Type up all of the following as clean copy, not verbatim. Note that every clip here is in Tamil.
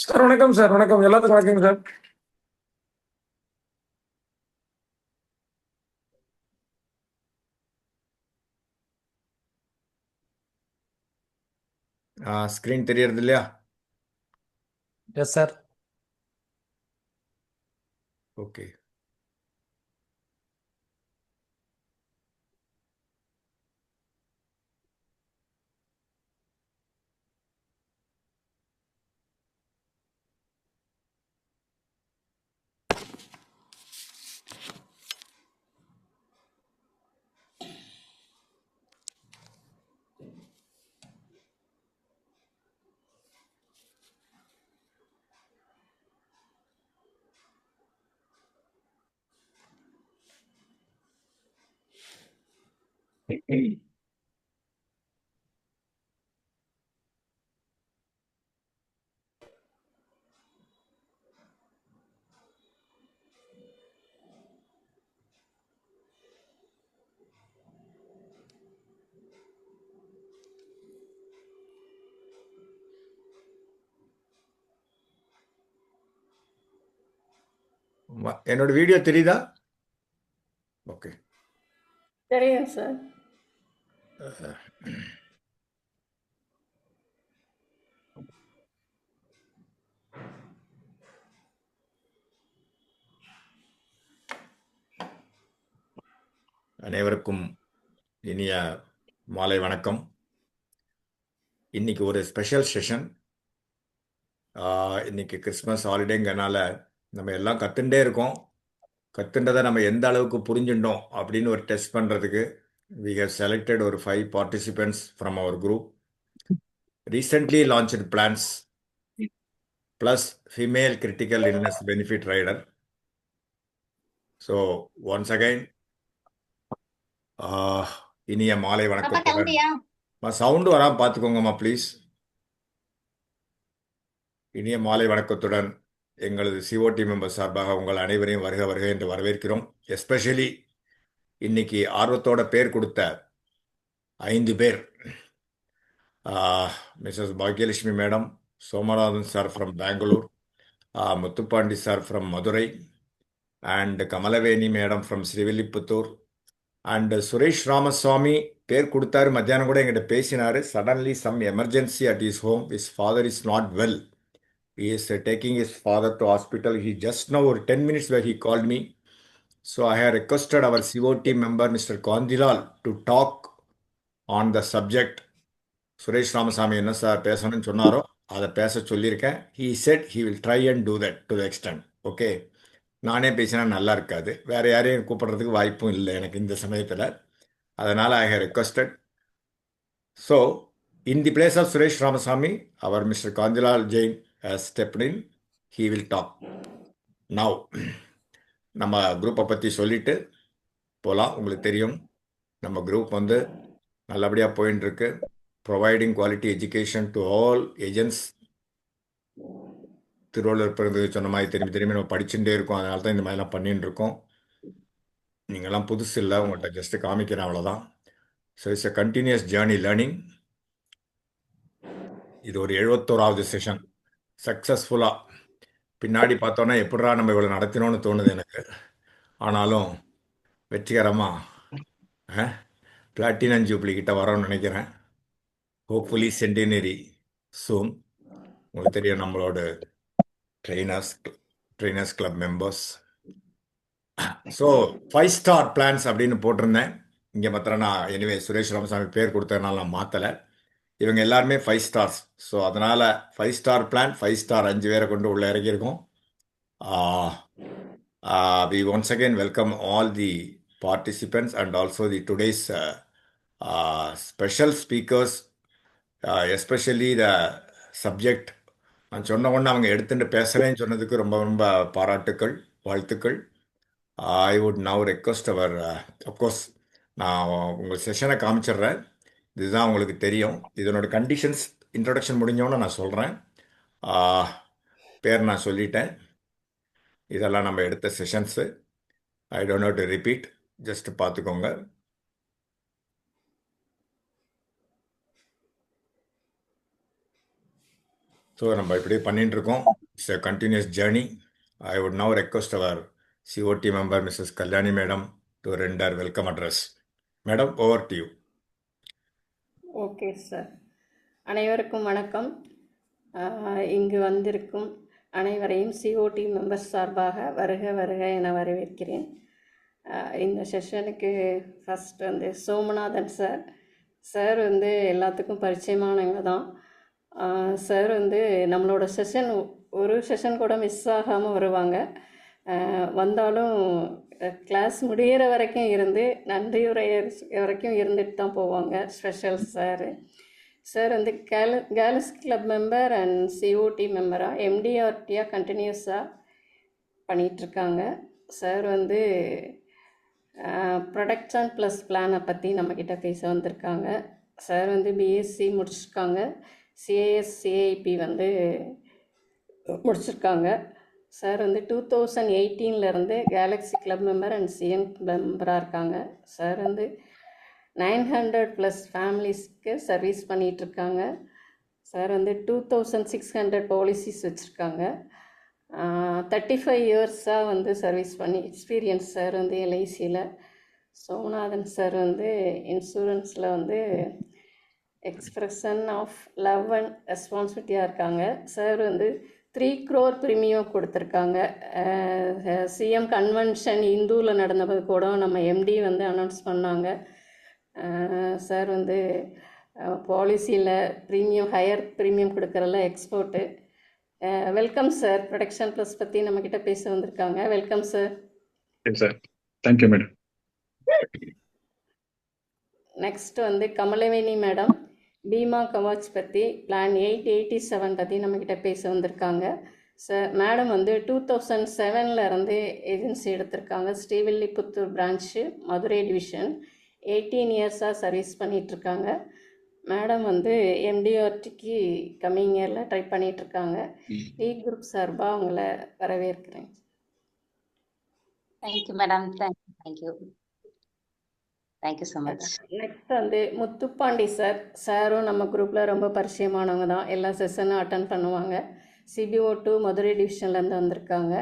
சார் வணக்கம் சார். வணக்கம். எல்லாத்துக்கும் வணக்கம் சார். ஸ்க்ரீன் தெரியறது இல்லையா? Yes sir. ஓகே. என்னோட வீடியோ தெரியுதா? ஓகே. தெரியும் சார். அனைவருக்கும் இனிய மாலை வணக்கம். இன்னைக்கு ஒரு ஸ்பெஷல் செஷன். இன்னைக்கு கிறிஸ்மஸ் ஹாலிடேங்கிறனால நம்ம எல்லாம் கத்துட்டே இருக்கோம். கத்துன்றதை நம்ம எந்த அளவுக்கு புரிஞ்சுட்டோம் அப்படின்னு ஒரு டெஸ்ட் பண்ணுறதுக்கு we have selected ஒரு 5 participants from our group. Recently launched plans plus female critical illness benefit rider. So once again, இனிய மாலை வணக்கத்துடன் சவுண்டு வராம பார்த்துக்கோங்கம்மா ப்ளீஸ். இனிய மாலை வணக்கத்துடன் எங்களது சிஓடி மெம்பர் சார்பாக உங்கள் அனைவரையும் வருக வருக என்று வரவேற்கிறோம். எஸ்பெஷலி இன்னைக்கு ஆர்வத்தோட பேர் கொடுத்த 5 பேர், Mrs Bhagyalakshmi madam, Somanathan sir from Bangalore, Muthupandi sir from Madurai, and Kamalaveni madam from Srivilliputhur, and Suresh Ramaswamy பேர் கொடுத்தாரு. மத்தியானம் கூட எங்கிட்ட பேசினாரு. Suddenly some emergency at his home. His father is not well. He is taking his father to hospital. He just now, or 10 minutes where he called me. So I have requested our COT member, Mr. Kondilal, to talk on the subject. Suresh Ramasamy என்ன சார் பேசணும்னு சொன்னாரோ அதை பேச சொல்லியிருக்கேன். He said he will try and do that to the extent. Okay, நானே பேசினா நல்லா இருக்காது. வேற யாரையும் கூப்பிடுறதுக்கு வாய்ப்பும் இல்லை எனக்கு இந்த சமயத்தில். அதனால் I have requested. So, in the place of Suresh Ramasamy, our Mr. Kandilal Jain has stepped in. He will talk. Now, நம்ம குரூப்பை பற்றி சொல்லிட்டு போகலாம். உங்களுக்கு தெரியும் நம்ம குரூப் வந்து நல்லபடியாக போயின்னு இருக்கு. Providing quality education to all agents. Thiruvalluvar பிறந்து சொன்ன மாதிரி திரும்பி திரும்பி நம்ம படிச்சுட்டே இருக்கோம். அதனால தான் இந்த மாதிரிலாம் பண்ணிட்டு இருக்கோம். நீங்கள்லாம் புதுசு இல்லை, உங்கள்கிட்ட ஜஸ்ட்டு காமிக்கிறேன், அவ்வளோதான். So it's a continuous journey learning. இது ஒரு 71வது செஷன் சக்ஸஸ்ஃபுல்லாக. பின்னாடி பார்த்தோன்னா எப்படா நம்ம இவ்வளோ நடத்தினோன்னு தோணுது எனக்கு. ஆனாலும் வெற்றிகரமாக பிளாட்டினம் ஜூப்ளி கிட்ட வரோன்னு நினைக்கிறேன். Hopefully centenary soon. உங்களுக்கு தெரியும் நம்மளோட trainers club members. So 5 star plans அப்படின்னு போட்டிருந்தேன். இங்கே மாத்திரம் நான் எனிவே சுரேஷ் ராமசாமி பேர் கொடுத்ததுனால நான் மாற்றலை. இவங்க எல்லாருமே 5 ஸ்டார்ஸ். ஸோ அதனால் 5 ஸ்டார் பிளான், 5 ஸ்டார் 5 பேரை கொண்டு உள்ளே இறங்கியிருக்கோம். We once again welcome all the participants and also the today's special speakers, especially the subject. நான் சொன்ன உடனே அவங்க எடுத்துட்டு பேசுகிறேன்னு சொன்னதுக்கு ரொம்ப ரொம்ப பாராட்டுக்கள், வாழ்த்துக்கள். ஐ வுட் நவ் ரெக்வஸ்ட் அவர், அப்கோர்ஸ் நான் உங்கள் செஷனை காமிச்சிடுறேன். இதுதான் உங்களுக்கு தெரியும். இதனோட கண்டிஷன்ஸ் இன்ட்ரடக்ஷன் முடிஞ்சோன்னு நான் சொல்கிறேன். பேர் நான் சொல்லிட்டேன். இதெல்லாம் நம்ம எடுத்த sessions. I don't know to repeat, just பார்த்துக்கோங்க. ஸோ நம்ம இப்படி பண்ணிட்டு இருக்கோம். It's a continuous journey. I would now request our COT member, Mrs. Kalyani Madam, to render welcome address. Madam, over to you. Okay sir. அனைவருக்கும் வணக்கம். இங்கு வந்திருக்கும் அனைவரையும் சிஓடி மெம்பர்ஸ் சார்பாக வருக வருக என வரவேற்கிறேன். இந்த செஷனுக்கு ஃபஸ்ட் வந்து சோமநாதன் சார். சார் வந்து எல்லாத்துக்கும் பரிச்சயமானவங்க தான். சார் வந்து நம்மளோட செஷன் ஒரு செஷன் கூட மிஸ் ஆகாமல் வருவாங்க. வந்தாலும் கிளாஸ் முடிகிற வரைக்கும் இருந்து நன்றியுரை வரைக்கும் இருந்துட்டு தான் போவாங்க. Special sir. சார் வந்து girls club member and COD மெம்பராக எம்டிஆர்டியாக கண்டினியூஸாக பண்ணிகிட்ருக்காங்க. சார் வந்து ப்ரொடக்ஷன் ப்ளஸ் பிளானை பற்றி நம்மக்கிட்ட பேச வந்திருக்காங்க. சார் வந்து பிஎஸ்சி முடிச்சிருக்காங்க. சிஏஎஸ் சிஐபி வந்து முடிச்சிருக்காங்க. சார் வந்து 2018 Galaxy club member and CM மெம்பராக இருக்காங்க. சார் வந்து 900+ ஃபேமிலிஸ்க்கு சர்வீஸ் பண்ணிகிட்ருக்காங்க. சார் வந்து 2600 பாலிசிஸ் வச்சுருக்காங்க. 35 இயர்ஸாக வந்து சர்வீஸ் பண்ணி எக்ஸ்பீரியன்ஸ் சார் வந்து எல்ஐசியில். சோமநாதன் சார் வந்து இன்சூரன்ஸில் வந்து எக்ஸ்பிரஷன் ஆஃப் லவ் அண்ட் ரெஸ்பான்சிபிலிட்டியாக இருக்காங்க. சார் வந்து 3 crore ப்ரீமியம் கொடுத்துருக்காங்க. சிஎம் கன்வென்ஷன் இந்துவில் நடந்தபோது கூட நம்ம எம்டி வந்து அனௌன்ஸ் பண்ணாங்க. சார் வந்து பாலிசியில் ப்ரீமியம் ஹையர் ப்ரீமியம் கொடுக்குறல export. Welcome sir. Protection plus பற்றி நம்மக்கிட்ட பேச வந்திருக்காங்க. Welcome sir. Sir thank you madam. Next வந்து கமலவேணி மேடம் பீமா கவாச் பற்றி பிளான் 887 பற்றி நம்மக்கிட்ட பேச வந்திருக்காங்க. சார் மேடம் வந்து 2007 ஏஜென்சி எடுத்திருக்காங்க. Srivilliputhur branch Madurai division. 18 இயர்ஸாக சர்வீஸ் பண்ணிகிட்ருக்காங்க. மேடம் வந்து எம்டிஆர்டிக்கு கம்மிங் இயரில் ட்ரை பண்ணிகிட்ருக்காங்க. டி குரூப் சார்பாக அவங்கள வரவேற்கிறேன். Thank you madam. Thank you so much. Next வந்து முத்துப்பாண்டி சார். சாரும் நம்ம குரூப்பில் ரொம்ப பரிச்சயமானவங்க தான். எல்லா செஷனும் அட்டன் பண்ணுவாங்க. CBO2 மதுரை டிவிஷன்லேருந்து வந்திருக்காங்க.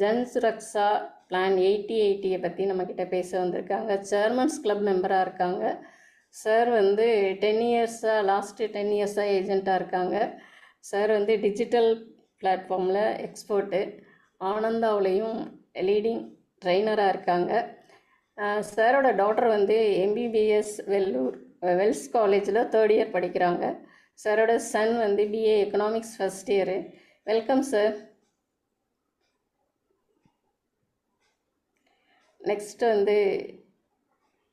ஜன் சுரக்ஷா பிளான் 8080 பற்றி நம்மக்கிட்ட பேச வந்திருக்காங்க. சேர்மன்ஸ் கிளப் மெம்பராக இருக்காங்க. சார் வந்து 10 இயர்ஸாக லாஸ்ட்டு 10 இயர்ஸாக ஏஜெண்ட்டாக இருக்காங்க. சார் வந்து டிஜிட்டல் பிளாட்ஃபார்மில் எக்ஸ்போர்ட்டு ஆனந்தாவிலையும் லீடிங் ட்ரைனராக இருக்காங்க. சாரோட டாட்டர் வந்து MBBS வெல்ஸ் காலேஜில் 3rd இயர் படிக்கிறாங்க. சாரோட சன் வந்து BA economics first year. Welcome sir. Next வந்து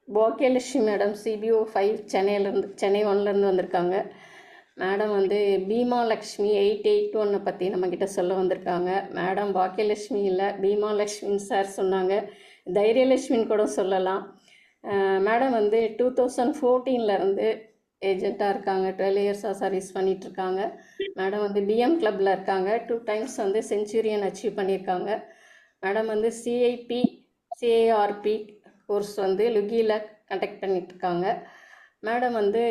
பாக்கியலட்சுமி மேடம் CBO5 சென்னை 1 வந்திருக்காங்க. மேடம் வந்து பீமா லக்ஷ்மி 881 பற்றி நம்மக்கிட்ட சொல்ல வந்திருக்காங்க. மேடம் பாக்கியலட்சுமி இல்லை, பீமா லக்ஷ்மின்னு சார் சொன்னாங்க. தைரியலட்சுமின்னு கூட சொல்லலாம். மேடம் வந்து 2014 ஏஜெண்ட்டாக இருக்காங்க. 12 இயர்ஸாக சர்வீஸ் பண்ணிகிட்ருக்காங்க. மேடம் வந்து BM கிளப்பில் இருக்காங்க. 2 times வந்து செஞ்சுரியன் அச்சீவ் பண்ணியிருக்காங்க. மேடம் வந்து CARP கோர்ஸ் வந்து லுகியில் கண்டக்ட் பண்ணிகிட்ருக்காங்க. மேடம் வந்து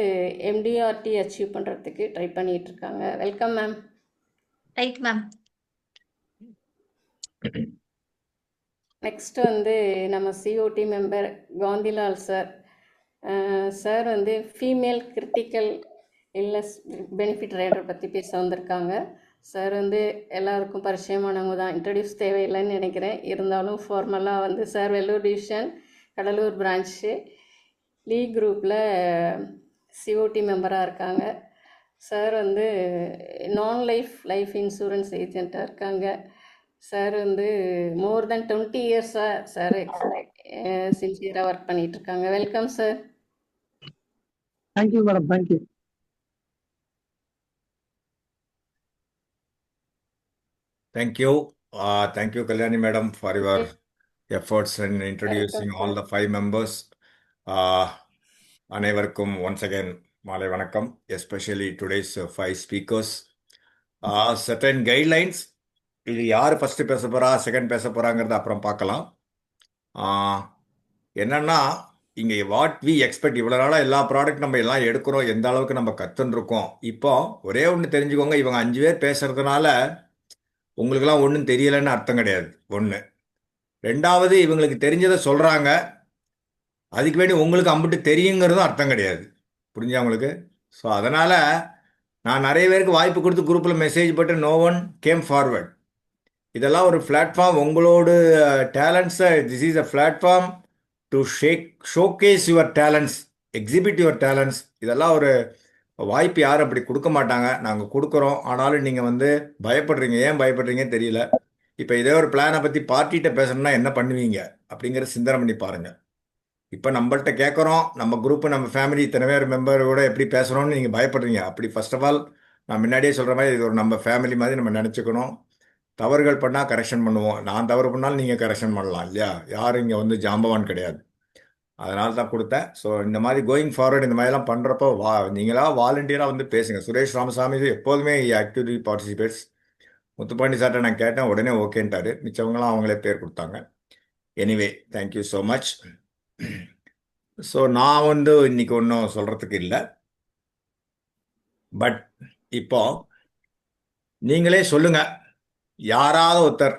MDRT அச்சீவ் பண்ணுறதுக்கு ட்ரை பண்ணிகிட்ருக்காங்க. Welcome ma'am. Right ma'am. Next வந்து நம்ம COT member Kantilal sir. Sir வந்து female critical illness benefit rider பற்றி பேச வந்திருக்காங்க. சார் வந்து எல்லாருக்கும் பரிச்சயமானவங்க தான். இன்ட்ரடியூஸ் தேவையில்லைன்னு நினைக்கிறேன். இருந்தாலும் ஃபார்மலாக வந்து sir Vellore division Cuddalore branch Lee குரூப்பில் COT மெம்பராக இருக்காங்க. சார் வந்து லைஃப் இன்சூரன்ஸ் ஏஜெண்ட்டாக இருக்காங்க. சார் வந்து மோர் தென் 20 இயர்ஸாக சார் சின்சியராக ஒர்க் பண்ணிகிட்ருக்காங்க. Welcome sir. Thank you madam. Thank you. Thank you, Kalyani Madam, for your efforts in introducing Welcome, all sir. the 5 members. அனைவருக்கும் once again மாலை வணக்கம். Especially today's 5 speakers. Certain guidelines. இது யார் ஃபர்ஸ்ட் பேச போறா, செகண்ட் பேச போறாங்கிறத அப்புறம் பார்க்கலாம். என்னன்னா இங்கே வாட் வி எக்ஸ்பெக்ட் இவ்வளோ நாளாக எல்லா ப்ராடக்ட் நம்ம எல்லாம் எடுக்கிறோம், எந்த அளவுக்கு நம்ம கற்றுன்னு இருக்கோம். இப்போ ஒரே ஒன்று தெரிஞ்சுக்கோங்க, இவங்க 5 பேர் பேசுறதுனால உங்களுக்கெல்லாம் ஒன்றும் தெரியலைன்னு அர்த்தம் கிடையாது. ஒன்று. ரெண்டாவது, இவங்களுக்கு தெரிஞ்சதை சொல்கிறாங்க, அதுக்கு வேண்டி உங்களுக்கு அம்பிட்டு தெரியுங்கிறதும் அர்த்தம் கிடையாது. புரிஞ்சா உங்களுக்கு? ஸோ அதனால் நான் நிறைய பேருக்கு வாய்ப்பு கொடுத்து குரூப்பில் மெசேஜ் போட்டு நோ ஒன் கேம் ஃபார்வர்ட். இதெல்லாம் ஒரு பிளாட்ஃபார்ம். உங்களோட டேலண்ட்ஸை, this is a platform to showcase your talents, exhibit your talents. இதெல்லாம் ஒரு வாய்ப்பு யாரும் அப்படி கொடுக்க மாட்டாங்க, நாங்கள் கொடுக்குறோம். ஆனாலும் நீங்கள் வந்து பயப்படுறீங்க. ஏன் பயப்படுறீங்கன்னு தெரியல. இப்போ இதே ஒரு பிளானை பற்றி பார்ட்டிகிட்ட பேசணும்னா என்ன பண்ணுவீங்க அப்படிங்கிற சிந்தனை பண்ணி பாருங்கள். இப்போ நம்மள்ட்ட கேட்குறோம், நம்ம குரூப்பு, நம்ம ஃபேமிலி இத்தனை பேர் மெம்பரோட எப்படி பேசுகிறோன்னு நீங்கள் பயப்படுறீங்க. அப்படி ஃபர்ஸ்ட் ஆஃப் ஆல் நான் முன்னாடியே சொல்கிற மாதிரி இது ஒரு நம்ம ஃபேமிலி மாதிரி நம்ம நினச்சிக்கணும். தவறுகள் பண்ணால் கரெக்ஷன் பண்ணுவோம். நான் தவறு பண்ணாலும் நீங்கள் கரெக்ஷன் பண்ணலாம் இல்லையா? யாரும் இங்கே வந்து ஜாம்பவான் கிடையாது. அதனால தான் கொடுத்தேன். ஸோ இந்த மாதிரி கோயிங் ஃபார்வர்டு இந்த மாதிரிலாம் பண்ணுறப்போ நீங்களா வாலண்டியராக வந்து பேசுங்க. சுரேஷ் ராமசாமி எப்போதுமே ஆக்டிவ்லி பார்ட்டிசிபேட்ஸ். முத்துப்பாண்டி சார்ட்ட நான் கேட்டேன், உடனே ஓகேன்ட்டாரு. மிச்சவங்களாம் அவங்களே பேர் கொடுத்தாங்க. Anyway, thank you so much. So நான் வந்து இன்னைக்கு ஒன்றும் சொல்கிறதுக்கு இல்லை. பட் இப்போ நீங்களே சொல்லுங்க, யாராவது ஒருத்தர்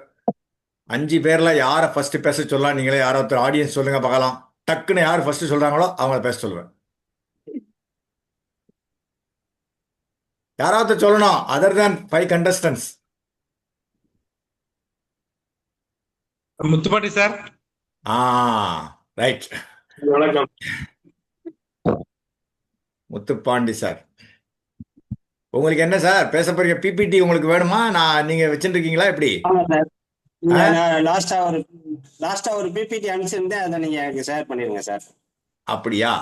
5 பேரில் யாரை ஃபர்ஸ்ட் பேச சொல்லலாம்? நீங்களே யாராவது ஒருத்தர் ஆடியன்ஸ் சொல்லுங்க பார்க்கலாம். டக்குன்னு யார் ஃபர்ஸ்ட் சொல்றாங்களோ அவங்கள பேச சொல்லுவேன். யாராவது சொல்லணும், other than 5 contestants. Muthupandi sir. Right. வணக்கம். முத்துப்பாண்டி சார், உங்களுக்கு என்ன சார் பேச போறீங்க? பிபிடி உங்களுக்கு வேணுமா? நீங்க வச்சுட்டு இருக்கீங்களா எப்படி? ஆமா சார். நான் லாஸ்டா ஒரு பிபிடி அனுப்பிச்சிருந்தேன், அதை நீங்க எனக்கு ஷேர் பண்ணிருங்க சார். அப்படியா?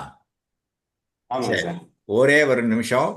ஆமாங்க சரி, சார். ஒரே ஒரு நிமிஷம்.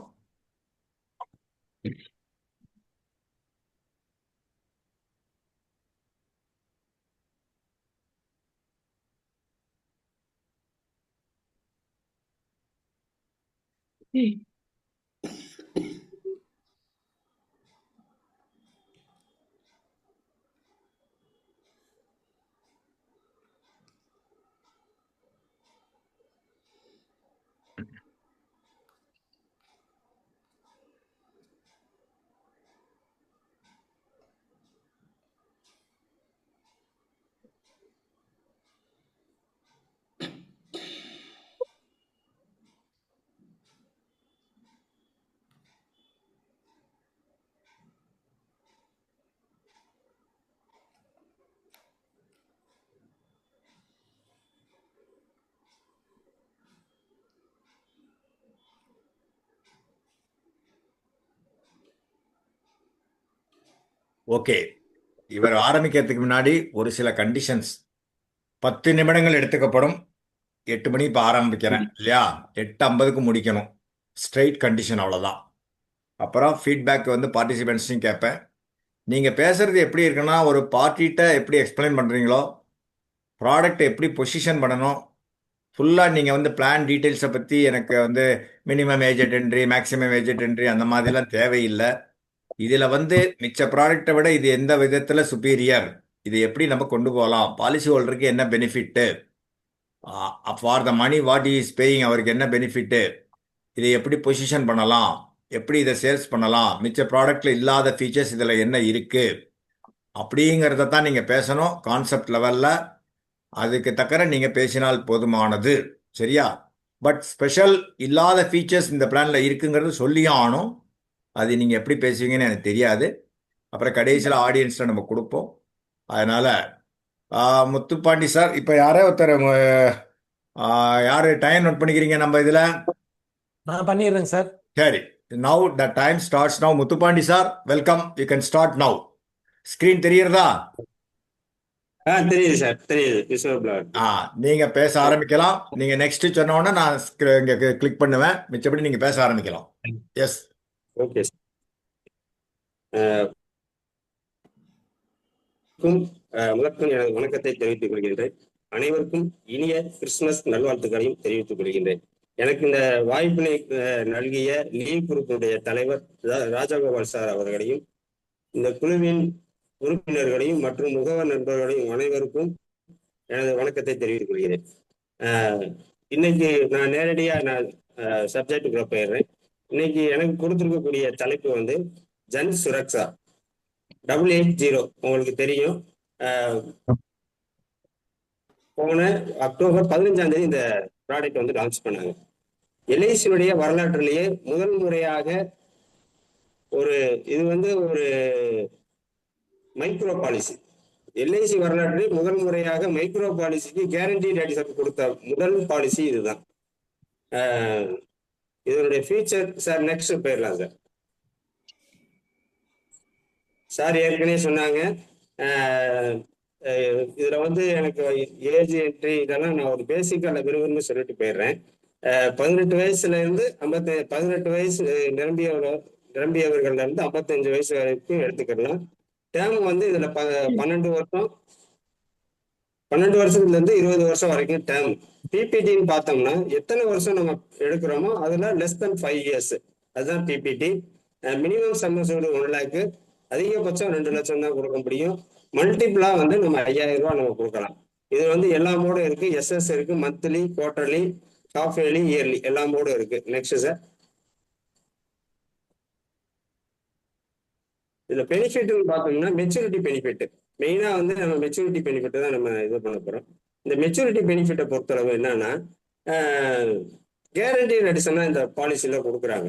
ஓகே, இவர் ஆரம்பிக்கிறதுக்கு முன்னாடி ஒரு சில கண்டிஷன்ஸ். 10 நிமிடங்கள் எடுத்துக்கப்படும். 8 மணி இப்போ ஆரம்பிக்கிறேன் இல்லையா? 8:50க்கு முடிக்கணும். ஸ்ட்ரைட் கண்டிஷன், அவ்வளோதான். அப்புறம் ஃபீட்பேக் வந்து பார்ட்டிசிபென்ட்ஸையும் கேட்பேன். நீங்கள் பேசுறது எப்படி இருக்குன்னா, ஒரு பார்ட்டிகிட்ட எப்படி எக்ஸ்பிளைன் பண்ணுறீங்களோ, ப்ராடக்ட் எப்படி பொசிஷன் பண்ணணும், ஃபுல்லாக நீங்கள் வந்து பிளான் டீட்டெயில்ஸை பற்றி எனக்கு வந்து மினிமம் ஏஜெட் என்ட்ரி, மேக்ஸிமம் ஏஜெட் என்ட்ரி அந்த மாதிரிலாம் தேவையில்லை. இதில் வந்து மிச்ச ப்ராடக்டை விட இது எந்த விதத்தில் சுப்பீரியர், இது எப்படி நம்ம கொண்டு போகலாம், பாலிசி ஹோல்டருக்கு என்ன benefit, for the money what is paying அவருக்கு என்ன பெனிஃபிட்டு, இதை எப்படி பொசிஷன் பண்ணலாம், எப்படி இதை சேல்ஸ் பண்ணலாம், மிச்ச ப்ராடக்டில் இல்லாத ஃபீச்சர்ஸ் இதில் என்ன இருக்குது அப்படிங்கிறத தான் நீங்கள் பேசணும் கான்செப்ட் லெவலில். அதுக்கு தக்கற நீங்கள் பேசினால் போதுமானது, சரியா? பட் ஸ்பெஷல் இல்லாத ஃபீச்சர்ஸ் இந்த பிளானில் இருக்குங்கிறது சொல்லியும் ஆகணும். அது நீங்கள் எப்படி பேசுவீங்கன்னு எனக்கு தெரியாது. அப்புறம் கடைசியில் ஆடியன்ஸில் நம்ம கொடுப்போம். அதனால் முத்துப்பாண்டி சார், இப்போ யாரே ஒருத்தர் யார் டைம் நோட் பண்ணிக்கிறீங்க நம்ம இதில்? நான் பண்ணிடுறேங்க சார். சரி, now the time starts now. Muthupandi sir, welcome. You can start now. Screen தெரியுறதா? தெரியுது சார், தெரியுது. நீங்க பேச ஆரம்பிக்கலாம். நீங்க நெக்ஸ்ட் சொன்ன உடனே நான் இங்க கிளிக் பண்ணுவேன். மிச்சபடி நீங்க பேச ஆரம்பிக்கலாம். எஸ். Okay sir. முதற்கண் எனது வணக்கத்தை தெரிவித்துக் கொள்கின்றேன். அனைவருக்கும் இனிய கிறிஸ்துமஸ் நல்வாழ்த்துக்களையும் தெரிவித்துக் கொள்கின்றேன். எனக்கு இந்த வாய்ப்பினை நல்கிய லீவ் குரூப்பினுடைய தலைவர் ராஜகோபால் சார் அவர்களையும், இந்த குழுவின் உறுப்பினர்களையும் மற்றும் முகவர் நண்பர்களையும் அனைவருக்கும் எனது வணக்கத்தை தெரிவித்துக் கொள்கிறேன். இன்னைக்கு நான் நேரடியாக சப்ஜெக்டுக்குள்ள போயிடுறேன். இன்னைக்கு எனக்கு கொடுத்துருக்கக்கூடிய தலைப்பு வந்து ஜன் சுரக்ஷா 880. உங்களுக்கு தெரியும், போன அக்டோபர் 15ஆம் தேதி இந்த ப்ராடக்ட் வந்து லான்ச் பண்ணாங்க. எல்ஐசியுடைய வரலாற்றிலேயே முதல் முறையாக இது வந்து ஒரு மைக்ரோ பாலிசி. எல்ஐசி வரலாற்றிலே முதல் முறையாக மைக்ரோ பாலிசிக்கு கேரண்டி அடிஷன் கொடுத்த முதல் பாலிசி இதுதான். இதனுடைய ஃபீச்சர் சார், நெக்ஸ்ட் போயிடலாம் சார். சார் ஏற்கனவே சொன்னாங்க, இதுல வந்து எனக்கு ஏஜ் என்ட்ரி இதெல்லாம் நான் ஒரு பேசிக்கான விரும்புன்னு சொல்லிட்டு போயிடுறேன். 18 வயசுல இருந்து 18 வயசு நிரம்பியவர்கள்ல இருந்து 55 வயசு வரைக்கும் எடுத்துக்கலாம். டேர்ம் வந்து இதுல 12 வருஷத்துல இருந்து 20 வருஷம் வரைக்கும் டேர்ம். பிபிடின்னு பார்த்தோம்னா எத்தனை வருஷம் நம்ம எடுக்கிறோமோ அதுல லெஸ் தென் 5 இயர்ஸ், அதுதான் பிபிடி. மினிமம் சம்மர்சோடு 1 லேக், அதிகபட்சம் 2 லட்சம் தான் கொடுக்க முடியும். மல்டிபிளா வந்து நம்ம 5000 ரூபாய் நம்ம கொடுக்கலாம். இது வந்து எல்லா மோடும் இருக்கு. எஸ்எஸ் இருக்கு, monthly, quarterly, half yearly, yearly எல்லா மோடும் இருக்கு. Next sir. இதுல பெனிஃபிட்னு பார்த்தோம்னா மெச்சூரிட்டி பெனிஃபிட். மெயினா வந்து நம்ம மெச்சூரிட்டி பெனிஃபிட் தான் நம்ம இது பண்ண போறோம். இந்த மெச்சூரிட்டி பெனிஃபிட்டை பொறுத்தளவு என்னன்னா, கேரண்டீட் அடிஷனா இந்த பாலிசியில கொடுக்குறாங்க.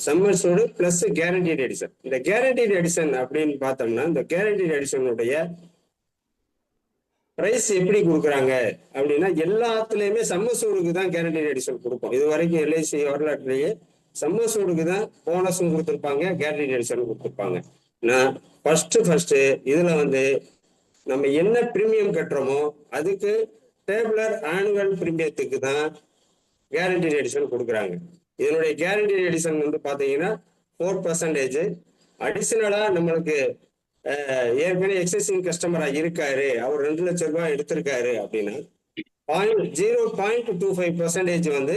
சம்மர்ஸோடு பிளஸ் கேரண்டீட் எடிஷன். இந்த கேரண்டீட் எடிஷன் அப்படின்னு பார்த்தோம்னா, இந்த கேரண்டீட் எடிஷனுடைய பிரைஸ் எப்படி கொடுக்குறாங்க அப்படின்னா, எல்லாத்துலயுமே சம்மர்ஸோடுக்கு தான் கேரண்டீட் எடிஷன் கொடுப்போம். இது வரைக்கும் எல்ஐசி வரலாற்றிலேயே சம்மர்ஸோடுக்கு தான் போனஸும் கொடுத்துருப்பாங்க, கேரண்டீட் எடிஷனும் கொடுத்துருப்பாங்க. நான் ஃபர்ஸ்ட் இதுல வந்து நம்ம என்ன பிரீமியம் கட்டுறோமோ அதுக்கு டேபுலர் ஆனுவல் பிரீமியத்துக்கு தான் கேரண்டீட் எடிஷன் கொடுக்குறாங்க. இதனுடைய கேரண்டீட் எடிஷன் வந்து பாத்தீங்கன்னா 4%. அடிஷனலா நம்மளுக்கு ஏற்கனவே எக்ஸிஸ்டிங் கஸ்டமரா இருக்காரு, அவர் 2 லட்சம் ரூபாய் எடுத்திருக்காரு அப்படின்னா 0.25% வந்து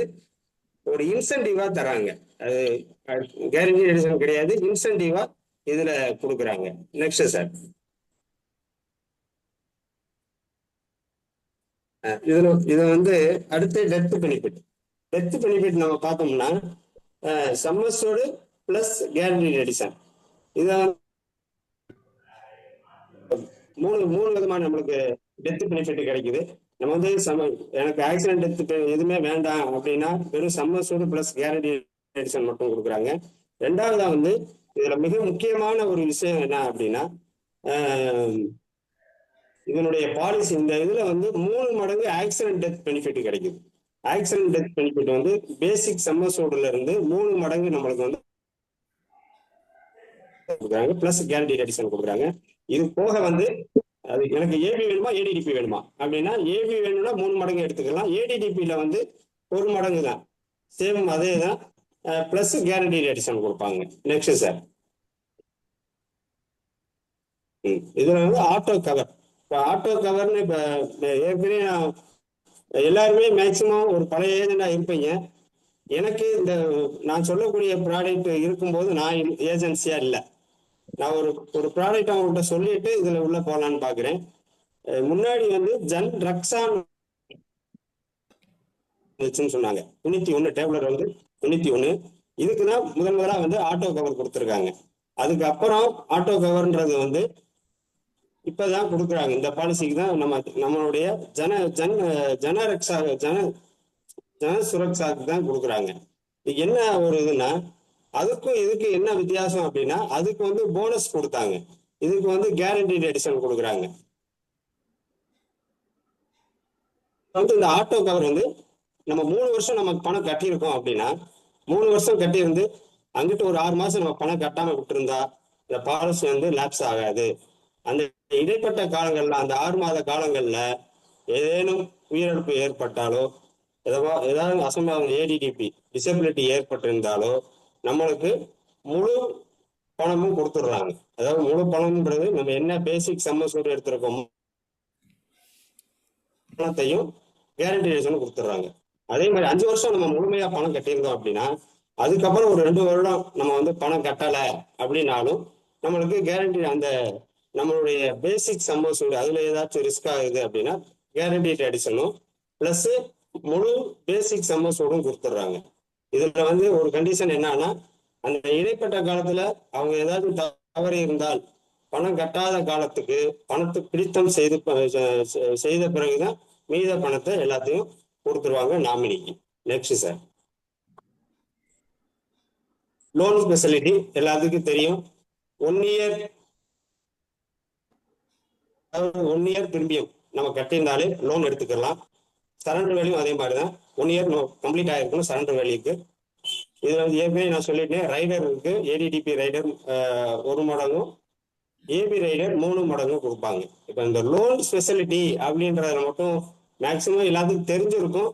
ஒரு இன்சென்டிவா தராங்க. அது கேரண்டீட் எடிஷன் கிடையாது, இன்சென்டிவா இதுல கொடுக்குறாங்க. Next sir. இது வந்து அடுத்து டெத் பெனிஃபிட். டெத் பெனிஃபிட் நம்ம பார்த்தோம்னா சம்மர்ஸோடு பிளஸ் கேரண்டீட் எடிஷன். இதை மூணு விதமான நம்மளுக்கு டெத் பெனிஃபிட் கிடைக்குது. நம்ம வந்து எனக்கு ஆக்சிடென்ட் டெத் எதுவுமே வேண்டாம் அப்படின்னா வெறும் சம்மர்ஸோடு பிளஸ் கேரண்டீட் எடிஷன் மட்டும் கொடுக்குறாங்க. ரெண்டாவதா வந்து இதுல மிக முக்கியமான ஒரு விஷயம் என்ன அப்படின்னா, இதனுடைய பாலிசி இந்த இதுல வந்து 3 மடங்கு ஆக்சிடென்ட் டெத் பெனிஃபிட் கிடைக்குது. ஆக்சிடென்ட் டெத் பெனிஃபிட் வந்து பேசிக் சம்மர்ஸோடுல இருந்து 3 மடங்கு நம்மளுக்கு வந்து கொடுக்குறாங்க, பிளஸ் கேரண்டீட் எடிஷன் கொடுக்குறாங்க. இது போக வந்து அது எனக்கு ஏபி வேணுமா ஏடிடிபி வேணுமா அப்படின்னா, ஏபி வேணும்னா 3 மடங்கு எடுத்துக்கலாம், ஏடிடிபியில வந்து 1 மடங்கு தான், சேம் அதே தான், பிளஸ் கேரண்டீட் எடிஷன் கொடுப்பாங்க. Next sir. இதுல வந்து ஆட்டோ கவர். இப்போ ஆட்டோ கவர்னு இப்போ ஏற்கனவே எல்லாருமே மேக்சிமம் ஒரு பழைய ஏஜெண்டா இருப்பீங்க. எனக்கு இந்த நான் சொல்லக்கூடிய ப்ராடக்ட் இருக்கும்போது நான் ஏஜென்சியா இல்லை. நான் ஒரு ப்ராடக்ட் அவங்கள்ட்ட சொல்லிட்டு இதுல உள்ள போகலான்னு பாக்குறேன். முன்னாடி வந்து ஜன் ரக்ஷான் சொன்னாங்க 91, டேப்லெட் வந்து 91. இதுக்குதான் முதல்வரா வந்து ஆட்டோ கவர் கொடுத்துருக்காங்க. அதுக்கப்புறம் ஆட்டோ கவர்ன்றது வந்து இப்பதான் கொடுக்குறாங்க. இந்த பாலிசிக்கு தான் நம்மளுடைய ஜன சுரக்ஷாக்கு தான் கொடுக்குறாங்க. இது என்ன ஒரு இதுன்னா, அதுக்கும் இதுக்கு என்ன வித்தியாசம் அப்படின்னா, அதுக்கு வந்து போனஸ் கொடுத்தாங்க, இதுக்கு வந்து கேரண்டீட் எடிஷன் கொடுக்குறாங்க. வந்து இந்த ஆட்டோ கவர் வந்து நம்ம 3 வருஷம் நம்ம பணம் கட்டியிருக்கோம் அப்படின்னா, 3 வருஷம் கட்டியிருந்து அங்கிட்டு ஒரு 6 மாசம் நம்ம பணம் கட்டாம விட்டுருந்தா இந்த பாலிசி வந்து லேப்ஸ் ஆகாது. அந்த இடைப்பட்ட காலங்கள்ல, அந்த 6 மாத காலங்கள்ல ஏதேனும் உயிரிழப்பு ஏற்பட்டாலோ, ஏதாவது அசம்பாவிதம் ஏடிடிபி டிசபிலிட்டி ஏற்பட்டிருந்தாலோ நம்மளுக்கு முழு பணமும் கொடுத்துடுறாங்க. அதாவது முழு பணம்ன்றது நம்ம என்ன பேசிக் சம்மர்ஸோடு எடுத்திருக்கோமோ பணத்தையும் கேரண்டி எடிஷன் கொடுத்துடுறாங்க. அதே மாதிரி 5 வருஷம் நம்ம முழுமையா பணம் கட்டியிருந்தோம் அப்படின்னா, அதுக்கப்புறம் ஒரு 2 வருடம் நம்ம வந்து பணம் கட்டலை அப்படின்னாலும் நம்மளுக்கு கேரண்டி, அந்த நம்மளுடைய பேசிக் சம்மர்ஸோடு அதுல ஏதாச்சும் ரிஸ்க் ஆகுது அப்படின்னா கேரண்டீட் எடிஷனும் பிளஸ் முழு பேசிக் சம்மர்ஸோடும் கொடுத்துட்றாங்க. இதுல வந்து ஒரு கண்டிஷன் என்னன்னா, அந்த இடைப்பட்ட காலத்துல அவங்க ஏதாவது தவறு இருந்தால் பணம் கட்டாத காலத்துக்கு பணத்தை பிடித்தம் செய்த பிறகுதான் மீத பணத்தை எல்லாத்தையும் கொடுத்துருவாங்க நாமினிக்கு. நெக்ஸ்ட் சார், லோன் ஃபெசிலிட்டி எல்லாத்துக்கும் தெரியும். 1 இயர் பிரீமியம் நம்ம கட்டியிருந்தாலே லோன் எடுத்துக்கலாம். சரண்டர் வேல்யூ அதே மாதிரி தான், 1 இயர் கம்ப்ளீட் ஆயிருக்கணும் சரண்டர் வேல்யூக்கு. இதுல வந்து ஏற்கனவே நான் சொல்லிட்டேன், ரைடர் இருக்கு. ஏடிடிபி ரைடர் 1 மடங்கும், ஏபி ரைடர் 3 மடங்கும் கொடுப்பாங்க. இப்போ இந்த லோன் ஸ்பெஷாலிட்டி அப்படின்றத மட்டும் மேக்சிமம் எல்லாத்துக்கும் தெரிஞ்சிருக்கும்.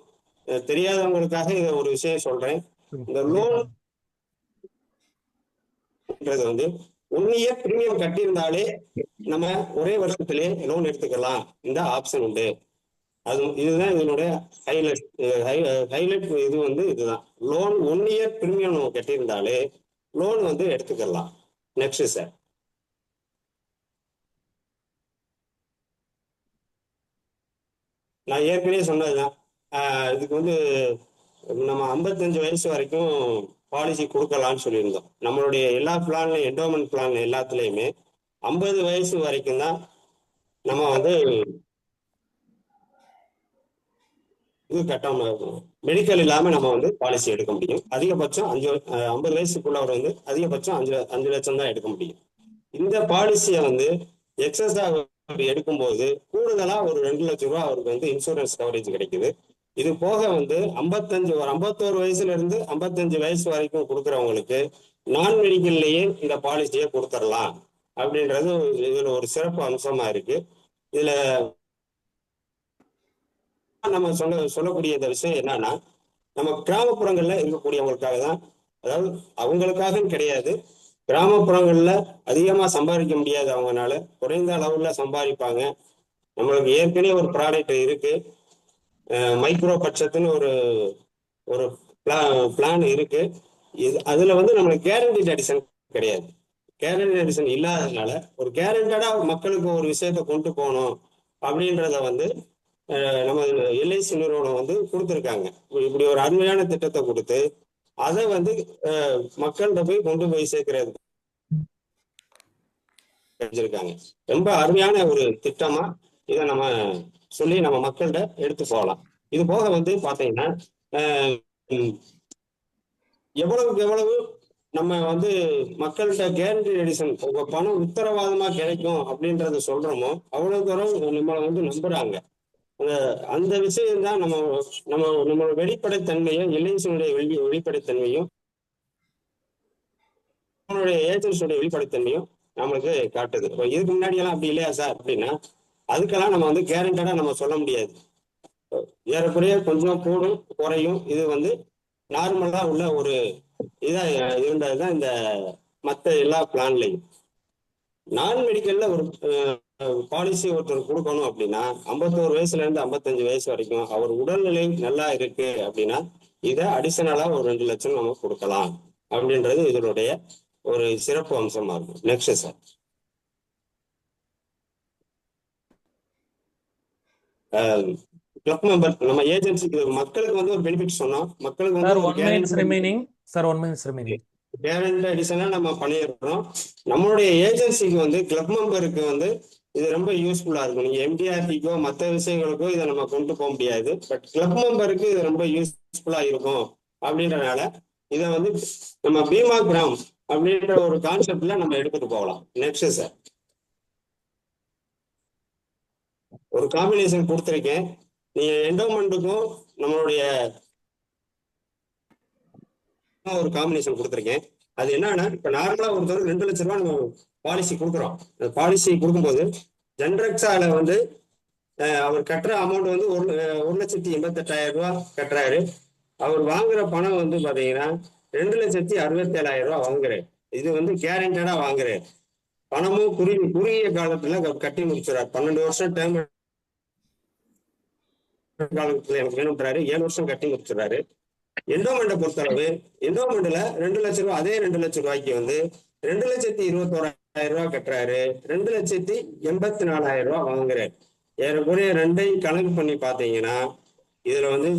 தெரியாதவங்களுக்காக இதை ஒரு விஷயம் சொல்றேன். இந்த லோன் வந்து 1 இயர் பிரீமியம் கட்டியிருந்தாலே நம்ம ஒரே வருஷத்திலே லோன் எடுத்துக்கலாம். இந்த ஆப்ஷன் உண்டு. இதுதான் இதனுடைய ஹைலைட். இது வந்து இதுதான், லோன் 1 இயர் பிரீமியம் நம்ம கட்டியிருந்தாலே லோன் வந்து எடுத்துக்கலாம். நெக்ஸ்ட் சார், நான் ஏற்கனவே சொன்னதுதான். இதுக்கு வந்து நம்ம 55 வயசு வரைக்கும் பாலிசி கொடுக்கலாம்னு சொல்லியிருந்தோம். நம்மளுடைய எல்லா பிளான்லையும், என்டோமெண்ட் பிளான் எல்லாத்துலேயுமே 50 வயசு வரைக்கும் தான் நம்ம வந்து இது கட்டாமல் மெடிக்கல் இல்லாமல் நம்ம வந்து பாலிசி எடுக்க முடியும். அதிகபட்சம் 50 வயசுக்குள்ளவர் வந்து அதிகபட்சம் 5 லட்சம் தான் எடுக்க முடியும். இந்த பாலிசியை வந்து எக்ஸஸாக எடுக்கும்போது கூடுதலா ஒரு 2 லட்சம் ரூபாய் அவருக்கு வந்து இன்சூரன்ஸ் கவரேஜ் கிடைக்குது. இது போக வந்து 51 வயசுல இருந்து 55 வயசு வரைக்கும் கொடுக்குறவங்களுக்கு நான் மெடிக்கல்லையே இந்த பாலிசியை கொடுத்துடலாம் அப்படின்றது இதுல ஒரு சிறப்பு அம்சமா இருக்கு. இதுல நம்ம சொல்லக்கூடிய இந்த விஷயம் என்னன்னா, நம்ம கிராமப்புறங்கள்ல இருக்கக்கூடியவங்களுக்காக தான், அதாவது அவங்களுக்காக கிடையாது. கிராமப்புறங்கள்ல அதிகமா சம்பாதிக்க முடியாது, அவங்கனால குறைந்த அளவுல சம்பாதிப்பாங்க. நம்மளுக்கு ஏற்கனவே ஒரு ப்ராடக்ட் இருக்கு, மைக்ரோ பட்சத்துன்னு ஒரு பிளான் இருக்கு. அதுல வந்து நம்மளுக்கு கேரண்டிட் அடிஷன் கிடையாது. கேரண்டிட் அடிஷன் இல்லாததுனால ஒரு கேரண்டடா மக்களுக்கு ஒரு விஷயத்த கொண்டு போகணும் அப்படின்றத வந்து நம்ம எல்ஐசி நிறுவனம் வந்து கொடுத்துருக்காங்க. இப்படி ஒரு அருமையான திட்டத்தை கொடுத்து அதை வந்து மக்கள்கிட்ட போய் கொண்டு போய் சேர்க்கிறது செஞ்சிருக்காங்க. ரொம்ப அருமையான ஒரு திட்டமா இதை நம்ம சொல்லி நம்ம மக்கள்கிட்ட எடுத்து போகலாம். இது போக வந்து பாத்தீங்கன்னா, எவ்வளவுக்கு எவ்வளவு நம்ம வந்து மக்கள்கிட்ட கேரண்டி எடிஷன் பணம் உத்தரவாதமா கிடைக்கும் அப்படின்றத சொல்றோமோ அவ்வளவு தூரம் நம்மளை வந்து நம்புறாங்க. அந்த விஷயம் தான் நம்ம வெளிப்படைத்தன்மையும் எல்ஐசியுடைய வெளிப்படைத்தன்மையும் நம்மளுடைய ஏஜென்சியோடைய வெளிப்படைத்தன்மையும் நம்மளுக்கு காட்டுது. இப்போ இதுக்கு முன்னாடி எல்லாம் அப்படி இல்லையா சார் அப்படின்னா, அதுக்கெல்லாம் நம்ம வந்து கேரண்டடா நம்ம சொல்ல முடியாது. ஏறக்குறைய கொஞ்சம் கூடும் குறையும், இது வந்து நார்மலா உள்ள ஒரு இதா இருந்ததுதான் இந்த மற்ற எல்லா பிளான்லையும். நான் மெடிக்கல்ல ஒரு பாலிசி ஒருத்தர் கொடுக்கணும் அப்படின்னா 51 வயசுல இருந்து 55 வயசு வரைக்கும் அவர் உடல்நிலை நல்லா இருக்கு அப்படின்னா இதை அடிஷனலா ஒரு 2 லட்சம் நம்ம கொடுக்கலாம் அப்படின்றது இதனுடைய ஒரு சிறப்பு அம்சமா இருக்கும். நெக்ஸ்ட் சார், கிளப் மெம்பர் நம்ம ஏஜென்சிக்கு மக்களுக்கு வந்து ஒரு பெனிஃபிட் சொன்னோம். மக்களுக்கு வந்து கேரண்டி அடிஷனா நம்ம பண்ணிடுறோம். நம்மளுடைய ஏஜென்சிக்கு வந்து கிளப் மெம்பருக்கு வந்து இது ரொம்ப யூஸ்ஃபுல்லா இருக்கும். நீங்க எம்டிஆர்டிக்கோ மற்ற விஷயங்களுக்கோ இதை நம்ம கொண்டு போக முடியாது, பட் கிளப் மெம்பருக்கு இது ரொம்ப யூஸ்ஃபுல்லா இருக்கும். அப்படின்றனால இதை வந்து நம்ம பீமா கிராம் அப்படின்ற ஒரு கான்செப்ட்ல நம்ம எடுத்துட்டு போகலாம். நெக்ஸ்ட் சார், ஒரு காம்பினேஷன் கொடுத்துருக்கேன். நீங்க என்டோமெண்ட்டுக்கும் நம்மளுடைய ஒரு காம்பினேஷன் கொடுத்துருக்கேன். அது என்னன்னா, இப்ப நார்மலா ஒருத்தர் 2 லட்சம் ரூபாய் நம்ம பாலிசி கொடுக்குறோம். பாலிசி கொடுக்கும்போது ஜென்ரக்ஸால வந்து அவர் கட்டுற அமௌண்ட் வந்து 1,88,000 ரூபாய் கட்டுறாரு. அவர் வாங்குற பணம் வந்து பாத்தீங்கன்னா 2,67,000 ரூபாய் வாங்குறாரு. இது வந்து கேரண்டடா வாங்குறாரு. பணமும் குறுகிய காலத்துல கட்டி முடிச்சுறாரு. 12 வருஷம் டேர்ம் காலத்துல எனக்கு வேணும்ன்றாரு. 7 வருஷம் கட்டி முடிச்சுறாரு. என்டோமெண்ட்டை பொறுத்தளவு என்டோமெண்ட்ல 2 லட்சம் ரூபாய், அதே 2 லட்சம் ரூபாய்க்கு வந்து 2,21,000 ரூபாய் கட்டுறாரு. 2,84,000 ரூபாய் வாங்குறாரு. ஏறக்குறைய ரெண்டையும் கணக்கு பண்ணி பாத்தீங்கன்னா இதுல வந்து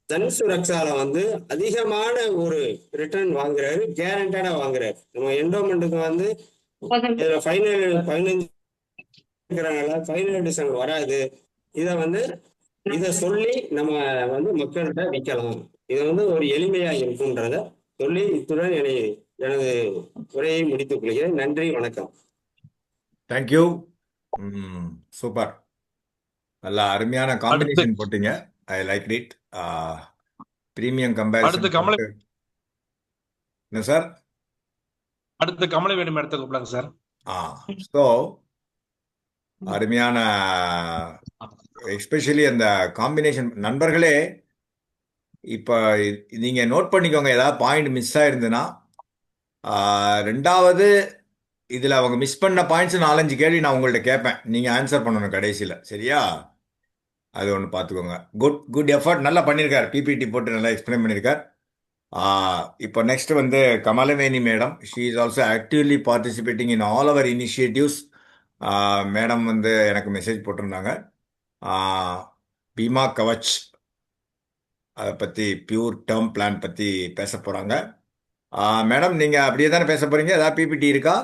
தன் சுரக்ஷால வந்து அதிகமான ஒரு ரிட்டர்ன் வாங்குறாரு, கேரண்டடா வாங்குறாரு. நம்ம என்டோமெண்ட்டுக்கு வந்து இதுல ஃபைனல் 15 ஃபைனல் எடிஷன் வராது. இதை சொல்லி நம்ம வந்து மக்கள்கிட்ட விற்கலாம். இது வந்து ஒரு எளிமையா இருக்கும்ன்றத சொல்லி இத்துடன் எனது உரையை முடித்துக் கொள்கிறேன். நன்றி, வணக்கம். தேங்க்யூ. சூப்பர். நல்ல அருமையான காம்பினேஷன் போட்டீங்க. I like it. Premium comparison போட்டு. என்ன சார்? அடுத்து கமலவேணி மேடத்தை கூப்பிடுங்க சார். ஸோ அருமையான, எஸ்பெஷலி அந்த காம்பினேஷன். நண்பர்களே, இப்போ நீங்கள் நோட் பண்ணிக்கோங்க, ஏதாவது பாயிண்ட் மிஸ் ஆயிருந்துன்னா. ரெண்டாவது, இதில் அவங்க மிஸ் பண்ண பாயிண்ட்ஸ் 4-5 கேள்வி நான் உங்கள்கிட்ட கேட்பேன், நீங்கள் ஆன்சர் பண்ணணும் கடைசியில். சரியா? அது ஒன்று பார்த்துக்கோங்க. Good effort. நல்லா பண்ணியிருக்கார், பிபிடி போட்டு நல்லா எக்ஸ்பிளைன் பண்ணியிருக்கார். இப்போ நெக்ஸ்ட் வந்து Kamalaveni madam. She is also actively participating in all our initiatives. Madam வந்து எனக்கு மெசேஜ் போட்டிருந்தாங்க. பீமா கவச் அதை பற்றி, பியூர் டேர்ம் பிளான் பற்றி பேச போகிறாங்க. மேடம், நீங்கள் அப்படியே தானே பேச போகிறீங்க? ஏதாவது பிபிடி இருக்கா?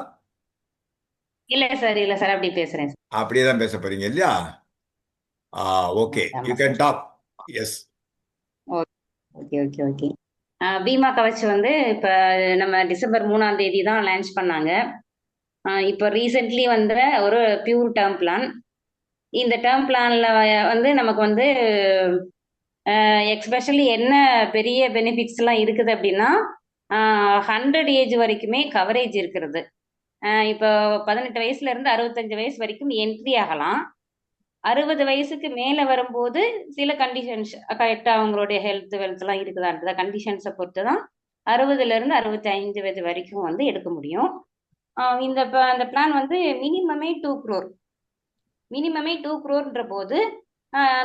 இல்ல சார் அப்படி பேசுறேன் சார். அப்படியே தான் பேச போகிறீங்க இல்லையா? Okay, you can talk. Yes. Okay okay okay. Bima Kavach வந்து இப்போ நம்ம டிசம்பர் 3ஆம் தேதி தான் லான்ச் பண்ணாங்க. இப்போ ரீசெண்ட்லி வந்த ஒரு பியூர் டேர்ம் பிளான். இந்த டேர்ம் பிளான்ல வந்து நமக்கு வந்து எக்ஸ்பெஷலி என்ன பெரிய பெனிஃபிட்ஸ்லாம் இருக்குது அப்படின்னா, 100 ஏஜ் வரைக்குமே கவரேஜ் இருக்கிறது. இப்போ 18 வயசுல இருந்து 65 வயசு வரைக்கும் என்ட்ரி ஆகலாம். 60 வயசுக்கு மேலே வரும்போது சில கண்டிஷன்ஸ் கரெக்டாக அவங்களுடைய வெல்த்லாம் இருக்குதான்றத கண்டிஷன்ஸை பொறுத்து தான் 60லேருந்து 65 வயது வரைக்கும் வந்து எடுக்க முடியும். அந்த பிளான் வந்து மினிமமே 2 crore போது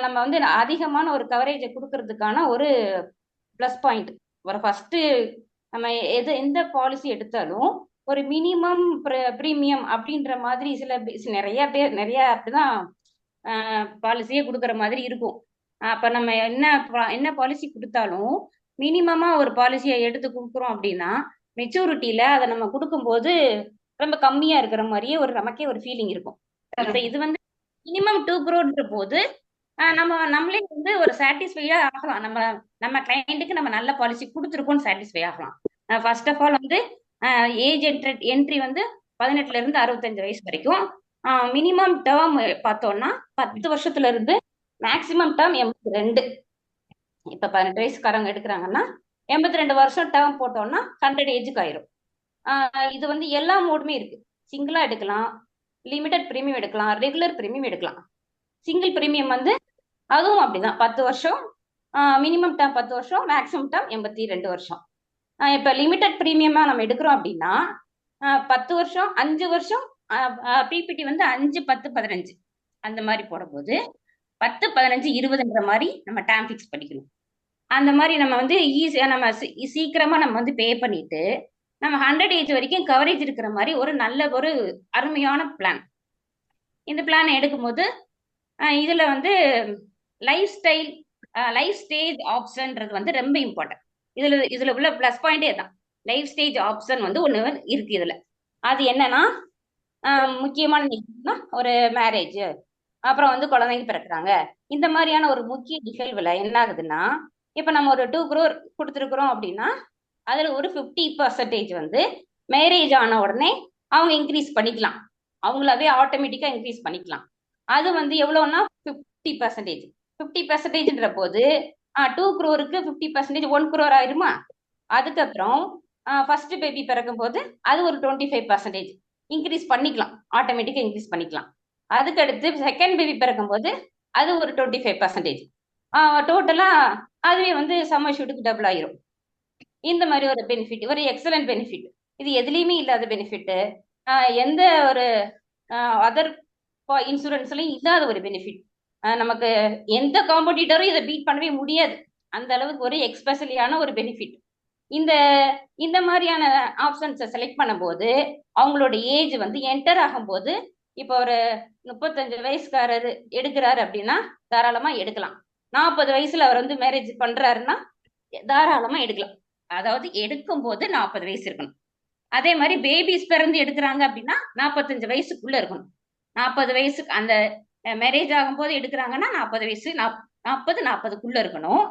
நம்ம வந்து அதிகமான ஒரு கவரேஜை கொடுக்கறதுக்கான ஒரு ப்ளஸ் பாயிண்ட். ஒரு ஃபர்ஸ்ட் நம்ம எந்த பாலிசி எடுத்தாலும் ஒரு மினிமம் ப்ரீமியம் அப்படின்ற மாதிரி நிறைய அப்படிதான் பாலிசியே கொடுக்குற மாதிரி இருக்கும். அப்போ நம்ம என்ன பாலிசி கொடுத்தாலும் மினிமமா ஒரு பாலிசியை எடுத்து கொடுக்குறோம் அப்படின்னா மெச்சூரிட்டியில அதை நம்ம கொடுக்கும்போது ரொம்ப கம்மியா இருக்கிற மாதிரியே நமக்கே ஒரு ஃபீலிங் இருக்கும். இது வந்து மினிமம் 2 crore போது நம்மளே வந்து ஒரு சாட்டிஸ்ஃபையா ஆகலாம். நம்ம கிளையண்ட்டுக்கு நம்ம நல்ல பாலிசி கொடுத்துருக்கோம்னு சாட்டிஸ்ஃபை ஆகலாம். ஃபர்ஸ்ட் ஆஃப் ஆல் வந்து ஏஜ் என்ட்ரி வந்து 18லேருந்து 65 வயசு வரைக்கும். மினிமம் டேர்ம் பார்த்தோம்னா 10 வருஷத்துல இருந்து மேக்சிமம் டேர்ம் 82. இப்ப 18 வயசுக்காரங்க எடுக்கிறாங்கன்னா 82 வருஷம் டேர்ம் போட்டோம்னா 100 ஏஜுக்கு ஆயிரும். இது வந்து எல்லா மோடுமே இருக்கு. சிங்கிளா எடுக்கலாம், லிமிடெட் பிரீமியம் எடுக்கலாம், ரெகுலர் பிரீமியம் எடுக்கலாம். சிங்கிள் பிரீமியம் வந்து அதுவும் அப்படிதான் 10 வருஷம், மினிமம் டேர்ம் 10 வருஷம், மேக்சிமம் டேர்ம் 82 வருஷம். இப்ப லிமிடெட் பிரீமியமா நம்ம எடுக்கிறோம் அப்படின்னா 10 வருஷம், 5 வருஷம், பிபிடி வந்து 5, 10, 15 அந்த மாதிரி போடும்போது 10, 15, 20ன்ற மாதிரி நம்ம டேம் ஃபிக்ஸ் பண்ணிக்கணும். அந்த மாதிரி நம்ம வந்து ஈஸியா நம்ம சீக்கிரமா நம்ம வந்து பே பண்ணிட்டு நம்ம 100 ஏஜ் வரைக்கும் கவரேஜ் இருக்கிற மாதிரி ஒரு நல்ல ஒரு அருமையான பிளான். இந்த பிளான் எடுக்கும்போது இதுல வந்து லைஃப் ஸ்டேஜ் ஆப்ஷன்ன்றது வந்து ரொம்ப இம்பார்ட்டன்ட். இதுல உள்ள பிளஸ் பாயிண்டே தான். லைஃப் ஸ்டேஜ் ஆப்ஷன் வந்து ஒண்ணு இருக்கு இதுல. அது என்னன்னா, முக்கியமான ஒரு மேரேஜ், அப்புறம் வந்து குழந்தைங்க பிறக்கிறாங்க, இந்த மாதிரியான ஒரு முக்கிய நிகழ்வுல என்ன ஆகுதுன்னா, இப்ப நம்ம ஒரு 2 crore கொடுத்துருக்குறோம் அப்படின்னா அதுல ஒரு 50% வந்து மேரேஜ் ஆன உடனே அவங்க இன்க்ரீஸ் பண்ணிக்கலாம். அவங்களாவே ஆட்டோமேட்டிக்கா இன்க்ரீஸ் பண்ணிக்கலாம். அது வந்து எவ்வளவுன்னா 50%. 50%ன்ற போது 2 crore-க்கு 50% 1 crore ஆயிருமா? அதுக்கப்புறம் ஃபர்ஸ்ட் பேபி பிறக்கும் போது அது ஒரு 25% இன்க்ரீஸ் பண்ணிக்கலாம், ஆட்டோமேட்டிக்கா இன்க்ரீஸ் பண்ணிக்கலாம். அதுக்கடுத்து செகண்ட் பேபி பிறக்கும் போது அது ஒரு 25%. டோட்டலா அதுவே வந்து சம்மர்ஷூட்டுக்கு டபுள் ஆயிரும். இந்த மாதிரி ஒரு பெனிஃபிட், ஒரு எக்ஸலண்ட் பெனிஃபிட். இது எதுலையுமே இல்லாத பெனிஃபிட், எந்த ஒரு அதர் இன்சூரன்ஸ்லயும் இல்லாத ஒரு பெனிஃபிட். நமக்கு எந்த காம்படிட்டரும் இதை பீட் பண்ணவே முடியாது. அந்த அளவுக்கு ஒரு எக்ஸ்பெஷலியான ஒரு பெனிஃபிட். இந்த மாதிரியான ஆப்ஷன்ஸை செலக்ட் பண்ணும்போது அவங்களோட ஏஜ் வந்து என்டர் ஆகும்போது, இப்போ ஒரு 35 வயசுக்காரர் எடுக்கிறாரு அப்படின்னா தாராளமா எடுக்கலாம். 40 வயசுல அவர் வந்து மேரேஜ் பண்றாருன்னா தாராளமா எடுக்கலாம். அதாவது எடுக்கும் போது 40 வயசு இருக்கணும். அதே மாதிரி பேபிஸ் பிறந்து எடுக்கிறாங்க அப்படின்னா 45 வயசுக்குள்ள இருக்கணும். 40 வயசுக்கு அந்த மேரேஜ் ஆகும்போது எடுக்கிறாங்கன்னா 40 வயசு 40-40க்குள்ள இருக்கணும்.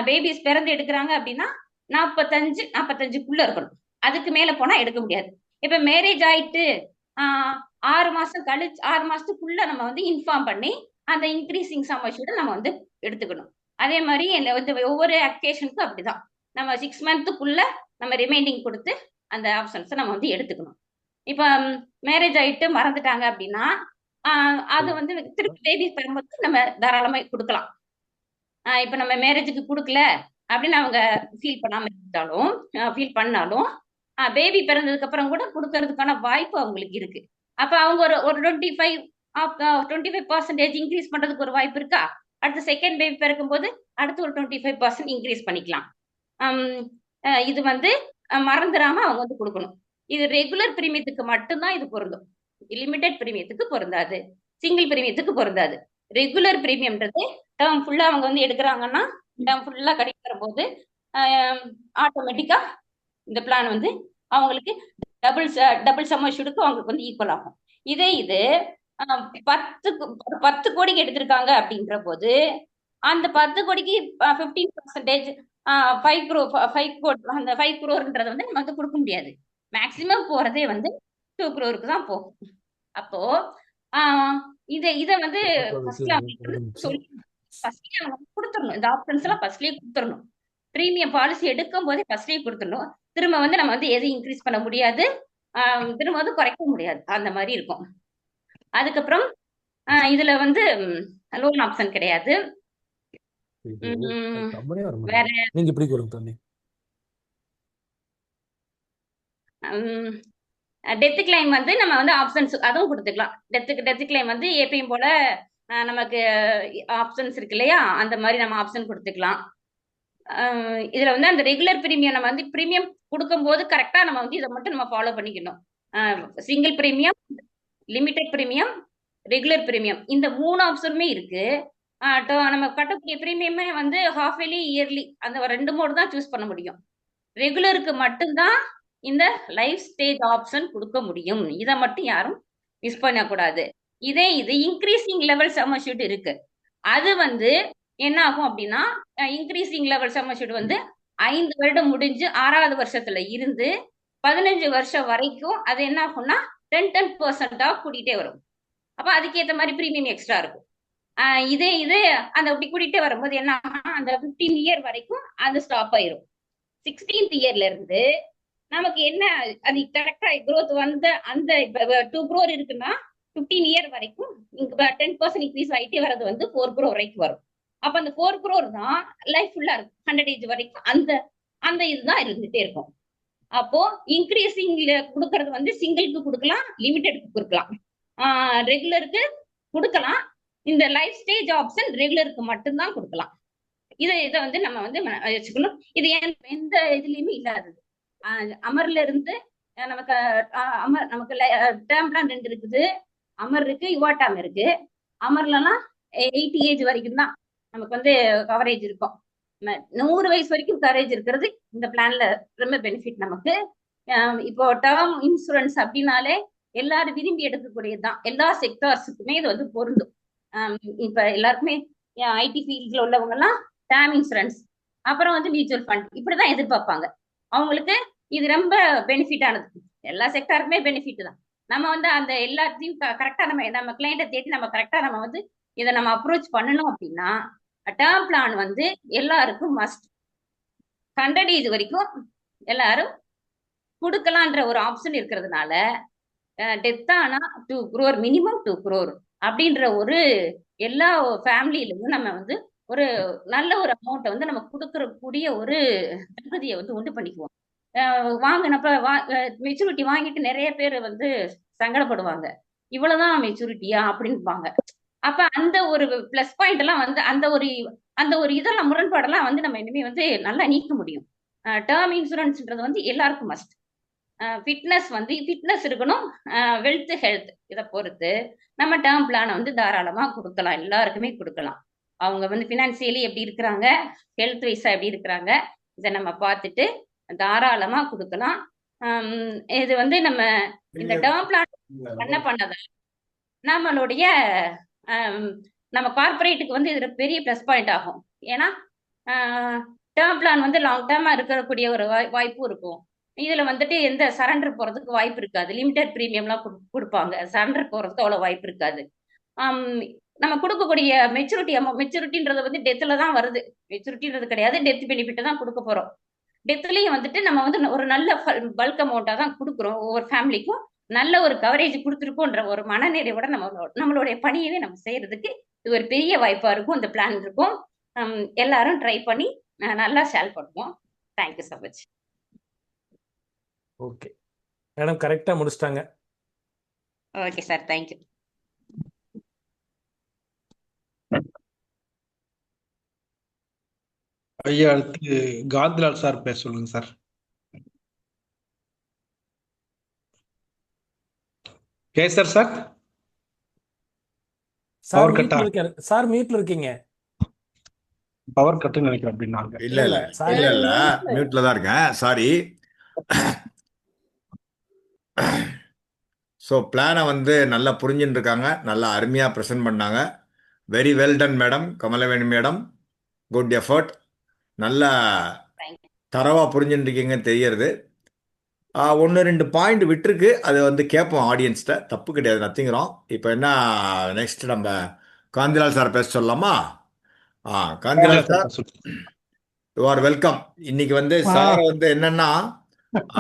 பேபிஸ் பிறந்து எடுக்கிறாங்க அப்படின்னா 45-45க்குள்ள இருக்கணும். அதுக்கு மேல போனா எடுக்க முடியாது. இப்ப மேரேஜ் ஆயிட்டு 6 மாசம் கழிச்சு 6 மாசத்துக்குள்ள நம்ம வந்து இன்ஃபார்ம் பண்ணி அந்த இன்க்ரீசிங் சம் அஷ்யூர்ட் நம்ம வந்து எடுத்துக்கணும். அதே மாதிரி வந்து ஒவ்வொரு அக்கேஷனுக்கும் அப்படிதான் நம்ம 6 மந்த்துக்குள்ள நம்ம ரிமைண்டிங் கொடுத்து அந்த ஆப்ஷன்ஸை நம்ம வந்து எடுத்துக்கணும். இப்ப மேரேஜ் ஆயிட்டு மறந்துட்டாங்க அப்படின்னா அது வந்து திருப்பி பேபி பெறும்போது நம்ம தாராளமா கொடுக்கலாம். இப்ப நம்ம மேரேஜுக்கு கொடுக்கல அப்படின்னு அவங்க ஃபீல் பண்ணாம இருந்தாலும் ஃபீல் பண்ணாலும் பேபி பிறந்ததுக்கு அப்புறம் கூட கொடுக்கறதுக்கான வாய்ப்பு அவங்களுக்கு இருக்கு. அப்ப அவங்க ஒரு 25% இன்க்ரீஸ் பண்றதுக்கு ஒரு வாய்ப்பு இருக்கா? அடுத்த செகண்ட் பேபி பிறக்கும் போது அடுத்து ஒரு 25% இன்க்ரீஸ் பண்ணிக்கலாம். இது வந்து மறந்துடாம அவங்க வந்து கொடுக்கணும். இது ரெகுலர் பிரீமியத்துக்கு மட்டும்தான் இது பொருந்தும். லிமிடெட் பிரீமியத்துக்கு பொருந்தாது, சிங்கிள் பிரீமியத்துக்கு பொருந்தாது. ரெகுலர் பிரீமியம்ன்றது டேர்ம் ஃபுல்லா அவங்க வந்து எடுக்கிறாங்கன்னா டேர்ம் ஃபுல்லா கிடைக்கிற போது ஆட்டோமேட்டிக்கா இந்த பிளான் வந்து அவங்களுக்கு டபுள் சம் அஷ்யூர்டுக்கு அவங்களுக்கு வந்து ஈக்குவல் ஆகும். இதே இது 10 கோடிக்கு எடுத்திருக்காங்க அப்படின்ற போது அந்த 10 கோடிக்கு 15% 5 crore வந்து நம்ம வந்து கொடுக்க முடியாது. மேக்சிமம் போறதே வந்து 2 crore தான் போகும். அப்போ இத வந்து ஃபர்ஸ்ட்லயே அவங்க கொடுத்துடணும். இந்த ஆப்ஷன்ஸ் எல்லாம் ஃபர்ஸ்ட்லயே கொடுத்துடணும். பிரீமியம் பாலிசி எடுக்கும் போதே ஃபர்ஸ்ட்லயே கொடுத்துடணும். திரும்ப வந்து நம்ம வந்து எதுவும் இன்க்ரீஸ் பண்ண முடியாது, திரும்ப வந்து குறைக்க முடியாது. அந்த மாதிரி இருக்கும். அதுக்கப்புறம் இதுல வந்து லோன் ஆப்ஷன் கிடையாது. வேற டெத் கிளைம் வந்து நம்ம வந்து ஆப்ஷன்ஸ் அதுவும் கொடுத்துக்கலாம். டெத் கிளைம் வந்து எப்பயும் போல நமக்கு ஆப்ஷன்ஸ் இருக்கு இல்லையா, அந்த மாதிரி நம்ம ஆப்ஷன் கொடுத்துக்கலாம். இதுல வந்து அந்த ரெகுலர் பிரீமியம் நம்ம வந்து பிரீமியம் கொடுக்கும் போது கரெக்டா நம்ம வந்து இதை மட்டும் நம்ம ஃபாலோ பண்ணிக்கணும். Single premium, limited premium, regular premium, இந்த 3 ஆப்ஷனுமே இருக்கு. நம்ம கட்டக்கூடிய பிரீமியமே வந்து ஹாஃப் இயர்லி, இயர்லி, அந்த 2 மோடு தான் சூஸ் பண்ண முடியும். ரெகுலருக்கு மட்டும்தான் இந்த லைஃப் ஸ்டேஜ் ஆப்ஷன் கொடுக்க முடியும். இதை மட்டும் யாரும் மிஸ் பண்ணக்கூடாது. இதே இது இன்க்ரீசிங் லெவல் சம் அஷ்யூர்ட் இருக்கு. அது வந்து என்ன ஆகும் அப்படின்னா இன்க்ரீசிங் லெவல் சம் அஷ்யூர்ட் வந்து 5 வருடம் முடிஞ்சு 6வது வருஷத்துல இருந்து 15 வருஷம் வரைக்கும் அது என்ன ஆகும்னா 10% கூட்டிகிட்டே வரும். அப்ப அதுக்கேற்ற மாதிரி பிரீமியம் எக்ஸ்ட்ரா இருக்கும். இதே அந்த அப்படி கூட்டிகிட்டே வரும்போது என்ன ஆகும், அந்த 15 இயர் வரைக்கும் அது ஸ்டாப் ஆயிரும். 16th இயர்ல இருந்து நமக்கு என்ன அது கரெக்டா growth வந்த அந்த 2 crore இருக்குன்னா 15 இயர் வரைக்கும் 10% இன்க்ரீஸ் ஆகிட்டே வர்றது வந்து 4 crore வரைக்கும் வரும். அப்ப அந்த 4 crore தான் லைஃப் ஃபுல்லா இருக்கும். 100 ஏஜ் வரைக்கும் அந்த இதுதான் இருந்துட்டே இருக்கும். அப்போ இன்க்ரீசிங்ல கொடுக்கறது வந்து சிங்கிளுக்கு கொடுக்கலாம், லிமிடெட்க்கு கொடுக்கலாம், ரெகுலருக்கு கொடுக்கலாம். இந்த லைஃப் ஸ்டேஜ் ஆப்ஷன் ரெகுலருக்கு மட்டும்தான் கொடுக்கலாம். இதை வந்து நம்ம வந்து வச்சுக்கணும். இது எந்த இதுலயுமே இல்லாதது. அமர்ல இருந்து நமக்கு டேர்ம் பிளான் 2 இருக்குது. அமர் இருக்கு, யுவாட்டாம் இருக்கு. அமர்லாம் 80 ஏஜ் வரைக்கும் தான் நமக்கு வந்து கவரேஜ் இருக்கும். 100 வயசு வரைக்கும் கவரேஜ் இருக்கிறது இந்த பிளான்ல ரொம்ப பெனிஃபிட் நமக்கு. இப்போ டேர்ம் இன்சூரன்ஸ் அப்படின்னாலே எல்லாரும் விரும்பி எடுக்கக்கூடியதுதான். எல்லா செக்டார்ஸுக்குமே இது வந்து பொருந்தும். இப்ப எல்லாருக்குமே ஐடி ஃபீல்ட்ல உள்ளவங்க எல்லாம் டேர்ம் இன்சூரன்ஸ், அப்புறம் வந்து மியூச்சுவல் ஃபண்ட் இப்படிதான் எதிர்பார்ப்பாங்க. அவங்களுக்கு இது ரொம்ப பெனிஃபிட் ஆனது. எல்லா செக்டாருக்குமே பெனிஃபிட் தான். நம்ம வந்து அந்த எல்லாத்தையும் கரெக்டா நம்ம கிளைண்ட்டை தேடி நம்ம கரெக்டா நம்ம வந்து இதை நம்ம அப்ரோச் பண்ணணும் அப்படின்னா டேர்ம் பிளான் வந்து எல்லாருக்கும் மஸ்ட். 100 ஏஜ் வரைக்கும் எல்லாரும் கொடுக்கலான்ற ஒரு ஆப்ஷன் இருக்கிறதுனால டெத் ஆனா 2 crore மினிமம் 2 crore அப்படின்ற ஒரு எல்லா ஃபேமிலியிலும் நம்ம வந்து ஒரு நல்ல ஒரு அமௌண்ட்டை வந்து நம்ம கொடுக்கக்கூடிய ஒரு தகுதியை வந்து உண்டு பண்ணிக்குவோம். வாங்கினப்ப மெச்சூரிட்டி வாங்கிட்டு நிறைய பேர் வந்து சங்கடப்படுவாங்க. இவ்வளவுதான் மெச்சூரிட்டியா அப்படின்பாங்க. அப்ப அந்த ஒரு பிளஸ் பாயிண்ட் எல்லாம் வந்து அந்த ஒரு இதெல்லாம் முரண்பாடெல்லாம் வந்து நம்ம இனிமே வந்து நல்லா நீக்க முடியும். டேர்ம் இன்சூரன்ஸ்ன்றது வந்து எல்லாருக்கும் மஸ்ட். ஃபிட்னஸ் இருக்கணும், வெல்த் ஹெல்த் இதை பொறுத்து நம்ம டேர்ம் பிளானை வந்து தாராளமா கொடுக்கலாம், எல்லாருக்குமே கொடுக்கலாம். அவங்க வந்து ஃபினான்சியலி எப்படி இருக்கிறாங்க, ஹெல்த் வைஸா எப்படி இருக்கிறாங்க, இதை நம்ம பார்த்துட்டு தாராளமா கொடுக்கலாம். இது வந்து நம்ம இந்த டேர்ம் பிளான் பண்ண பண்ணதான் நம்மளுடைய நம்ம கார்பரேட்டுக்கு வந்து இதுல பெரிய ப்ளஸ் பாயிண்ட் ஆகும். ஏன்னா டேர்ம் பிளான் வந்து லாங் டேர்மா இருக்கக்கூடிய ஒரு வாய்ப்பும் இருக்கும். இதுல வந்துட்டு எந்த சரண்டர் போறதுக்கு வாய்ப்பு இருக்காது. லிமிடெட் ப்ரீமியம்லாம் கொடுப்பாங்க, சரண்டர் போறதுக்கு அவ்வளவு வாய்ப்பு இருக்காது. நம்ம கொடுக்கக்கூடிய மெச்சூரிட்டின்றது வந்து டெத்ல தான் வருது. மெச்சூரிட்டின்றது கிடையாது, டெத் பெனிஃபிட் தான் கொடுக்க போறோம். டெத்லயும் வந்துட்டு நம்ம வந்து ஒரு நல்ல பல்க் அமௌண்டா தான் கொடுக்குறோம். ஒவ்வொரு ஃபேமிலிக்கும் நல்ல ஒரு கவரேஜ் கொடுத்துருக்கோன்ற ஒரு மனநிறைவோட நம்மளுடைய பணியவே நம்ம செய்யறதுக்கு இது ஒரு பெரிய வாய்ப்பா இருக்கும். இந்த பிளான் இருக்கும். எல்லாரும் ட்ரை பண்ணி நல்லா ஷேர் பண்ணுவோம். Thank you so much. Okay madam, கரெக்டா முடிச்சிட்டாங்க. Okay sir, thank you. ஐயா அடுத்து காந்திலால் சார் பேச சொல்லுங்க sir. Kesar sir sir Power cut-ஆ? மியூட்ல இருக்கீங்க. சார் மியூட்ல இருக்கீங்க. பவர் கட்டுன்னு நினைக்கிறேன் அப்படின்னாங்க. இல்ல இல்ல சாரி. இல்ல இல்ல மியூட்ல தான் இருக்கேன், சாரி. ஸோ பிளானை வந்து நல்லா புரிஞ்சுட்டு இருக்காங்க, நல்லா அருமையாக ப்ரெசென்ட் பண்ணாங்க. Very well done madam, Kamalaveni madam, good effort. நல்லா தரவாக புரிஞ்சுட்டு இருக்கீங்கன்னு தெரியறது. 1-2 பாயிண்ட் விட்டுருக்கு, அது வந்து கேட்போம் ஆடியன்ஸ்கிட்ட, தப்பு கிடையாது, நத்திங்கிறோம். இப்போ என்ன நெக்ஸ்ட் நம்ம காந்திலால் சார் பேச சொல்லலாமா? Kantilal sir, you are welcome. இன்னைக்கு வந்து சார் வந்து என்னன்னா,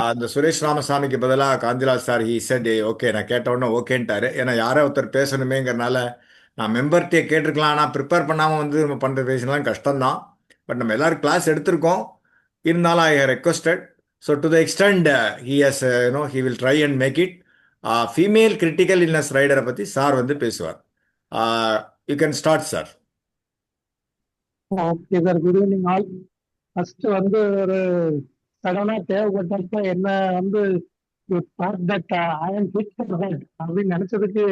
அந்த சுரேஷ் ராமசாமிக்கு பதிலாக Kantilal sir he said okay, நான் கேட்ட உடனே ஓகேன்ட்டாரு. ஏன்னா யாரோ ஒருத்தர் பேசணுமேங்கிறனால நான் மெம்பர்கிட்டே கேட்டிருக்கலாம், ஆனால் ப்ரிப்பேர் பண்ணாமல் வந்து நம்ம பண்ணுற பேசினாலும் கஷ்டம்தான். பட் நம்ம எல்லாரும் கிளாஸ் எடுத்திருக்கோம், இருந்தாலும் I requested. So to the extent he has he will try and make it. Female critical illness ரைடரை பற்றி சார் வந்து பேசுவார். You can start sir. Okay sir, good evening all. First வந்து ஒரு சடனாக தேவைப்பட்டப்ப என்ன வந்து அப்படின்னு நினைச்சதுக்கு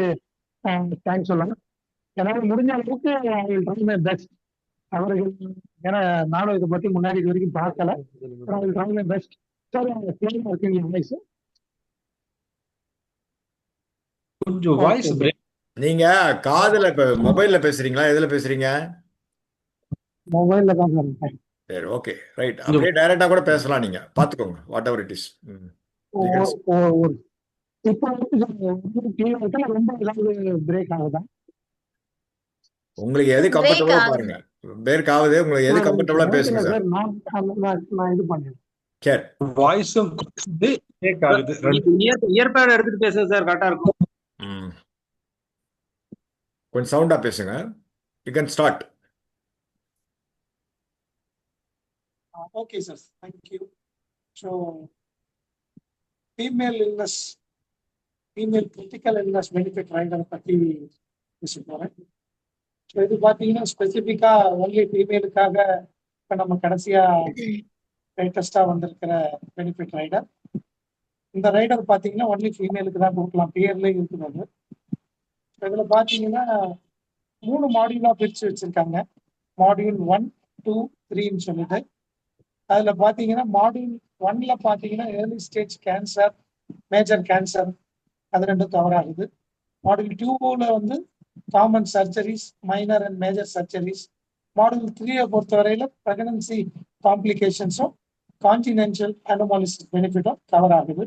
தேங்க்ஸ் சொல்லலாம். என்னால் முடிஞ்ச அளவுக்கு I will try my best. அவர்கள் ஏன்னா நானும் இதை பற்றி முன்னாடி இது வரைக்கும் பார்க்கல. I will try my best. Sir கிளியரா இருக்குங்க வாய்ஸ்? கொஞ்சம் வாய்ஸ் பிரேக். நீங்க காதுல இப்ப மொபைல்ல பேசுறீங்களா, எதுல பேசுறீங்க? மொபைல்ல தான் சார் இருக்கேன். சரி, ஓகே, ரைட். அப்படியே டைரக்டா கூட பேசலாம், நீங்க பாத்துக்கோங்க, வாட் எவர் இட் இஸ். இப்போ ரொம்ப ஏதாவது பிரேக் ஆகுதா? உங்களுக்கு எது கம்ஃபர்டபுளா பாருங்க. பேருக்கு ஆகுது, உங்களுக்கு எது கம்ஃபர்டபுளா பேசுங்க சார். நான் இது பண்ணேன். சரி, வாய்ஸும் பிரேக் ஆகுது. இயற்பேட் எடுத்துட்டு பேசுங்க சார், கரெக்டா இருக்கும். கொஞ்சம் சவுண்டா பேசுங்க. You can start. Okay, sir. Thank you. So, female critical illness benefit rider பத்தி பேச போறேன். ஸோ இது பார்த்தீங்கன்னா ஸ்பெசிஃபிக்கா ஒன்லி ஃபீமேலுக்காக இப்போ நம்ம கடைசியா லேட்டஸ்டா வந்திருக்கிற பெனிஃபிட் ரைடர். இந்த ரைடர் பார்த்தீங்கன்னா ஒன்லி ஃபீமேலுக்கு தான் கொடுக்கலாம், பேர்லேயே இருக்கிறது. இதில் பார்த்தீங்கன்னா 3 மாடியூலா பிரிச்சு வச்சிருக்காங்க. மாடியூல் 1, 2, 3ன்னு சொல்லிட்டு. அதுல பாத்தீங்கன்னா மாடியூல் 1ல பாத்தீங்கன்னா early stage cancer, major cancer, அது ரெண்டும் கவர் ஆகுது. மாடியூல் 2ல வந்து common surgeries, minor and major surgeries. Module 3யை பொறுத்தவரையில பிரெக்னன்சி காம்ப்ளிகேஷன்ஸும் கான்டினென்ஷியல் அனோமாலிசிஸ் பெனிஃபிட்டும் கவர் ஆகுது.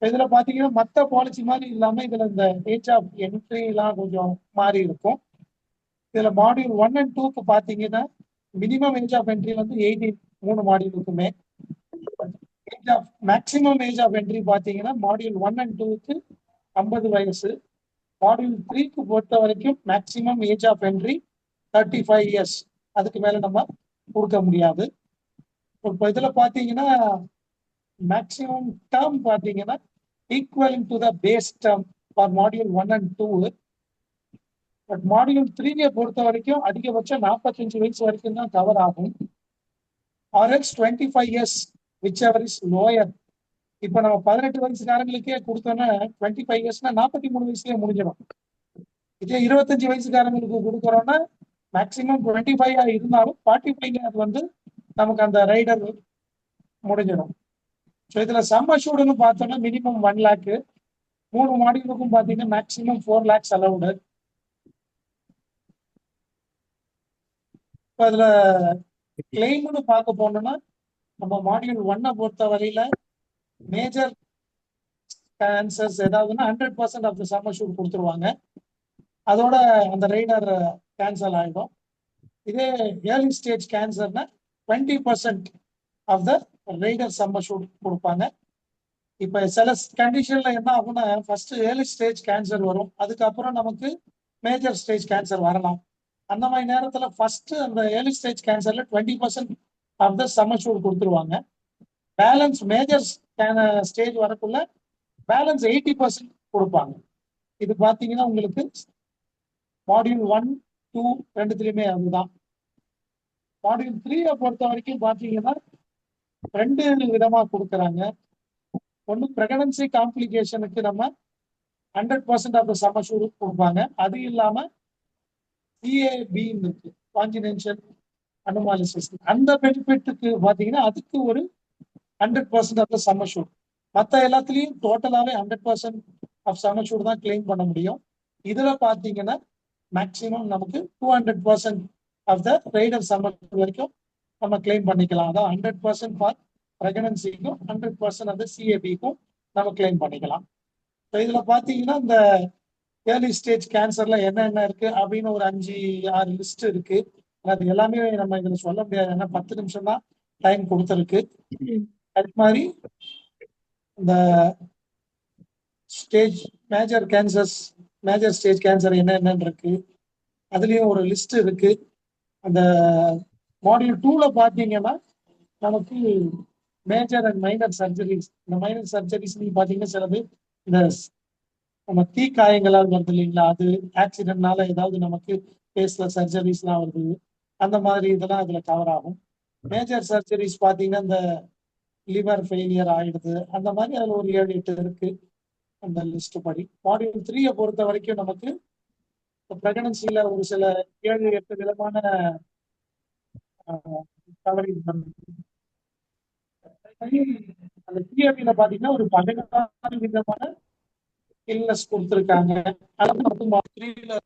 இதுல பாத்தீங்கன்னா மற்ற பாலிசி மாதிரி இல்லாம இதுல இந்த ஏஜ் ஆஃப் என்ட்ரி எல்லாம் கொஞ்சம் மாறி இருக்கும். இதுல மாடியூல் 1 and 2க்கு பாத்தீங்கன்னா மினிமம் ஏஜ் ஆஃப் என்ட்ரி வந்து 18, 3 மாடியூலுக்குமே. மேக்சிமம் ஏஜ் ஆஃப் என்ட்ரி பாத்தீங்கன்னா மாடியூல் 1 and 2க்கு 50 வயசு. மாடியூல் 3க்கு பொறுத்த வரைக்கும் maximum age of entry 35 years, அதுக்கு மேல நம்ம கொடுக்க முடியாது. இப்போ இதுல பாத்தீங்கன்னா மேக்சிமம் டேர்ம் பாத்தீங்கன்னா equaling to the base term for module 1 and 2. But module 3யை பொறுத்த வரைக்கும் அதிகபட்சம் 45 வயசு வரைக்கும் தான் கவர் ஆகும். ஆர்எக்ஸ் 25 years whichever is lower. இப்போ நம்ம 18 வயசுக்காரங்களுக்கே கொடுத்தோன்னா 25 இயர்ஸ்னா 43 வயசுலயே முடிஞ்சிடும். இதே 25 வயசுக்காரங்களுக்கு கொடுக்குறோம்னா மேக்சிமம் 25 இருந்தாலும் 45 அது வந்து நமக்கு அந்த ரைடர் முடிஞ்சிடும். ஸோ இதுல சம் அஷ்யூர்டுன்னு பார்த்தோம்னா மினிமம் 1 lakh, 3 மாடியூலுக்கும் பார்த்தீங்கன்னா மேக்சிமம் 4 lakhs அலவுடு. இப்போ அதுல கிளைம்னு பார்க்க போனோம்னா நம்ம மாடியூல் 1 பொறுத்த வரையில மேஜர் கேன்சர்ஸ் ஏதாவதுன்னா 100% ஆஃப் த சம் அஷ்யூர்ட் கொடுத்துருவாங்க. அதோட அந்த ரைடர் கேன்சல் ஆகிடும். இதே ஏர்லி ஸ்டேஜ் கேன்சர்னா 20% of the rider sum assured கொடுப்பாங்க. இப்போ சில கண்டிஷன்ல என்ன ஆகும்னா ஃபர்ஸ்ட் ஏர்லி ஸ்டேஜ் கேன்சர் வரும், அதுக்கப்புறம் நமக்கு மேஜர் ஸ்டேஜ் கேன்சர் வரலாம். அந்த மாதிரி நேரத்துல ஃபர்ஸ்ட் அந்த ஏர்லி ஸ்டேஜ் கேன்சர்ல 20% ஆஃப் த சம் அஷ்யூர்ட் கொடுத்துருவாங்க. பேலன்ஸ் மேஜர் ஸ்டேஜ் வரக்குள்ள பேலன்ஸ் 80% கொடுப்பாங்க. இது பார்த்தீங்கன்னா உங்களுக்கு மாடியூல் 1, 2 ரெண்டுத்துலையுமே அதுதான். மாடியூல் 3 பொறுத்த வரைக்கும் பார்த்தீங்கன்னா 2 விதமா கொடுக்குறாங்க. ஒன்று பிரெக்னன்சி காம்ப்ளிகேஷனுக்கு நம்ம 100% ஆஃப் த சம் அஷ்யூர்ட் கொடுப்பாங்க. அது இல்லாம CAB இருக்கு, கான்ஜினென்ஷியல் அனோமாலிசிஸ், அந்த பெனிஃபிட்டுக்கு பார்த்தீங்கன்னா அதுக்கு ஒரு 100% ஆஃப் த சம் அஷ்யூர்ட். மற்ற எல்லாத்துலேயும் டோட்டலாகவே 100% ஆஃப் சம் அஷ்யூர்ட் தான் கிளைம் பண்ண முடியும். இதுல பார்த்தீங்கன்னா மேக்சிமம் நமக்கு 200% of the rider sum assured வரைக்கும் நம்ம கிளைம் பண்ணிக்கலாம். அதான் 100% ஃபார் பிரெக்னன்சிக்கும் 100% ஆஃப் த CAB-க்கும் நம்ம கிளைம் பண்ணிக்கலாம். ஸோ இதுல பார்த்தீங்கன்னா இந்த ஏர்லி ஸ்டேஜ் கேன்சர்ல என்னென்ன இருக்கு அப்படின்னு ஒரு 5-6 லிஸ்ட் இருக்கு. அது எல்லாமே நம்ம இதுல சொல்ல முடியாது, ஏன்னா 10 நிமிஷம் தான் டைம் கொடுத்துருக்கு. அது மாதிரி இந்த stage major cancers, major stage cancer என்னென்னு இருக்கு, அதுலயும் ஒரு லிஸ்ட் இருக்கு. அந்த மாடியூல் 2ல பார்த்தீங்கன்னா நமக்கு மேஜர் அண்ட் மைனர் சர்ஜரிஸ், இந்த மைனர் சர்ஜரிஸ் பார்த்தீங்கன்னா சிலது இந்த நம்ம தீக்காயங்களால் வருது இல்லைங்களா, அது ஆக்சிடென்ட்னால ஏதாவது நமக்கு ஃபேஸ்ல சர்ஜரிஸ்லாம் வருது, அந்த மாதிரி இதெல்லாம் அதுல கவர் ஆகும். மேஜர் சர்ஜரிஸ் பார்த்தீங்கன்னா இந்த லிவர் ஃபெயிலியர் ஆயிடுது, அந்த மாதிரி அதுல ஒரு 7-8 இருக்கு அந்த லிஸ்ட் படி. மாடியூல் 3 பொறுத்த வரைக்கும் நமக்கு பிரெக்னன்சில ஒரு சில 7-8 விதமான கவரேஜ் அந்த CAB-ல பாத்தீங்கன்னா ஒரு 16 விதமான இல்னஸ் கொடுத்துருக்காங்க.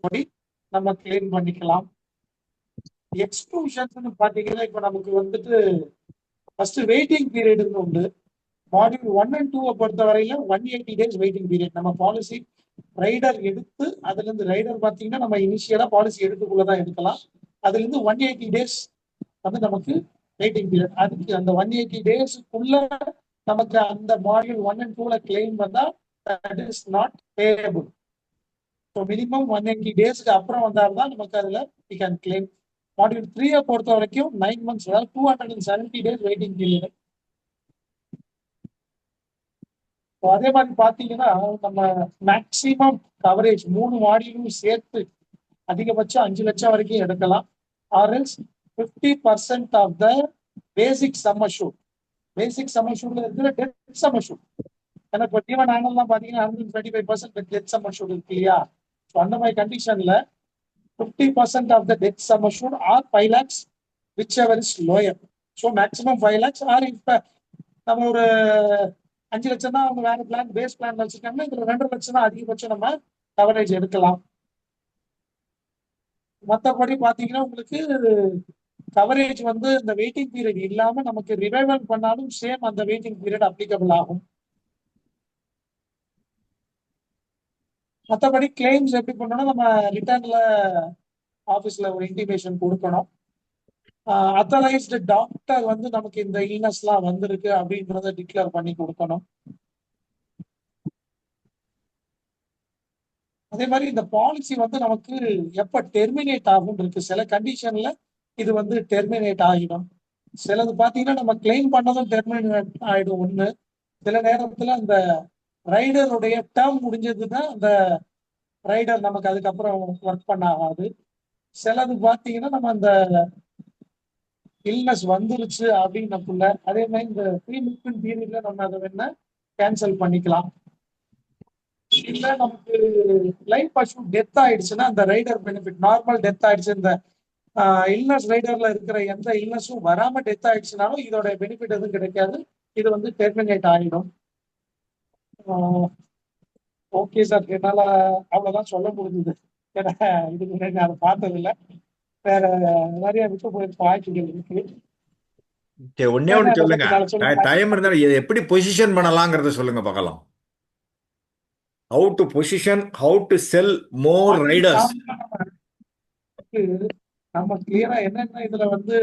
படி நம்ம கிளைம் பண்ணிக்கலாம். எக்ஸ்க்ளூஷன் பாத்தீங்கன்னா இப்ப நமக்கு வந்துட்டு ஃபர்ஸ்ட் வெயிட்டிங் பீரியட் உண்டு. மாடியூல் 1 and 2 பொறுத்த வரையில 180 days வெயிட்டிங் பீரியட். நம்ம பாலிசி ரைடர் எடுத்து அதுல இருந்து ரைடர் பாத்தீங்கன்னா நம்ம இனிஷியலா பாலிசி எடுத்துக்குள்ளதான் எடுக்கலாம். அதுல இருந்து 180 days வந்து நமக்கு வெயிட்டிங் பீரியட். அதுக்கு அந்த 180 days-க்குள்ள நமக்கு அந்த மாடியூல் 1 and 2ல கிளைம் பண்ணா that is not payable. So minimum 180 days-க்கு அப்புறம் வந்தால்தான் நமக்கு அதுல we can claim. மாடியூல் 3 பொறுத்த வரைக்கும் 9 months, அதாவது 270 days வெயிட்டிங் பீரியட். அதே மாதிரி பாத்தீங்கன்னா நம்ம மேக்சிமம் கவரேஜ் 3 மாடியூலும் சேர்த்து அதிகபட்சம் 5 லட்சம் வரைக்கும் எடுக்கலாம். ஆர்எல்ஸ் 50% of the basic sum assured. Basic sum அஷ்யூர்ட்ல இருக்கிற டெத் சம் அஷ்யூர்ட், ஏன்னா இப்போ டிவன் ஆனல்லாம் பாத்தீங்கன்னா 125% டெத் சம் அஷ்யூர்ட் இருக்கு இல்லையா. ஸோ அந்த மாதிரி கண்டிஷன்ல 50% of the death sum assured or 5 lakhs whichever is lower. So maximum 5 lakhs or இப்ப நம்ம ஒரு 5 லட்சம் தான் அவங்க வேற பிளான் பேஸ் பிளான் வச்சிருக்காங்கன்னா இதுல 2.5 லட்சம் தான் அதிகபட்சம் நம்ம கவரேஜ் எடுக்கலாம். மற்றபடி பாத்தீங்கன்னா உங்களுக்கு கவரேஜ் வந்து இந்த வெயிட்டிங் பீரியட் இல்லாம நமக்கு ரிவைவல் பண்ணாலும் சேம் அந்த வெயிட்டிங் பீரியட் அப்ளிகபிள் ஆகும். மற்றபடி கிளைம்ஸ் எப்படி பண்ணணும், நம்ம ரிட்டர்ன்ல ஆஃபீஸ்ல ஒரு இன்டிமேஷன் கொடுக்கணும். அத்தரைஸ்டு டாக்டர் வந்து நமக்கு இந்த இல்னஸ்லாம் வந்திருக்கு அப்படின்றத டிக்ளேர் பண்ணி கொடுக்கணும். அதே மாதிரி இந்த பாலிசி வந்து நமக்கு எப்ப டெர்மினேட் ஆகும் இருக்கு. சில கண்டிஷன்ல இது வந்து டெர்மினேட் ஆகிடும். சிலது பாத்தீங்கன்னா நம்ம கிளைம் பண்ணதும் டெர்மினேட் ஆயிடும் ஒண்ணு. சில நேரத்துல அந்த ரைடருடைய டேர்ம் முடிஞ்சதுன்னா அந்த ரைடர் நமக்கு அதுக்கப்புறம் ஒர்க் பண்ண ஆகாது. சிலது பாத்தீங்கன்னா நம்ம அந்த இல்னஸ் வந்துருச்சு அப்படின்னக்குள்ள அதே மாதிரி இந்த ப்ரீ மிட்மென்ட் பீரியட்ல நம்ம அதை வேணா கேன்சல் பண்ணிக்கலாம். இல்ல நமக்கு லைஃப் அஷ்யூர்ட் டெத் ஆயிடுச்சுன்னா அந்த ரைடர் பெனிஃபிட், நார்மல் டெத் ஆயிடுச்சு, இந்த இல்னஸ் ரைடர்ல இருக்கிற எந்த இல்னஸும் வராம டெத் ஆயிடுச்சுனாலும் இதோட பெனிஃபிட் எதுவும் கிடைக்காது. இது வந்து டெர்மினேட் ஆகிடும். ஓகே சார், என்னால அவ்வளவுதான் சொல்ல முடிஞ்சது. ஏன்னா இதுக்கு முன்னாடி நான் அதை பார்த்தது இல்லை. வேற நிறைய விட்டு போயிருக்க வாய்ப்புகள் இருக்கு. ஓகே, ஒன்னே ஒன்று சொல்லுங்க. டைம் இருந்தா இதை எப்படி பொசிஷன் பண்ணலாங்கிறத சொல்லுங்க பார்க்கலாம். How to position, how to sell more Riders. நம்ம கிளியரா என்னென்ன இதுல வந்து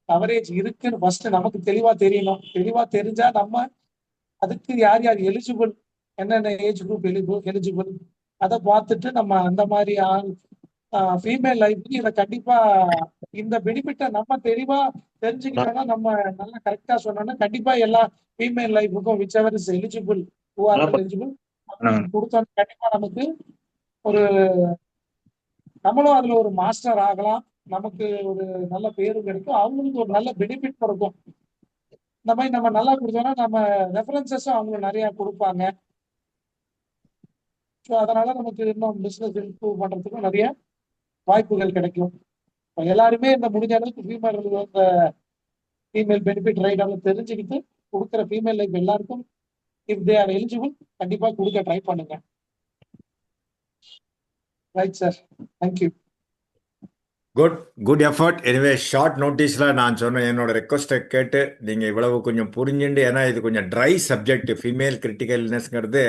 கவரேஜ் இருக்குன்னு ஃபர்ஸ்ட் நமக்கு தெளிவா தெரியணும். தெளிவா தெரிஞ்சா நம்ம அதுக்கு யார் யார் எலிஜிபிள், என்னென்ன ஏஜ் குரூப் எலிஜிபிள், அதை பார்த்துட்டு நம்ம அந்த மாதிரி ஃபீமேல் லைஃப்க்கு இதை கண்டிப்பா இந்த பெனிஃபிட்டை நம்ம தெளிவா தெரிஞ்சுக்கிட்டோம்னா, நம்ம நல்லா கரெக்டா சொன்னோம்னா கண்டிப்பா எல்லா ஃபீமேல் லைஃபுக்கும் whichever is eligible eligible கொடுத்தோம்னா கண்டிப்பா நமக்கு ஒரு நம்மளும் அதுல ஒரு மாஸ்டர் ஆகலாம். நமக்கு ஒரு நல்ல பேரும் கிடைக்கும், அவங்களுக்கு ஒரு நல்ல பெனிஃபிட் கிடைக்கும். இந்த மாதிரி நம்ம நல்லா கொடுத்தோம்னா நம்ம ரெஃபரன்சஸும் அவங்க நிறைய கொடுப்பாங்க. ஸோ அதனால நமக்கு இன்னும் பிசினஸ் இம்ப்ரூவ் பண்றதுக்கும் நிறைய வாய்ப்புகள் கிடைக்கும். எல்லாருமே இந்த முடிஞ்ச அளவுக்கு ஃபீமேல் பெனிஃபிட் ரைடர்ல தெரிஞ்சுக்கிட்டு கொடுக்குற ஃபீமேல் லைஃப் எல்லாருக்கும் இஃப் தே ஆர் எலிஜிபிள் கண்டிப்பா கொடுக்க ட்ரை பண்ணுங்க. Right sir, thank you. Good effort. Anyway short நோட்டீஸில் நான் சொன்ன என்னோட ரெக்வஸ்ட்டை கேட்டு நீங்கள் இவ்வளவு கொஞ்சம் புரிஞ்சுண்டு, ஏன்னா இது கொஞ்சம் ட்ரை சப்ஜெக்ட், ஃபீமேல் கிரிட்டிக்கல் இல்னஸ்ங்கிறது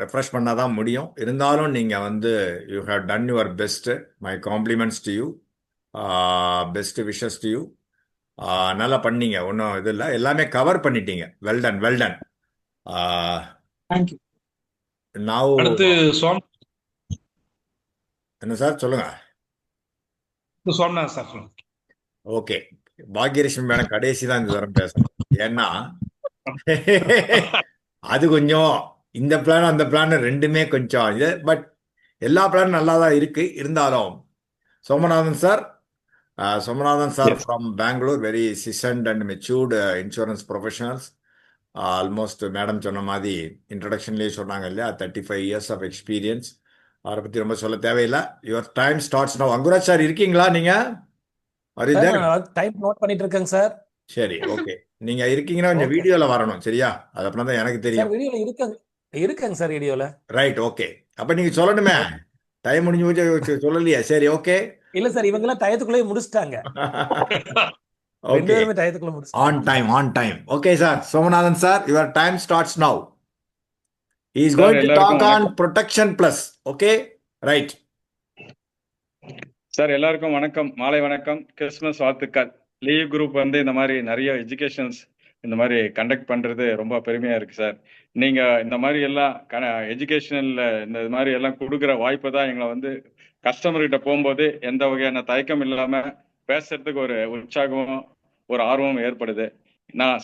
ரெஃப்ரெஷ் பண்ணால் தான் முடியும். இருந்தாலும் நீங்கள் வந்து you have done your best. My compliments to you, best wishes to you. நல்லா பண்ணீங்க, ஒன்றும் இது இல்லை, எல்லாமே கவர் பண்ணிட்டீங்க. Well done, well done. Thank you. நான் அடுத்து என்ன சார் சொல்லுங்க. சோம்நாத் சார் சொல்லுங்க. ஓகே, பாக்யலட்சுமி மேடம் கடைசி தான் இந்த தரம் பேசணும். ஏன்னா அது கொஞ்சம் இந்த பிளான் அந்த பிளான் ரெண்டுமே கொஞ்சம் இது, பட் எல்லா பிளானும் நல்லா தான் இருக்கு. இருந்தாலும் Somanathan sir from Bangalore, very seasoned and matured insurance professionals. Almost madam சொன்ன மாதிரி இன்ட்ரடக்ஷன்லேயே சொன்னாங்க இல்லையா, 35 years ஆஃப் எக்ஸ்பீரியன்ஸ். அவரை பற்றி ரொம்ப சொல்ல தேவையில்லை. Your time starts now. Anguraj sir இருக்கீங்களா நீங்க? டைம் நோட் பண்ணிட்டு இருக்கேங்க சார். சரி, ஓகே. நீங்க இருக்கீங்கன்னா கொஞ்சம் வீடியோல வரணும், சரியா? அது அப்படின்னா தான் எனக்கு தெரியும். வீடியோல இருக்கேங்க சார், வீடியோல. Right, okay. அப்ப நீங்க சொல்லணுமே, டைம் முடிஞ்சு போச்சு சொல்லலையா? சரி, ஓகே. இல்ல சார், இவங்க எல்லாம் டயத்துக்குள்ளே முடிச்சிட்டாங்க. ஓகே, டயத்துக்குள்ள முடிச்சிட்டாங்க. On time. Okay sir, Somanathan sir, your time starts now. He is going to talk on Protection Plus. Okay, right. Sir எல்லாருக்கும் வணக்கம், மாலை வணக்கம், கிறிஸ்துமஸ் வாழ்த்துக்கள். லீவ் குரூப் வந்து இந்த மாதிரி நிறைய எஜுகேஷன்ஸ் இந்த மாதிரி கண்டக்ட் பண்றது ரொம்ப பெருமையா இருக்கு சார். நீங்க இந்த மாதிரி எல்லாம் எஜுகேஷனல்ல இந்த மாதிரி எல்லாம் கொடுக்குற வாய்ப்பை தான் எங்களை வந்து கஸ்டமர்கிட்ட போகும்போது எந்த வகையான தயக்கம் இல்லாம பேசுறதுக்கு ஒரு உற்சாகமும் ஒரு ஆர்வமும் ஏற்படுது. நான்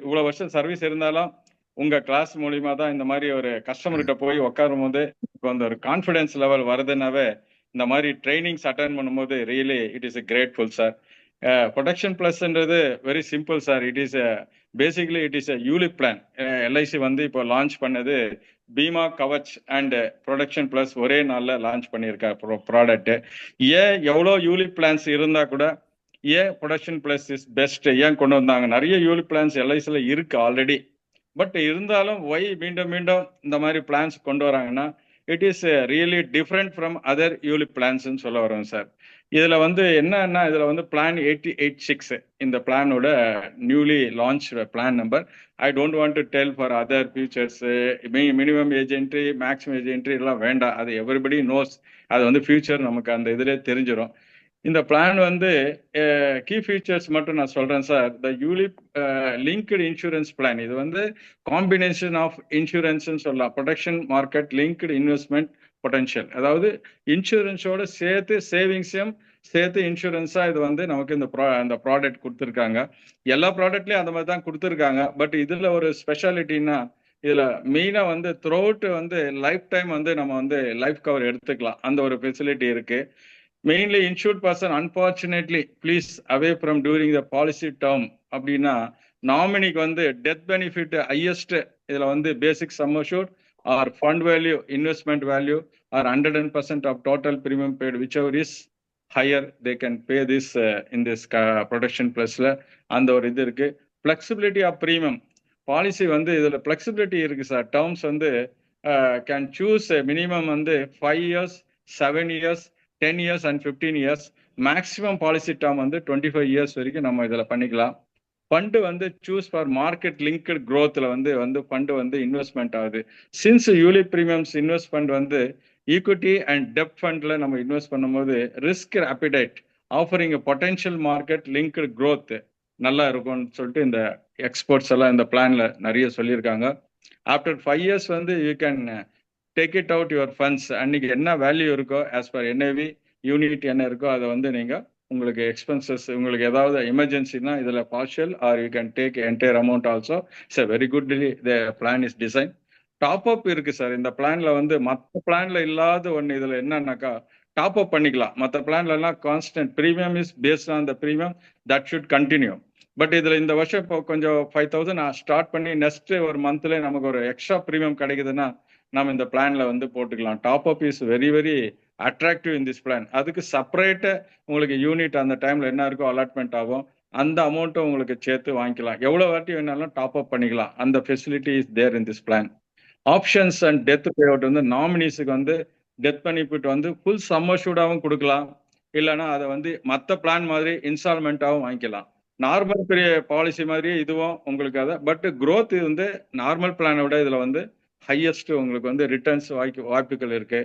இவ்வளவு வருஷம் சர்வீஸ் இருந்தாலும் உங்க கிளாஸ் மூலியமா தான் இந்த மாதிரி ஒரு கஸ்டமர்கிட்ட போய் உட்காரும் போது இப்போ அந்த ஒரு கான்ஃபிடன்ஸ் லெவல் வருதுன்னாவே இந்த மாதிரி ட்ரைனிங்ஸ் அட்டன் பண்ணும்போது really it is grateful sir. Protection பிளஸ்ன்றது very simple sir. Basically it is ULIP plan. LIC வந்து இப்போ லான்ச் பண்ணது Bima Kavach and protection plus ஒரே நாளில் லான்ச் பண்ணியிருக்கா ப்ராடக்ட். எவ்வளோ யூலிப் பிளான்ஸ் இருந்தா கூட ப்ரொடெக்ஷன் பிளஸ் இஸ் பெஸ்ட் கொண்டு வந்தாங்க. நிறைய யூலிப் பிளான்ஸ் எல்ஐசியில் இருக்கு ஆல்ரெடி. பட் இருந்தாலும் மீண்டும் இந்த மாதிரி பிளான்ஸ் கொண்டு வராங்கன்னா it is really different from other ULIP பிளான்ஸ்ன்னு சொல்ல வரோம் சார். இதுல வந்து என்னன்னா, இதுல வந்து பிளான் 8086 இந்த பிளானோட newly launch plan number. I don't want to tell for other futures. Minimum age entry, maximum age entry எல்லாம் வேண்டாம், அது எவ்ரிபடி நோஸ். அது வந்து ஃபியூச்சர் நமக்கு அந்த இதுல தெரிஞ்சிடும். இந்த பிளான் வந்து கீ ஃபீச்சர்ஸ் மட்டும் நான் சொல்றேன் சார். த யூலிப் லிங்க்டு இன்சூரன்ஸ் பிளான், இது வந்து காம்பினேஷன் ஆஃப் இன்சூரன்ஸ்ன்னு சொல்லலாம். Protection market linked investment potential, அதாவது இன்சூரன்ஸோட சேர்த்து சேவிங்ஸையும் சேர்த்து இன்சூரன்ஸா இது வந்து நமக்கு இந்த ப்ராடக்ட் கொடுத்துருக்காங்க. எல்லா ப்ராடக்ட்லயும் அந்த மாதிரி தான் கொடுத்துருக்காங்க. பட் இதுல ஒரு ஸ்பெஷாலிட்டின்னா, இதுல மெயினா வந்து த்ரூ அவுட் வந்து லைஃப் டைம் வந்து நம்ம வந்து லைஃப் கவர் எடுத்துக்கலாம், அந்த ஒரு ஃபெசிலிட்டி இருக்கு. Mainly insured person unfortunately please away from during the policy term அப்படின்னா, நாமினிக்கு வந்து டெத் பெனிஃபிட் ஹையஸ்ட் இதுல வந்து basic sum assured or fund value, investment value or 100% of total premium paid, whichever is higher, they can pay this in this protection plusல அந்த ஒரு இது இருக்கு. flexibility of premium பாலிசி வந்து இதுல flexibility இருக்கு சார். டேர்ம்ஸ் வந்து கேன் சூஸ் மினிமம் வந்து 5 years, 7 years, 10 years and 15 years. Maximum policy term வந்து 25 years வரைக்கும் நம்ம இதுல பண்ணிக்கலாம். ஃபண்டு வந்து சூஸ் ஃபார் மார்க்கெட் லிங்க்டு க்ரோத்தில் வந்து ஃபண்டு வந்து இன்வெஸ்ட்மெண்ட் ஆகுது. Since ULIP premiums invest fund வந்து ஈக்விட்டி அண்ட் டெப்ட் ஃபண்டில் நம்ம இன்வெஸ்ட் பண்ணும்போது risk appetite offering potential market linked growth நல்லா இருக்கும்னு சொல்லிட்டு இந்த எக்ஸ்பர்ட்ஸ் எல்லாம் இந்த பிளான்ல நிறைய சொல்லியிருக்காங்க. ஆஃப்டர் 5 years வந்து you can take it out your funds. அன்னைக்கு என்ன வேல்யூ இருக்கோ ஆஸ் பர் என்ஏவி யூனிட் என்ன இருக்கோ அதை வந்து நீங்கள் உங்களுக்கு எக்ஸ்பென்சஸ் உங்களுக்கு ஏதாவது எமர்ஜென்சினா இதில் partial are you can take entire amount also. It's a very good the plan is design. Top up இருக்கு சார் இந்த பிளான்ல வந்து. மற்ற பிளான்ல இல்லாத ஒன்று இதில் என்னன்னாக்கா டாப் அப் பண்ணிக்கலாம். மற்ற பிளான்ல எல்லாம் constant premium is based on the premium that should continue. But இதில் இந்த வருஷம் இப்போ கொஞ்சம் 5,000 ஸ்டார்ட் பண்ணி நெக்ஸ்ட் ஒரு மந்த்ல நமக்கு ஒரு எக்ஸ்ட்ரா ப்ரீமியம் கிடைக்குதுன்னா நம்ம இந்த பிளான்ல வந்து போட்டுக்கலாம். Top up is very very attractive in this plan. அதுக்கு செப்பரேட்டு உங்களுக்கு யூனிட் அந்த டைம்ல என்ன இருக்கோ அலாட்மெண்ட் ஆகும். அந்த அமௌண்ட்டும் உங்களுக்கு சேர்த்து வாங்கிக்கலாம். எவ்வளோ வாட்டி வேணாலும் டாப் அப் பண்ணிக்கலாம். அந்த facility is there in this plan. Options and death pay out வந்து நாமினிஸுக்கு வந்து டெத் பெனிஃபிட் வந்து ஃபுல் சம்மர்ஷூடாகவும் கொடுக்கலாம். இல்லைன்னா அதை வந்து மற்ற பிளான் மாதிரி இன்ஸ்டால்மெண்ட்டாகவும் வாங்கிக்கலாம். நார்மல் பெரிய பாலிசி மாதிரியே இதுவும் உங்களுக்கு அதை. பட் க்ரோத் வந்து நார்மல் பிளானை விட இதில் வந்து ஹையஸ்ட் உங்களுக்கு வந்து ரிட்டர்ன்ஸ் வாய்ப்புகள் இருக்கு.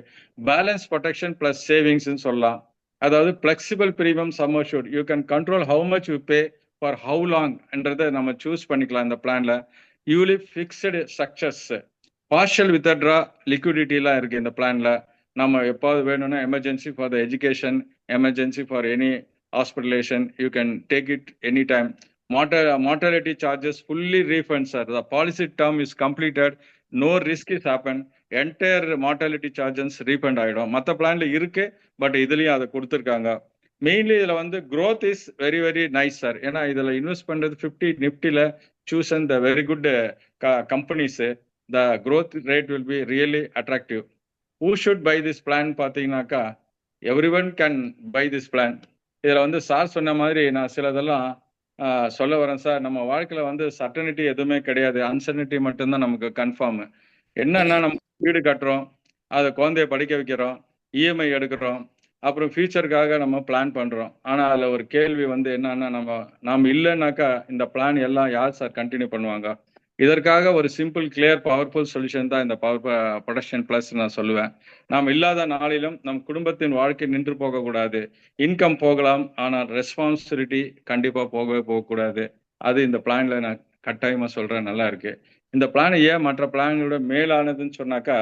பேலன்ஸ் ப்ரொடெக்ஷன் பிளஸ் சேவிங்ஸ்ன்னு சொல்லலாம். அதாவது flexible premium sum assured you can control how much you pay for how லாங்ன்றதை நம்ம சூஸ் பண்ணிக்கலாம் இந்த பிளான்ல. ULIP fixed structures, partial withdraw லிக்விடிட்டிலாம் இருக்கு இந்த பிளான்ல. நம்ம எப்போது வேணும்னா emergency for the education, emergency for any hospitalization, you can take it anytime. Mortality charges fully refund, sir. The policy term is completed, no risk is happened. Entire mortality charges refund ஆயிடும். மற்ற பிளான்ல இருக்கு, பட் இதுலயும் அதை கொடுத்துருக்காங்க. மெயின்லி இதுல வந்து growth is very very nice, sir. ஏன்னா இதுல இன்வெஸ்ட் பண்றது 50 நிப்டில chosen the very good companies. The growth rate will be really attractive. Who should buy this plan பார்த்தீங்கன்னாக்கா everyone can buy this plan. இதில் வந்து சார் சொன்ன மாதிரி நான் சிலதெல்லாம் சொல்ல வரேன் சார். நம்ம வாழ்க்கையில் வந்து சர்டனிட்டி எதுவுமே கிடையாது, அன்சர்டனிட்டி மட்டும்தான் நமக்கு கன்ஃபார்ம். என்னன்னா நம்ம வீடு கட்டுறோம், அதை குழந்தைய படிக்க வைக்கிறோம், இஎம்ஐ எடுக்கிறோம், அப்புறம் ஃபியூச்சருக்காக நம்ம பிளான் பண்ணுறோம். ஆனால் அதில் ஒரு கேள்வி வந்து என்னன்னா நம்ம இல்லைன்னாக்கா இந்த பிளான் எல்லாம் யார் சார் கண்டினியூ பண்ணுவாங்க? இதற்காக ஒரு சிம்பிள் கிளியர் பவர்ஃபுல் சொல்யூஷன் தான் இந்த ப்ரொடெக்ஷன் பிளஸ் நான் சொல்லுவேன். நாம் இல்லாத நாளிலும் நம் குடும்பத்தின் வாழ்க்கை நின்று போகக்கூடாது. இன்கம் போகலாம், ஆனால் ரெஸ்பான்சிபிலிட்டி கண்டிப்பாக போகக்கூடாது. அது இந்த பிளான்ல நான் கட்டாயமாக சொல்றேன். நல்லா இருக்கு இந்த பிளான். ஏன் மற்ற பிளானோட மேலானதுன்னு சொன்னாக்கா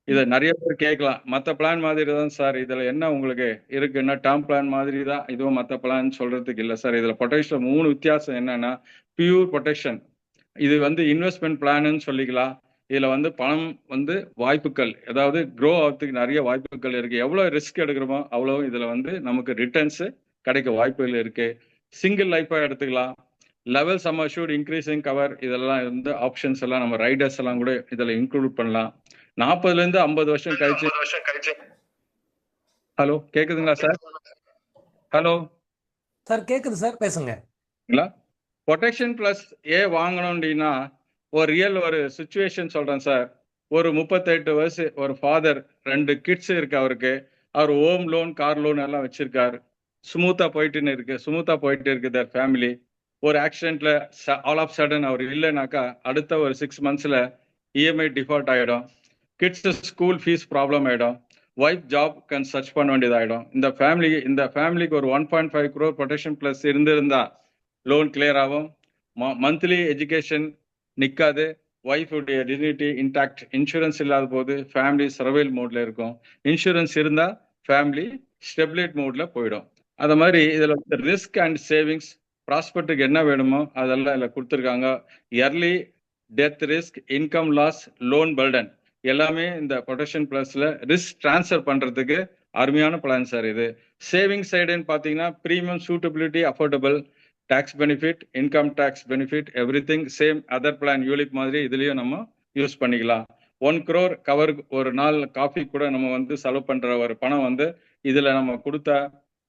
இதை நிறைய பேர் கேட்கலாம். மற்ற பிளான் மாதிரி தான் சார், இதுல என்ன உங்களுக்கு இருக்குன்னா டேர்ம் பிளான் மாதிரி தான் இதுவும் மற்ற பிளான் சொல்றதுக்கு இல்லை சார். இதுல ப்ரொடெக்ஷன் 3 வித்தியாசம் என்னன்னா, பியூர் ப்ரொடெக்ஷன் இது வந்து இன்வெஸ்ட்மெண்ட் பிளான்னு சொல்லிக்கலாம். இதுல வந்து பணம் வந்து வாய்ப்புகள், அதாவது க்ரோ ஆகிறதுக்கு நிறைய வாய்ப்புகள் இருக்கு. எவ்வளவு ரிஸ்க் எடுக்கிறோமோ அவ்வளோ இதுல வந்து நமக்கு ரிட்டர்ன்ஸ் கிடைக்க வாய்ப்புகள் இருக்கு. சிங்கிள் லைஃபா எடுத்துக்கலாம். Level some assured, increasing cover, இதெல்லாம் வந்து ஆப்ஷன்ஸ் எல்லாம் நம்ம ரைடர்ஸ் எல்லாம் கூட இதுல இன்க்ளூட் பண்ணலாம். 40 இருந்து 50 வருஷம் கழிச்சு. ஹலோ கேக்குதுங்களா சார்? ஹலோ சார் கேக்குது சார், பேசுங்க. ப்ரொடெக்ஷன் பிளஸ் வாங்கணும் அப்படின்னா ஒரு சுச்சுவேஷன் சொல்றேன் சார். ஒரு 38 வயசு ஒரு ஃபாதர், 2 கிட்ஸ் இருக்கு அவருக்கு. அவர் ஹோம் லோன், கார் லோன் எல்லாம் வச்சிருக்காரு. ஸ்மூத்தா போயிட்டு இருக்கு தர் ஃபேமிலி. ஒரு ஆக்சிடென்ட்ல ஆல் ஆஃப் சடன் அவர் இல்லைனாக்கா அடுத்த ஒரு 6 monthsல இஎம்ஐ டிஃபால்ட் ஆயிடும். கிட்ஸ் ஸ்கூல் ஃபீஸ் ப்ராப்ளம் ஆயிடும். ஒய்ஃப் ஜாப் கேன் சர்ச் பண்ண வேண்டியதாயிடும். இந்த ஃபேமிலிக்கு ஒரு 1.5 crore ப்ரொடெக்ஷன் பிளஸ் இருந்திருந்தா லோன் கிளியர் ஆகும். மந்த்லி எஜுகேஷன் நிற்காது. ஒய்ஃபுடைய டிக்னிட்டி இன்டாக்ட். இன்சூரன்ஸ் இல்லாத போது ஃபேமிலி சர்வைவல் மோட்ல இருக்கும். இன்சூரன்ஸ் இருந்தா ஃபேமிலி ஸ்டெபிலைட் மோட்ல போயிடும். அது மாதிரி இதுல ரிஸ்க் அண்ட் சேவிங்ஸ், ப்ராஸ்பெக்ட்டுக்கு என்ன வேணுமோ அதெல்லாம் இதுல கொடுத்துருக்காங்க. Early death risk, income loss, loan burden எல்லாமே இந்த ப்ரொடெக்ஷன் பிளஸ்ல ரிஸ்க் டிரான்ஸ்ஃபர் பண்றதுக்கு அருமையான பிளான் சார் இது. சேவிங் சைடுன்னு பாத்தீங்கன்னா premium suitability, affordable, tax benefit, income tax benefit, everything same other plan ULIP மாதிரி இதுலயும் நம்ம யூஸ் பண்ணிக்கலாம். 1 crore கவருக்கு ஒரு நாள் காஃபி கூட நம்ம வந்து செலவு பண்ற ஒரு பணம் வந்து இதுல நம்ம கொடுத்த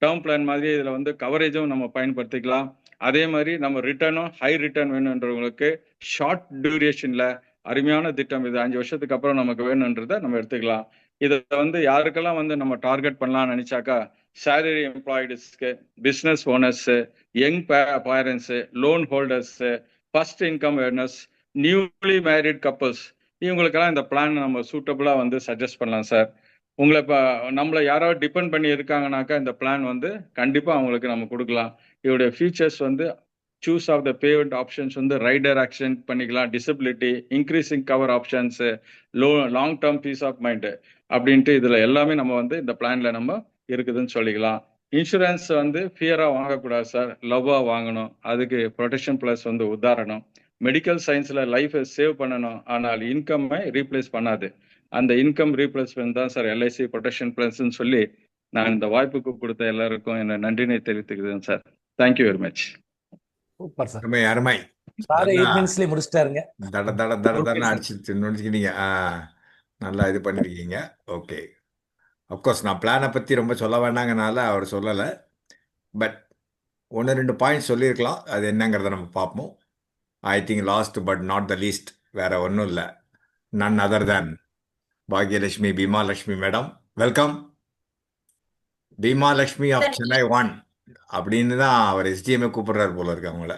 டேர்ம் பிளான் மாதிரி இதுல வந்து கவரேஜும் நம்ம பயன்படுத்திக்கலாம். அதே மாதிரி நம்ம ரிட்டர்னும் ஹை ரிட்டர்ன் வேணுன்றவங்களுக்கு ஷார்ட் டியூரேஷன்ல அருமையான திட்டம் இது. 5 வருஷத்துக்கு அப்புறம் நமக்கு வேணுன்றதை நம்ம எடுத்துக்கலாம். இதை வந்து யாருக்கெல்லாம் வந்து நம்ம டார்கெட் பண்ணலாம்னு நினைச்சாக்கா, சேலரி எம்ப்ளாய்டுஸ்க்கு, business owners, young parents, loan holders, first income earners, newly married couples, இவங்களுக்கெல்லாம் இந்த பிளான் நம்ம சூட்டபிளா வந்து சஜஸ்ட் பண்ணலாம் சார். உங்களை இப்போ நம்மளை யாராவது டிபெண்ட் பண்ணி இருக்காங்கனாக்கா இந்த பிளான் வந்து கண்டிப்பாக அவங்களுக்கு நம்ம கொடுக்கலாம். இதோடைய ஃபீச்சர்ஸ் வந்து choose of the payment options வந்து ரைடர் ஆக்ஷன் பண்ணிக்கலாம், டிசபிலிட்டி, இன்க்ரீசிங் கவர் ஆப்ஷன்ஸு, long term peace of mind அப்படின்ட்டு இதில் எல்லாமே நம்ம வந்து இந்த பிளானில் நம்ம இருக்குதுன்னு சொல்லிக்கலாம். இன்சூரன்ஸ் வந்து ஃபியராக வாங்கக்கூடாது சார், லவ்வாக வாங்கணும். அதுக்கு ப்ரொடெக்ஷன் ப்ளஸ் வந்து உதாரணம். மெடிக்கல் சயின்ஸில் லைஃபை சேவ் பண்ணணும், ஆனால் இன்கம்மை ரீப்ளேஸ் பண்ணாது. அந்த இன்கம் ரீப்ளேஸ்மெண்ட் தான் சார் எல்ஐசி ப்ரொடெக்ஷன் பிளான்ஸ்ன்னு சொல்லி நான் இந்த வாய்ப்புக்கு கொடுத்த எல்லாருக்கும் என்ன நன்றினை தெரிவித்துக்கிறேன் sir. Thank you very much. Super sir. அருமை அருமை. சார் நல்லா 8 minutesலயே முடிச்சிட்டாருங்க. தட தட தட Okay, தடன்னு sir. அடிச்சு நுழைஞ்சிக்கிட்டீங்க. நல்லா இது பண்ணிருக்கீங்க. ஓகே, அப்கோர்ஸ் நான் பிளானை பற்றி ரொம்ப சொல்ல வேண்டாங்கனால அவர் சொல்லலை. பட் 1-2 பாயிண்ட்ஸ் சொல்லியிருக்கலாம். அது என்னங்கிறத நம்ம பார்ப்போம். I think last but not த லீஸ்ட் வேற ஒன்றும் இல்லை, none other than Bhagyalakshmi Bimalakshmi madam. Welcome. Bimalakshmi of Chennai 1 அப்படின்னு தான் அவர் எஸ்டிஎம்ஏ கூப்பிடுறாரு போல இருக்கு அவங்கள.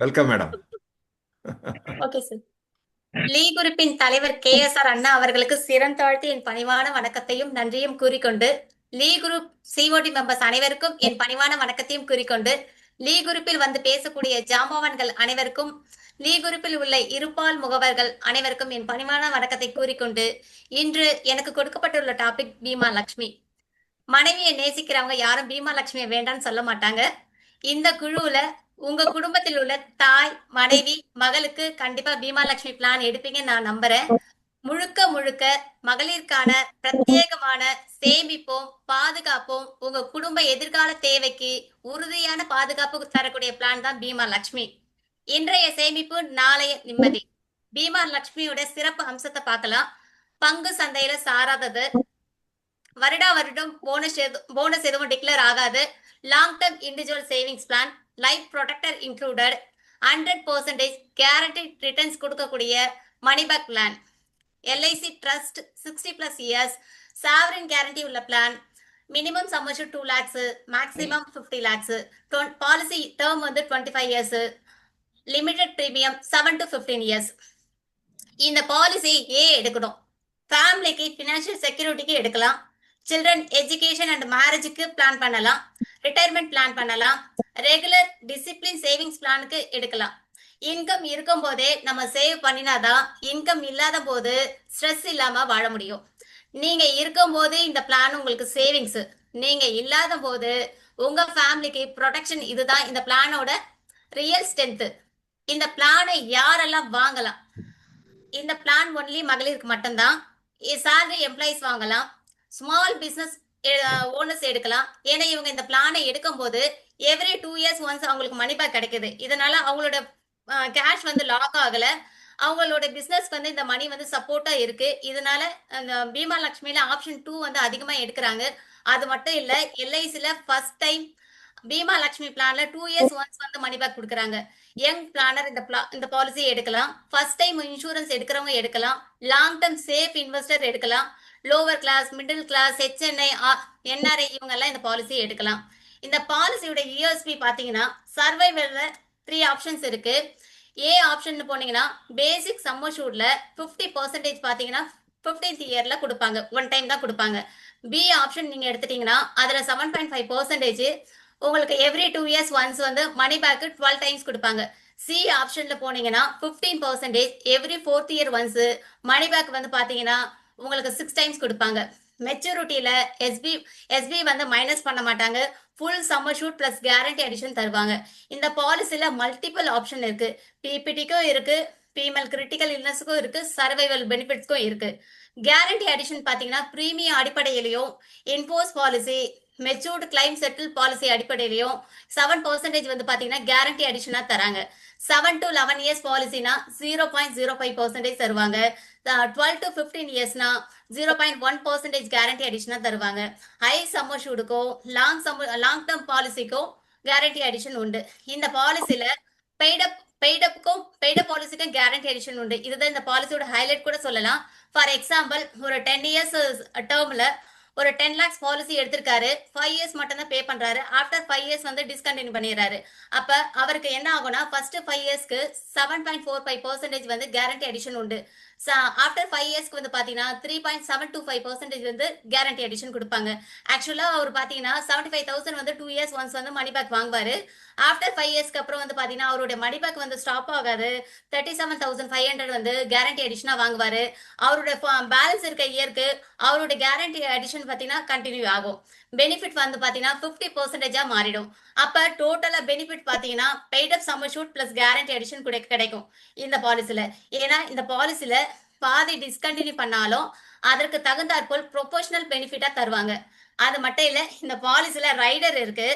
Welcome madam. Okay sir. Lee குரூப்பின் தலைவர் KSR அண்ணா அவர்களுக்கு சிறந்தாழ்த்தி என் பணிவான வணக்கத்தையும் நன்றியும் கூறிக்கொண்டு, லீ குரூப் சிஓடி மெம்பர்ஸ் அனைவருக்கும் என் பணிவான வணக்கத்தையும் கூறிக்கொண்டு, லீ குரூப்பில் வந்து பேசக்கூடிய ஜாம்பவான்கள் அனைவருக்கும், லீ குரூப்பில் உள்ள இருபால் முகவர்கள் அனைவருக்கும் என் பணிவான வணக்கத்தை கூறிக்கொண்டு, இன்று எனக்கு கொடுக்கப்பட்டுள்ள டாபிக் பீமா லட்சுமி. மனைவியை நேசிக்கிறவங்க யாரும் பீமா லட்சுமியை வேண்டான்னு சொல்ல மாட்டாங்க. இந்த குழுவுல உங்க குடும்பத்தில் உள்ள தாய், மனைவி, மகளுக்கு கண்டிப்பா பீமா லட்சுமி பிளான் எடுப்பீங்கன்னு நான் நம்புறேன். முழுக்க முழுக்க மகளிருக்கான பிரத்யேகமான சேமிப்போம், பாதுகாப்போம், உங்க குடும்ப எதிர்கால தேவைக்கு உறுதியான பாதுகாப்பு தரக்கூடிய பிளான் தான் பீமா லட்சுமி. இன்றைய சேமிப்பு நாளைய நிம்மதி. பீமா லட்சுமியோட சிறப்பு அம்சத்தை பார்க்கலாம். பங்கு சந்தையில சாராதது, வருடா வருடம் போனஸ் எதுவும் டிக்ளேர் ஆகாது, long term individual savings plan, life protector included, 100% guaranteed returns கொடுக்கக்கூடிய money back plan, LIC trust 60+ years, sovereign guarantee உள்ள plan, minimum sum assured 2 lakhs, maximum 50 lakhs, policy term வந்து 25 years, limited premium 7 to 15 years. இந்த பாலிசி எடுக்கணும்? ஃபேமிலிக்கு ஃபினான்ஷியல் செக்யூரிட்டிக்கு எடுக்கலாம், சில்ட்ரன் எஜுகேஷன் அண்ட் மேரேஜுக்கு பிளான் பண்ணலாம், ரிட்டையர்மெண்ட் பிளான் பண்ணலாம், ரெகுலர் டிசிப்ளின் சேவிங்ஸ் பிளானுக்கு எடுக்கலாம். இன்கம் இருக்கும் போதே நம்ம சேவ் பண்ணினாதான் இன்கம் இல்லாத போது ஸ்ட்ரெஸ் இல்லாம வாழ முடியும். நீங்க இருக்கும் போது இந்த பிளான் உங்களுக்கு சேவிங்ஸ், நீங்க இல்லாத போது உங்க ஃபேமிலிக்கு ப்ரொடெக்ஷன். இதுதான் இந்த பிளானோட ரியல் ஸ்ட்ரென்த். இந்த பிளானை யாரெல்லாம் வாங்கலாம்? இந்த பிளான் ஒன்லி மகளிருக்கு மட்டும்தான். salary எம்ப்ளாயிஸ் வாங்கலாம், ஸ்மால் பிசினஸ் ஓனர்ஸ் எடுக்கலாம். ஏன்னா இவங்க இந்த பிளானை எடுக்கும் போது எவ்ரி 2 years ஒன்ஸ் அவங்களுக்கு மணி பேக் கிடைக்குது. இதனால அவங்களோட கேஷ் வந்து லாக் ஆகல, அவங்களோட பிசினஸ் வந்து இந்த மணி வந்து சப்போர்ட்டா இருக்கு. இதனால அந்த பீமா லட்சுமியில ஆப்ஷன் 2 வந்து அதிகமா எடுக்கிறாங்க. அது மட்டும் இல்ல, எல்ஐசில ஃபர்ஸ்ட் டைம் பீமா லட்சுமி பிளான்ல 2 years ஒன்ஸ் வந்து மணி பேக் கொடுக்குறாங்க. யங் பிளானர் இந்த பாலிசி எடுக்கலாம், ஃபர்ஸ்ட் டைம் இன்சூரன்ஸ் எடுக்கிறவங்க எடுக்கலாம், லாங் டர்ம் சேஃப் இன்வெஸ்டர் எடுக்கலாம், lower class, middle class, HNI, NRI இவங்க எல்லாம் இந்த பாலிசி எடுக்கலாம். இந்த பாலிசியோட யூஎஸ்பி பாத்தீங்கன்னா சர்வைவல்ல 3 ஆப்ஷன்ஸ் இருக்கு. ஏ ஆப்ஷன் போனீங்கன்னா பேசிக் சம் அஷ்யூர்ட்ல 50% பாத்தீங்கன்னா 15th இயர்ல கொடுப்பாங்க, 1 டைம் தான் கொடுப்பாங்க. பி ஆப்ஷன் நீங்க எடுத்துட்டீங்கன்னா அதுல 7.5% உங்களுக்கு எவ்ரி 2 years ஒன்ஸ் வந்து மணி பேக் 12 டைம்ஸ் கொடுப்பாங்க. சி ஆப்ஷன்ல போனீங்கன்னா 15% every 4th year once money back வந்து பாத்தீங்கன்னா உங்களுக்கு 6 டைம்ஸ் கொடுப்பாங்க. மெச்சூரிட்டியில எஸ்பி வந்து மைனஸ் பண்ண மாட்டாங்க, full some assured plus guarantee addition தருவாங்க. இந்த பாலிசில மல்டிபிள் ஆப்ஷன் இருக்கு, பிபிடிக்கும் இருக்கு, ஃபீமேல் கிரிட்டிக்கல் இல்னஸ்க்கும் இருக்கு, சர்வைவல் பெனிஃபிட்ஸ்க்கும் இருக்கு. கேரண்டி அடிஷன் பாத்தீங்கன்னா பிரீமியம் அடிப்படையிலையும் in force policy matured claim settle policy அடிப்படையிலையும் 7% வந்து பாத்தீங்கன்னா கேரண்டி அடிஷனா தராங்க. 7 to 11 இயர்ஸ் பாலிசினா 0.05% தருவாங்க. 12 to 15 இயர்ஸ்னா 0.1% கேரண்டி அடிஷனா தருவாங்க. ஹை சம்மர்ஷூடுக்கும் லாங் டேர்ம் பாலிசிக்கும் கேரண்டி அடிஷன் உண்டு. இந்த பாலிசில பெய்டப் பாலிசிக்கும் கேரண்டி அடிஷன் உண்டு. இதுதான் இந்த பாலிசியோட ஹைலைட் கூட சொல்லலாம். ஃபார் எக்ஸாம்பிள், ஒரு 10 இயர்ஸ் டேர்ம்ல ஒரு 10 lakhs பாலிசி எடுத்திருக்காரு, 5 இயர்ஸ் மட்டும் தான் பே பண்றாரு. ஆஃப்டர் 5 இயர்ஸ் வந்து டிஸ்கண்டினியூ பண்ணிடுறாரு. அப்ப அவருக்கு என்ன ஆகும்னா, ஃபர்ஸ்ட் 5 இயர்ஸ்க்கு 7.45% வந்து கேரண்டி அடிஷன் உண்டு. ஆஃப்டர் 5 இயர்ஸ்க்கு வந்து பாத்தீங்கன்னா 3.725% வந்து கேரண்டி அடிஷன் கொடுப்பாங்க. ஆக்சுவலா அவர் பாத்தீங்கன்னா 75,000 வந்து 2 இயர்ஸ் ஒன்ஸ் வந்து மணி பேக் வாங்குவாரு. ஆஃப்டர் 5 இயர்ஸ்க்கு அப்புறம் வந்து பாத்தீங்கன்னா அவருடைய மணி பேக் வந்து ஸ்டாப் ஆகாது. 37,500 வந்து கேரண்டி அடிஷனா வாங்குவாரு. அவருடைய பேலன்ஸ் இருக்க இயருக்கு அவருடைய கேரண்டி அடிஷன் பாத்தீங்கன்னா கண்டினியூ ஆகும். பெனிஃபிட் வந்து பாத்தீங்கன்னா 50% மாறிடும். அப்ப டோட்டலா பெனிஃபிட் பாத்தீங்கன்னா பெய்ட் அப் summer assured plus guarantee addition கிடைக்கும் இந்த பாலிசில. ஏன்னா இந்த பாலிசில பாதி டிஸ்கண்டினியூ பண்ணாலும் அதற்கு தகுந்தாற்போல் ப்ரொபோஷனல் பெனிஃபிட்டா தருவாங்க. அது மட்டும் இல்ல, இந்த பாலிசில ரைடர் இருக்கு.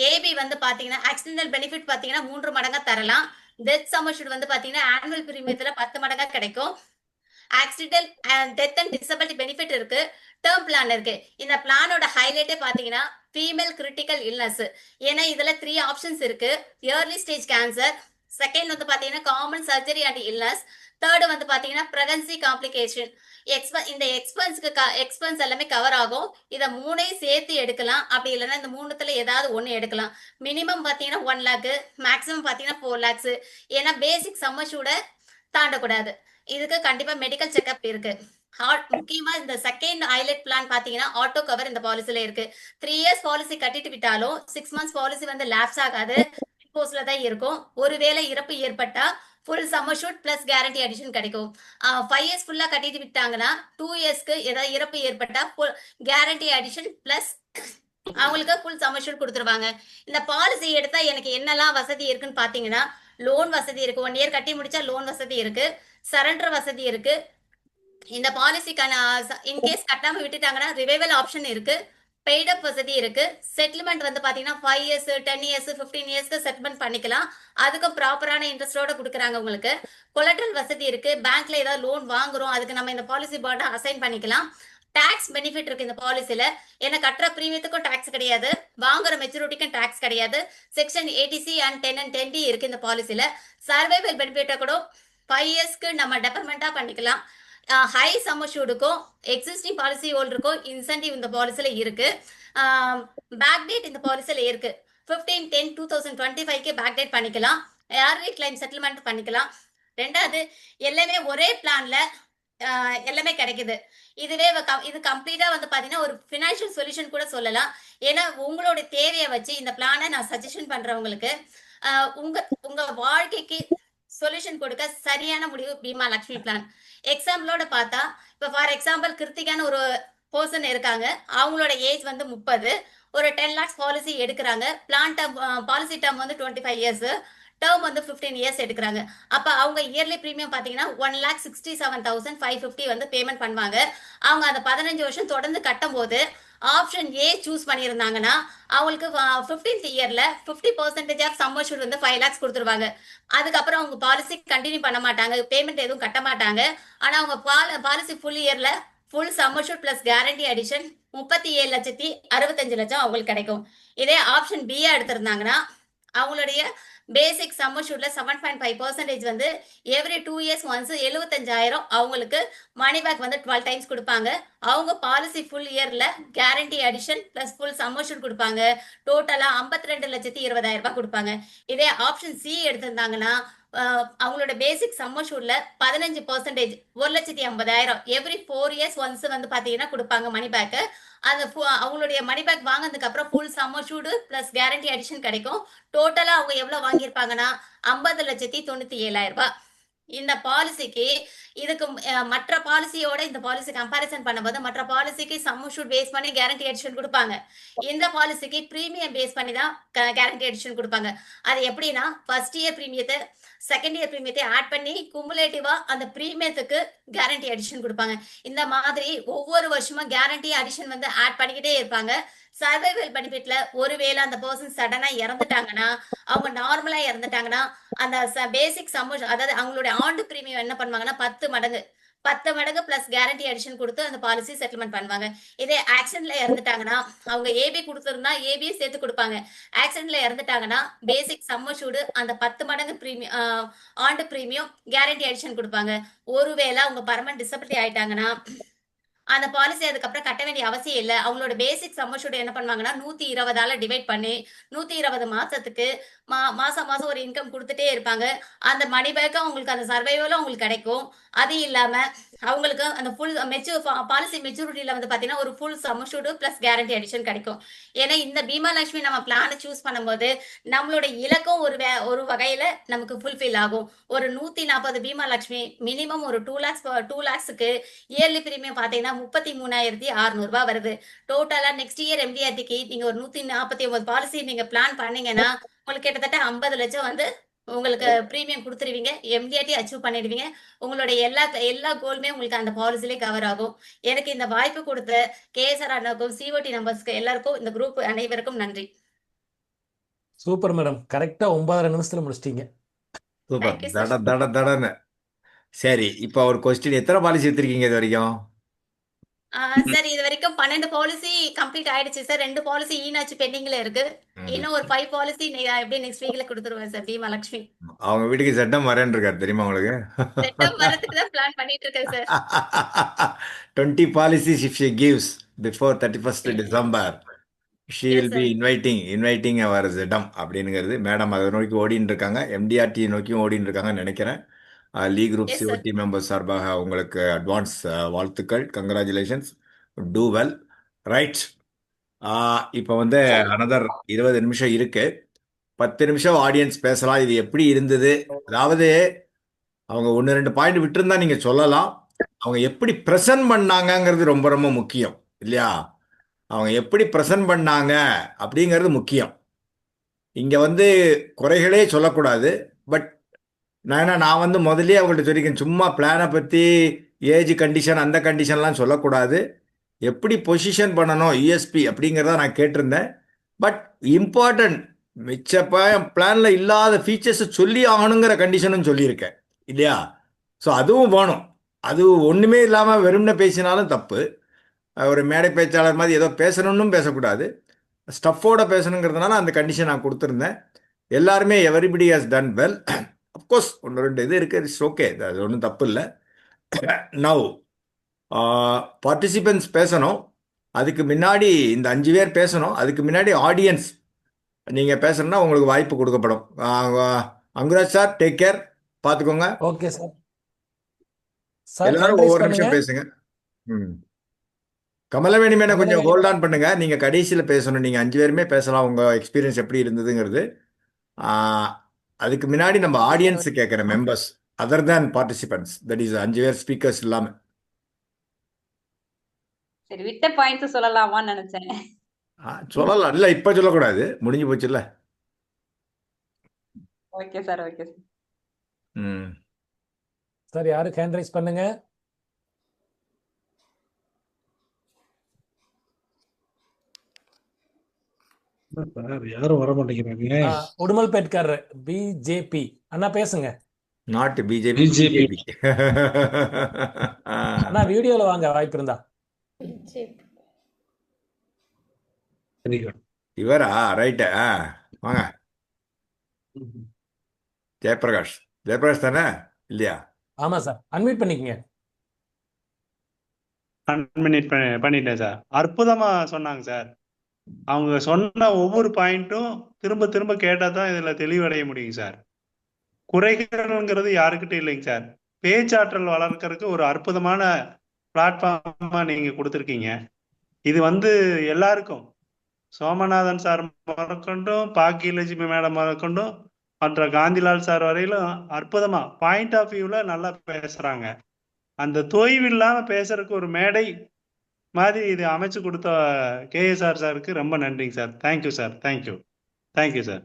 ஏபி வந்து பாத்தீங்கன்னா ஆக்சிடென்டல் பெனிஃபிட் பாத்தீங்கன்னா 3 மடங்கா தரலாம். டெத் சம்மர்ஷூட் வந்து பாத்தீங்கன்னா ஆனுவல் பிரீமியத்துல 10 மடங்கா கிடைக்கும். Accidental death and disability benefit இருக்கு. டேர்ம் பிளான் இருக்கு. இந்த பிளானோட ஹைலைட்டே பாத்தீங்கன்னா ஃபீமேல் கிரிட்டிக்கல் இல்னஸ். ஏன்னா இதுல 3 ஆப்ஷன்ஸ் இருக்கு. இயர்லி ஸ்டேஜ் கேன்சர், செகண்ட் வந்து பாத்தீங்கன்னா common surgery and illness, third வந்து பாத்தீங்கன்னா பிரெக்னன்சி காம்ப்ளிகேஷன். இந்த எக்ஸ்பென்ஸ் எல்லாமே கவர் ஆகும். இத 3ஐயும் சேர்த்து எடுக்கலாம். அப்படி இல்லைன்னா இந்த 3த்துல ஏதாவது ஒண்ணு எடுக்கலாம். மினிமம் பாத்தீங்கன்னா 1 lakh, மேக்ஸிமம் பாத்தீங்கன்னா 4 lakhs. ஏன்னா பேசிக் சம்மர்ஷூட தாண்டக்கூடாது. இதுக்கு கண்டிப்பா மெடிக்கல் செக்அப் இருக்கு. முக்கியமா இந்த செகண்ட் ஹைலைட் பிளான் பாத்தீங்கன்னா ஆட்டோ கவர் இந்த பாலிசில இருக்கு. 3 இயர்ஸ் பாலிசி கட்டிட்டு விட்டாலும் 6 months பாலிசி வந்து லேப்ஸ் ஆகாது, போஸ்ட்ல தான் இருக்கும். ஒருவேளை இறப்பு ஏற்பட்டா full sum assured plus guarantee addition கிடைக்கும். 5 இயர்ஸ் ஃபுல்லா கட்டிட்டு விட்டாங்கன்னா 2 இயர்ஸ்க்கு ஏதாவது இறப்பு ஏற்பட்டா கேரண்டி அடிஷன் பிளஸ் அவங்களுக்கு ஃபுல் சம்மர் ஷூட் கொடுத்துருவாங்க. இந்த பாலிசி எடுத்தா எனக்கு என்னெல்லாம் வசதி இருக்குன்னு பாத்தீங்கன்னா, லோன் வசதி இருக்கு. 1 year கட்டி முடிச்சா லோன் வசதி இருக்கு. சரண்டர் வசதி இருக்கு. இந்த பாலிசிக்கான இன்கேஸ் கட்டாம விட்டுட்டாங்கன்னா ரிவைவல் ஆப்ஷன் இருக்கு. பெய்ட் அப் வசதி இருக்கு. செட்டில்மெண்ட் வந்து பாத்தீங்கன்னா 5 years, 10 years, 15 yearsக்கு செட்டில்மெண்ட் பண்ணிக்கலாம். அதுக்கும் ப்ராப்பரான இன்ட்ரெஸ்டோட கொடுக்குறாங்க உங்களுக்கு. கொலட்ரல் வசதி இருக்கு. பேங்க்ல ஏதாவது லோன் வாங்குறோம், அதுக்கு நம்ம இந்த பாலிசி பாண்டை அசைன் பண்ணிக்கலாம். டாக்ஸ் பெனிஃபிட் இருக்கு இந்த பாலிசில. ஏன்னா கட்டுற பிரீமியத்துக்கும் டாக்ஸ் கிடையாது, வாங்குற மெச்சூரிட்டிக்கும் டாக்ஸ் கிடையாது. Section 80C and 10 and 10D இருக்கு இந்த பாலிசில. சர்வைவல் பெனிஃபிட்டை கூட 5 இயர்ஸ்க்கு நம்ம டெபர்மெண்டா பண்ணிக்கலாம். ஹை சம்மர்ஷூடுக்கும் எக்ஸிஸ்டிங் பாலிசி ஹோல்டருக்கும் இன்சென்டிவ் இந்த பாலிசில இருக்கு. பேக் டேட் இந்த பாலிசில இருக்கு. 15/10/2025க்கு பேக் டேட் பண்ணிக்கலாம். ஏர்லி கிளைம் செட்டில்மெண்ட் பண்ணிக்கலாம். ரெண்டாவது, எல்லாமே ஒரே பிளான்ல எல்லாமே கிடைக்குது. இதுவே இது கம்ப்ளீட்டா வந்து பாத்தீங்கன்னா ஒரு பினான்சியல் சொல்யூஷன் கூட சொல்லலாம். ஏன்னா உங்களோட தேவையை வச்சு இந்த பிளானை நான் சஜஷன் பண்றவங்களுக்கு உங்க வாழ்க்கைக்கு சொல்யூஷன் கொடுக்க சரியான முடிவு பீமா லக்ஷ்மி பிளான். எக்ஸாம்பிளோட பார்த்தா, இப்ப ஃபார் எக்ஸாம்பிள் கிருத்திகான்னு ஒரு பர்சன் இருக்காங்க. அவங்களோட ஏஜ் வந்து 30. ஒரு 10 lakhs பாலிசி எடுக்கிறாங்க. பிளான் டேர்ம் பாலிசி டேர்ம் வந்து 25 years, டேர்ம் வந்து 15 years எடுக்கிறாங்க. அப்ப அவங்க இயர்லி பிரீமியம் பாத்தீங்கன்னா 1,67,550 வந்து பேமெண்ட் பண்ணுவாங்க. அவங்க அந்த 15 வருஷம் தொடர்ந்து கட்டும் போது ஆப்ஷன் ஏ சூஸ் பண்ணியிருந்தாங்கன்னா அவங்களுக்கு 15th இயர்ல 50% ஆஃப் சம்மர்ஷூட் வந்து 5 lakhs கொடுத்துருவாங்க. அதுக்கப்புறம் அவங்க பாலிசி கண்டினியூ பண்ண மாட்டாங்க, பேமெண்ட் எதுவும் கட்ட மாட்டாங்க. ஆனா அவங்க பாலிசி ஃபுல் இயர்ல full sum assured plus guarantee addition 37,65,00,000 அவங்களுக்கு கிடைக்கும். இதே ஆப்ஷன் பியா எடுத்திருந்தாங்கன்னா அவங்களுடைய பேசிக் சம்மர்ஷூட்ல 7.5% வந்து எவ்ரி 2 years ஒன்ஸ் 75,000 அவங்களுக்கு மணி பேக் வந்து 12 times கொடுப்பாங்க. அவங்க பாலிசி ஃபுல் இயர்ல guarantee addition plus full sum assured கொடுப்பாங்க. டோட்டலா 52,20,000 கொடுப்பாங்க. இதே ஆப்ஷன் சி எடுத்திருந்தாங்கன்னா அவங்களோட பேசிக் சம்மர்ஷூட்ல 15% 1,50,000 எவ்ரி 4 years ஒன்ஸ் வந்து பாத்தீங்கன்னா கொடுப்பாங்க மணி பேக். அந்த அவங்களுடைய மணி பேக் வாங்கினதுக்கு அப்புறம் full sum assured plus guarantee addition கிடைக்கும். டோட்டலா அவங்க எவ்வளவு வாங்கியிருப்பாங்கன்னா 50,97,000. 50,97,000 இந்த பாலிசி இந்த பாலிசிக்கு இதுக்கு மற்ற பாலிசியோட இந்த பாலிசி கம்பேரிசன் பண்ணும்போது மற்ற பாலிசிக்கு சம் ஷூட் பேஸ் பண்ணி கேரண்டி எடிஷன் கொடுப்பாங்க. இந்த பாலிசிக்கு பிரீமியம் பேஸ் பண்ணி தான் கேரண்டி எடிஷன் கொடுப்பாங்க. அது எப்படின்னா ஃபர்ஸ்ட் இயர் பிரீமியத்தை செகண்ட் இயர் பிரீமியத்தை ஆட் பண்ணி குமுலேட்டிவா அந்த பிரீமியத்துக்கு கேரண்டி அடிஷன் கொடுப்பாங்க. இந்த மாதிரி ஒவ்வொரு வருஷமும் கேரண்டி அடிஷன் வந்து ஆட் பண்ணிக்கிட்டே இருப்பாங்க. சர்வைவல் பெனிஃபிட்ல ஒருவேளை அந்த பர்சன் சடனா இறந்துட்டாங்கன்னா, அவங்க நார்மலா இறந்துட்டாங்கன்னா, அந்த பேசிக் சம்ம அதாவது அவங்களுடைய ஆண்டு பிரீமியம் என்ன பண்ணுவாங்கன்னா 10 மடங்கு பிளஸ் கேரண்டி அடிஷன் கொடுத்து அந்த பாலிசி செட்டில்மெண்ட் பண்ணுவாங்க. இதே ஆக்சிடென்ட்ல இறந்துட்டாங்கன்னா, அவங்க ஏபி கொடுத்துருந்தா ஏபியை சேர்த்து கொடுப்பாங்க. ஆக்சிடென்ட்ல இறந்துட்டாங்கன்னா பேசிக் சம்மஷூடு அந்த 10 மடங்கு பிரீமியம் ஆண்டு பிரீமியம் கேரண்டி அடிஷன் கொடுப்பாங்க. ஒருவேளை அவங்க பர்மனன்ட் டிசபிலிட்டி ஆயிட்டாங்கன்னா அந்த பாலிசி அதுக்கப்புறம் கட்ட வேண்டிய அவசியம் இல்லை. அவங்களோட பேசிக் சம்மஷூட் என்ன பண்ணுவாங்கன்னா 120ஆல டிவைட் பண்ணி 120 மாசத்துக்கு மாசம் ஒரு இன்கம் கொடுத்துட்டே இருப்பாங்க. அந்த மணி பேக்கும் அவங்களுக்கு அந்த சர்வைவலும் அவங்களுக்கு கிடைக்கும். அது இல்லாம அவங்களுக்கு அந்த ஃபுல் பாலிசி மெச்சூரிட்டியில வந்து பாத்தீங்கன்னா ஒரு ஃபுல் சம்மஷூடு பிளஸ் கேரண்டி அடிஷன் கிடைக்கும். ஏன்னா இந்த பீமா லட்சுமி நம்ம பிளானை சூஸ் பண்ணும்போது நம்மளோட இலக்கம் ஒரு வகையில நமக்கு ஃபுல்ஃபில் ஆகும். ஒரு 140 பீமா லட்சுமி மினிமம் ஒரு 2 லேக்ஸுக்கு இயர்லி பிரீமியம் பாத்தீங்கன்னா 33,600 ரூபாய் வருது. டோட்டலா நெக்ஸ்ட் இயர் எம்டிஆர்டிக்கு நீங்க ஒரு 149 பாலிசி நீங்க பிளான் பண்ணீங்கன்னா உங்களுக்கு கிட்டத்தட்ட 50 லட்சம் வந்து உங்களுக்கு பிரீமியம் கொடுத்துருவீங்க. எம்டிஆர்டி அச்சீவ் பண்ணிடுவீங்க. உங்களுடைய எல்லா கோலுமே உங்களுக்கு அந்த பாலிசிலே கவர் ஆகும். எனக்கு இந்த வாய்ப்பு கொடுத்த கேஎஸ்ஆர் அண்ணாக்கும் சிஓடி நம்பர்ஸ்க்கு எல்லாருக்கும் இந்த குரூப் அனைவருக்கும் நன்றி. சூப்பர் மேடம், கரெக்டா 9.5 நிமிஷத்துல முடிச்சிட்டீங்க. சூப்பர். Thank you, sir. தடன்னு. சரி, இப்போ ஒரு கொஸ்டின், எத்தனை பாலிசி எடுத்திருக்கீங்க இது வரைக்கும்? சார் இது வரைக்கும் 12 பாலிசி கம்ப்ளீட் ஆயிடுச்சு சார். 2 பாலிசி ஈனாச்சு பெண்டிங்ல இருக்கு. இன்னும் ஒரு 5 பாலிசி எப்படி நெக்ஸ்ட் வீக்ல கொடுத்துருவேன் சார். பீமா லட்சுமி அவங்க வீட்டுக்கு சட்டம் வரேன் இருக்காரு, தெரியுமா உங்களுக்கு? செட்டப் வரதுக்கு தான் பிளான் பண்ணிட்டு இருக்கேன் sir. 20 policies if she gives before 31st December, she Yes, will sir. be inviting our ZM அப்படிங்கிறது. மேடம் அதை நோக்கி ஓடின்னு இருக்காங்க, எம்டிஆர்டி நோக்கியும் ஓடின்னு இருக்காங்கன்னு நினைக்கிறேன். லீ group Yes, sir. COT members சார்பாக உங்களுக்கு அட்வான்ஸ் வாழ்த்துக்கள், கங்க்ராச்சுலேஷன்ஸ், டூ வெல். ரைட், இப்போ வந்து அனதர் 20 நிமிஷம் இருக்கு. 10 நிமிஷம் ஆடியன்ஸ் பேசலாம். இது எப்படி இருந்தது, அதாவது அவங்க 1-2 பாயிண்ட் விட்டுருந்தா நீங்க சொல்லலாம். அவங்க எப்படி ப்ரெசன்ட் பண்ணாங்கங்கிறது ரொம்ப ரொம்ப முக்கியம் இல்லையா? அவங்க எப்படி ப்ரெசன்ட் பண்ணாங்க அப்படிங்கிறது முக்கியம். இங்க வந்து குறைகளே சொல்லக்கூடாது. பட் நான் வந்து முதல்லயே அவங்கள்ட்ட சொல்லியிருக்கேன், சும்மா பிளானை பற்றி ஏஜ் கண்டிஷன் அந்த கண்டிஷன்லாம் சொல்லக்கூடாது. எப்படி பொசிஷன் பண்ணணும் யூஎஸ்பி அப்படிங்கிறத நான் கேட்டிருந்தேன். பட் இம்பார்ட்டன்ட் மிச்ச பிளானில் இல்லாத ஃபீச்சர்ஸை சொல்லி ஆகணுங்கிற கண்டிஷனும் சொல்லியிருக்கேன் இல்லையா? ஸோ அதுவும் வேணும். அது ஒன்றுமே இல்லாமல் வெறும்னே பேசினாலும் தப்பு. ஒரு மேடை பேச்சாளர் மாதிரி ஏதோ பேசணும்னு பேசக்கூடாது, ஸ்டஃபோட பேசணுங்கிறதுனால அந்த கண்டிஷன் நான் கொடுத்துருந்தேன். எல்லாருமே everybody has done well. Of course 1-2 இது இருக்குது, இட்ஸ் ஓகே, அது ஒன்றும் தப்பு இல்லை. நவ் பார்ட்டிசிபென்ட்ஸ் பேசணும். அதுக்கு முன்னாடி இந்த 5 பேர் பேசணும். அதுக்கு முன்னாடி ஆடியன்ஸ் நீங்கள் பேசணும்னா உங்களுக்கு வாய்ப்பு கொடுக்கப்படும். அங்குராஜ் சார், டேக் கேர், பார்த்துக்கோங்க. Okay sir. சார் எல்லாரும் ஒவ்வொரு நிமிஷம் பேசுங்க. கமலவேணி மேடம் கொஞ்சம் ஹோல்ட் ஆன் பண்ணுங்க. நீங்கள் கடைசியில் பேசணும். நீங்கள் 5 பேருமே பேசலாம், உங்கள் எக்ஸ்பீரியன்ஸ் எப்படி இருந்ததுங்கிறது. அதுக்கு முன்னாடி நம்ம ஆடியன்ஸ் கேட்குற members other than participants, that is 5 பேர் ஸ்பீக்கர்ஸ் இல்லாமல். சரி, விட்ட பாயிண்ட்ஸ் சொல்லலாமான்னு நினைச்சேன். சொல்லலாம், இல்லை இப்போ சொல்லக்கூடாது, முடிஞ்சு போச்சுல்ல. Okay sir, okay sir. Sir யாரு ஹேண்ட் ரைஸ் பண்ணுங்க. யாரும் வர மாட்டேங்கிறாங்க. உடுமல்பேட்காரர் பிஜேபி அண்ணா பேசுங்க. Not BJP, BJP. அண்ணா வீடியோல வாங்க வாய்ப்பு இருந்தா. இவரா? ரைட்டு, வாங்க. ஜெயபிரகாஷ் தானே இல்லையா? ஆமா சார், அன்மியூட் பண்ணிக்கங்க. அன்மியூட் பண்ணிட்டேன் சார். அற்புதமா சொன்னாங்க சார். அவங்க சொன்ன ஒவ்வொரு பாயிண்ட்டும் திரும்ப திரும்ப கேட்டா தான் இதுல தெளிவடைய முடியும் சார். குறைகள்ங்கிறது யாருக்கிட்ட இல்லைங்க சார். பேச்சாற்றல் வளர்க்கறதுக்கு ஒரு அற்புதமான பிளாட்ஃபார்மா நீங்க கொடுத்துருக்கீங்க. இது வந்து எல்லாருக்கும், சோமநாதன் சார் முதற்கொண்டும், பாக்கியலட்சுமி மேடம் முதற்கொண்டும், மற்ற காந்திலால் சார் வரையிலும் அற்புதமா பாயிண்ட் ஆஃப் வியூல நல்லா பேசுறாங்க. அந்த தொய்வு இல்லாம பேசுறதுக்கு ஒரு மேடை மாதிரி இது அமைச்சு கொடுத்த கேஎஸ்ஆர் சாருக்கு ரொம்ப நன்றிங்க sir. Thank you sir. Thank you sir.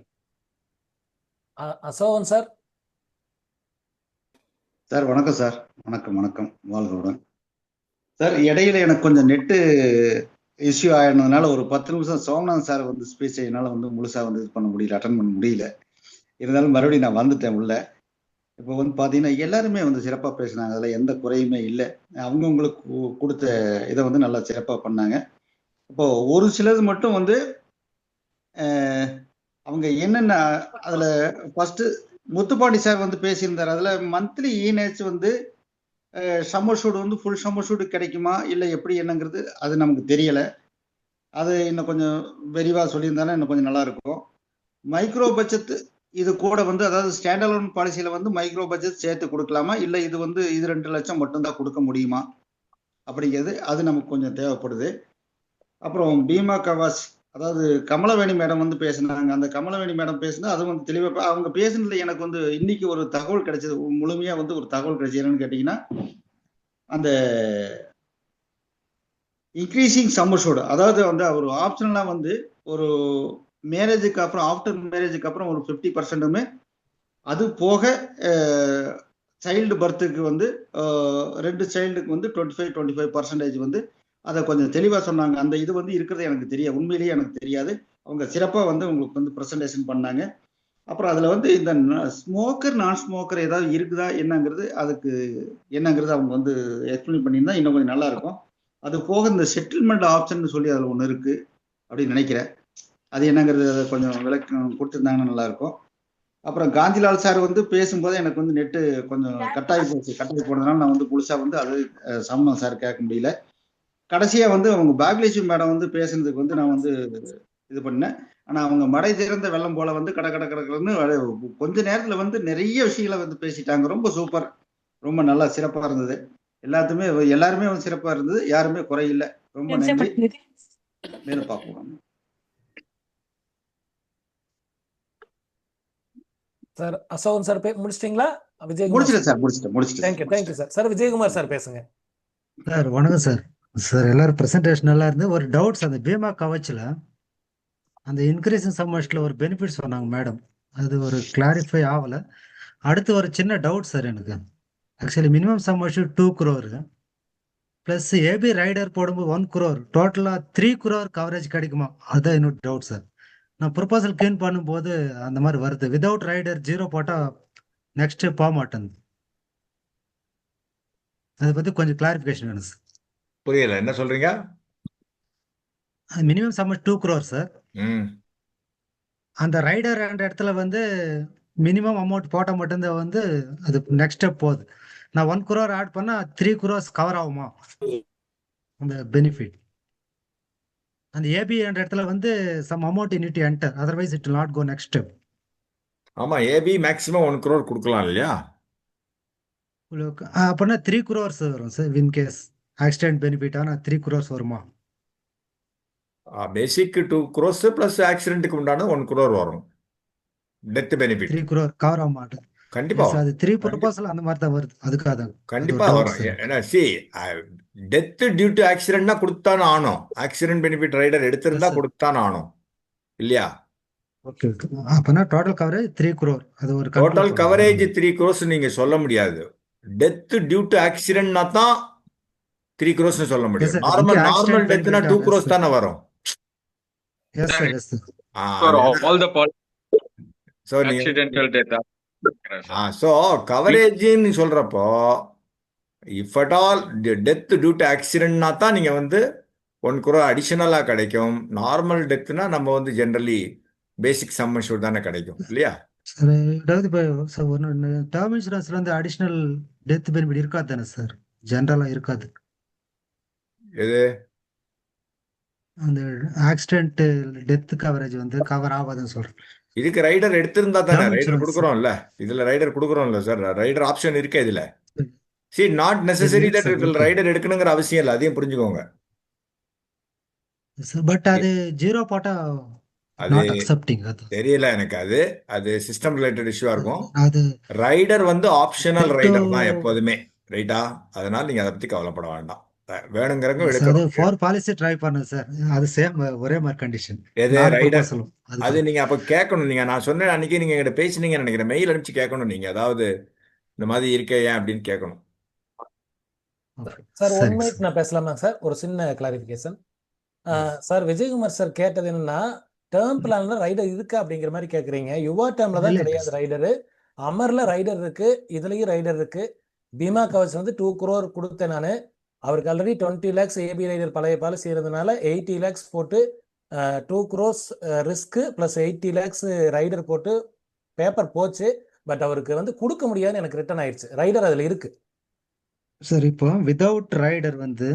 Ashokan sir. Sir வணக்கம் சார். வணக்கம் வாழ்களுடன் சார். இடையில எனக்கு கொஞ்சம் நெட்டு இஷ்யூ ஆயிருந்ததுனால ஒரு 10 நிமிஷம் சோமநாதன் சார் வந்து ஸ்பீச் என்னால் வந்து முழுசா வந்து இது பண்ண முடியல, அட்டன் பண்ண முடியல. இருந்தாலும் மறுபடியும் நான் வந்துட்டேன் உள்ள. இப்போ வந்து பார்த்தீங்கன்னா எல்லாருமே வந்து சிறப்பாக பேசினாங்க, அதில் எந்த குறையுமே இல்லை. அவங்கவுங்களுக்கு கொடுத்த இதை வந்து நல்லா சிறப்பாக பண்ணாங்க. இப்போ ஒரு சிலது மட்டும் வந்து அவங்க என்னென்ன அதில் ஃபர்ஸ்ட் முத்துப்பாண்டி சார் வந்து பேசியிருந்தார். அதில் மந்த்லி ஈனேஜ் வந்து சம்மர் ஷூட் வந்து ஃபுல் சம்மர் ஷூட் கிடைக்குமா இல்லை எப்படி என்னங்கிறது அது நமக்கு தெரியலை. அது இன்னும் கொஞ்சம் விரிவாக சொல்லியிருந்தாலும் இன்னும் கொஞ்சம் நல்லா இருக்கும். மைக்ரோ பட்ஜெட் இது கூட வந்து அதாவது ஸ்டாண்டர்ட் பாலிசியில் வந்து மைக்ரோ பட்ஜெட் சேர்த்து கொடுக்கலாமா இல்லை இது வந்து இது 2 லட்சம் மட்டும்தான் கொடுக்க முடியுமா அப்படிங்கிறது அது நமக்கு கொஞ்சம் தேவைப்படுது. அப்புறம் பீமா கவாஸ் அதாவது கமலவேணி மேடம் வந்து பேசினாங்க. அந்த கமலவேணி மேடம் பேசினா அது வந்து தெளிவாக அவங்க பேசுனதுல எனக்கு வந்து இன்னைக்கு ஒரு தகவல் கிடைச்சது, முழுமையாக வந்து ஒரு தகவல் கிடைச்சது. என்னன்னு கேட்டிங்கன்னா அந்த இன்க்ரீசிங் சம்மர்ஷோடு அதாவது வந்து அவர் ஆப்ஷனலாக வந்து ஒரு மேரேஜுக்கு அப்புறம் ஆஃப்டர் மேரேஜுக்கு அப்புறம் ஒரு 50%மே அது போக சைல்டு பர்த்துக்கு வந்து 2 சைல்டுக்கு வந்து 25% வந்து அதை கொஞ்சம் தெளிவாக சொன்னாங்க. அந்த இது வந்து இருக்கிறது எனக்கு தெரியாது, உண்மையிலேயே எனக்கு தெரியாது. அவங்க சிறப்பாக வந்து உங்களுக்கு வந்து ப்ரெசன்டேஷன் பண்ணாங்க. அப்புறம் அதில் வந்து இந்த ஸ்மோக்கர் நான் ஸ்மோக்கர் ஏதாவது இருக்குதா என்னங்கிறது அதுக்கு என்னங்கிறது அவங்க வந்து எக்ஸ்பிளைன் பண்ணியிருந்தா இன்னும் கொஞ்சம் நல்லா இருக்கும். அது போக இந்த செட்டில்மெண்ட் ஆப்ஷன் சொல்லி அதில் ஒன்று இருக்குது அப்படின்னு நினைக்கிறேன். அது என்னங்கிறது அதை கொஞ்சம் விளக்கம் கொடுத்துருந்தாங்கன்னா நல்லாயிருக்கும். அப்புறம் காந்திலால் சார் வந்து பேசும்போது எனக்கு வந்து நெட்டு கொஞ்சம் கட்டாயி போனதுனால நான் வந்து முழுசாக வந்து அது சமணம் சார் கேட்க முடியல. கடைசியாக வந்து அவங்க பாக்லேஷு மேடம் வந்து பேசுனதுக்கு வந்து நான் வந்து இது பண்ணேன். ஆனால் அவங்க மடை திறந்த வெள்ளம் போல வந்து கடற்கடன்னு கொஞ்ச நேரத்தில் வந்து நிறைய விஷயங்களை வந்து பேசிட்டாங்க. ரொம்ப சூப்பர், ரொம்ப நல்லா சிறப்பாக இருந்தது. எல்லாருமே வந்து சிறப்பாக இருந்தது, யாருமே குறையில்லை. ரொம்ப நன்றி. மேலும் பார்ப்போம் சார். அசோகன் சார் முடிச்சிட்டீங்களா? முடிச்சிட்டேன் சார், முடிச்சிட்டேன். Thank you sir. Sir Vijayakumar sir பேசுங்க. சார் வணக்கம் சார். சார் எல்லாரும் ப்ரெசன்டேஷன் நல்லா இருந்து ஒரு டவுட்ஸ் அந்த பீமா கவச்சில் அந்த இன்க்ரீசிங் சம்மர்ஸில் ஒரு பெனிஃபிட் சொன்னாங்க மேடம், அது ஒரு கிளாரிஃபை ஆகலை. அடுத்து ஒரு சின்ன டவுட் சார் எனக்கு. Actually minimum sum assured 2 crore plus AB rider போடும்போது 1 crore டோட்டலாக 3 crore கவரேஜ் கிடைக்குமா? அதுதான் என்னோட டவுட் சார். நான் ப்ரொபோசல் கிளீன் பண்ணும்போது அந்த மாதிரி வருது, விதவுட் ரைடர் 0 போட்டால் நெக்ஸ்ட் போக மாட்டேங்குது. அதை பற்றி கொஞ்சம் கிளாரிஃபிகேஷன் வேணும் சார். புரியல, என்ன சொல்றீங்க? Minimum summer 2 crore sir. அந்த ரைடர் என்ற இடத்துல வந்து மினிமம் அமௌண்ட் போட்டால் மட்டும்தான் வந்து அது நெக்ஸ்ட் ஸ்டெப் போகுது. நான் 1 crore ஆட் பண்ணால் 3 crores கவர் ஆகுமா அந்த பெனிஃபிட்? அந்த ஏபி என்ற இடத்துல வந்து some amount you need to enter, otherwise it will not go next step. ஆமா, ஏபி மேக்ஸிமம் 1 crore கொடுக்கலாம் இல்லையா? அப்படின்னா 3 crores வரும் சார். இன் கேஸ் ஆக்சிடென்ட் பெனிஃபிட் ஆனால் 3 crores வருமா? பேசிக் 2 crores பிளஸ் ஆக்சிடென்ட்டுக்கு உண்டான 1 crore வரும். டெத் பெனிஃபிட் 3 crore கவர் ஆக மாட்டேன். கண்டிப்பா அது 3 ப்ரொபோசல் அந்த மாதிரி தான் வருது, அதுக்காக தான் கண்டிப்பா வரும். ஏன்னா டெத் டியூ டு ஆக்சிடென்ட்னா கொடுத்தானே ஆனோம். ஆக்சிடென்ட் பெனிஃபிட் ரைடர் எடுத்திருந்தா கொடுத்தானே ஆனோம் இல்லையா? Okay okay. அப்பனா டோட்டல் கவரேஜ் 3 crore. அது ஒரு டோட்டல் கவரேஜ் 3 crores நீங்க சொல்ல முடியாது. டெத் டியூ டு ஆக்சிடென்ட்னா தான் 3 crores சொல்ல முடியும். நார்மல் டெத்னா 2 crores தானே வரும். Yes sir, yes sir. All the so accidental death. So கவரேஜ்னு சொல்றப்போ if at all death due to ஆக்சிடென்ட்னா தான் நீங்க வந்து 1 crore அடிஷனலா கிடைக்கும். நார்மல் டெத்னா நம்ம வந்து ஜெனரலி பேசிக் சம் அஷ்யூர்ட் தானே கிடைக்கும் இல்லையா? சார் அதாவது இப்போ சார் ஒன்று டேர்ம் இன்சூரன்ஸ்ல வந்து அடிஷனல் டெத் பெனிஃபிட் இருக்காது தானே சார்? ஜென்ரலாக இருக்காது. எது அந்த ஆக்சிடென்ட் டெத் கவரேஜ் வந்து கவர் ஆகாதுன்னு சொல்றேன். இதுக்கு ரைடர் எடுத்திருந்தா தானே ரைடர் கொடுக்குறோம்ல. இதுல ரைடர் கொடுக்குறோம்ல சார். ரைடர் ஆப்ஷன் இருக்கே இதுல. See not necessary that rider எடுக்கணுங்கிற அவசியம் இல்லை, அதையும் புரிஞ்சுக்கோங்க. பட் அது 0 போட்டா அது நாட் அக்செப்டிங் அது தெரியல எனக்கு. அது சிஸ்டம் ரிலேட்டட் இஷ்யூவா இருக்கும். அது ரைடர் வந்து ஆப்ஷனல் That ரைடர் தான் எப்போதுமே, ரைட்டா? அதனால நீங்க அதை பத்தி கவலைப்பட வேண்டாம். வேணுங்கிறவங்க அது எடுக்கணும். ஃபார் பாலிசி ட்ரை பண்ணேன் சார். அது சேம் ஒரே மாதிரி கண்டிஷன். எது நாலு ரைடர்? ப்ரொபோசலும் அது அதுதான். நீங்க அப்ப கேட்கணும். நீங்க நான் சொன்ன அன்னைக்கு நீங்க எங்கிட்ட பேசினீங்கன்னு நினைக்கிறேன். மெயில் அனுப்பிச்சு கேட்கணும். நீங்க அதாவது இந்த மாதிரி இருக்கே ஏன் அப்படின்னு கேட்கணும். சார் 1 சரிங்க மினிட் சார். நான் பேசலாமா சார்? ஒரு சின்ன கிளாரிஃபிகேஷன். சார் விஜயகுமார் சார் கேட்டது என்னன்னா, டேர்ம் பிளான்ல ரைடர் இருக்கா அப்படிங்கிற மாதிரி கேக்குறீங்க. யுவா டேர்ம்ல தான் கிடையாது ரைடரு. அமர்ல ரைடர் இருக்கு, இதுலயும் ரைடர் இருக்கு. பீமா கவச் வந்து 2 crore கொடுத்தேன் நானு. அவருக்கு ஆல்ரெடி 20 lakhs ஏபி ரைடர் பழைய பாலிசி இருந்ததுனால 80 lakhs போட்டு 2 crores risk plus 80 lakhs rider போட்டு பேப்பர் போச்சு. பட் அவருக்கு வந்து கொடுக்க முடியாதுன்னு எனக்கு ரிட்டர்ன் ஆயிடுச்சு. ரைடர் அதுல இருக்கு. சார் இப்போ விதவுட் ரைடர் வந்து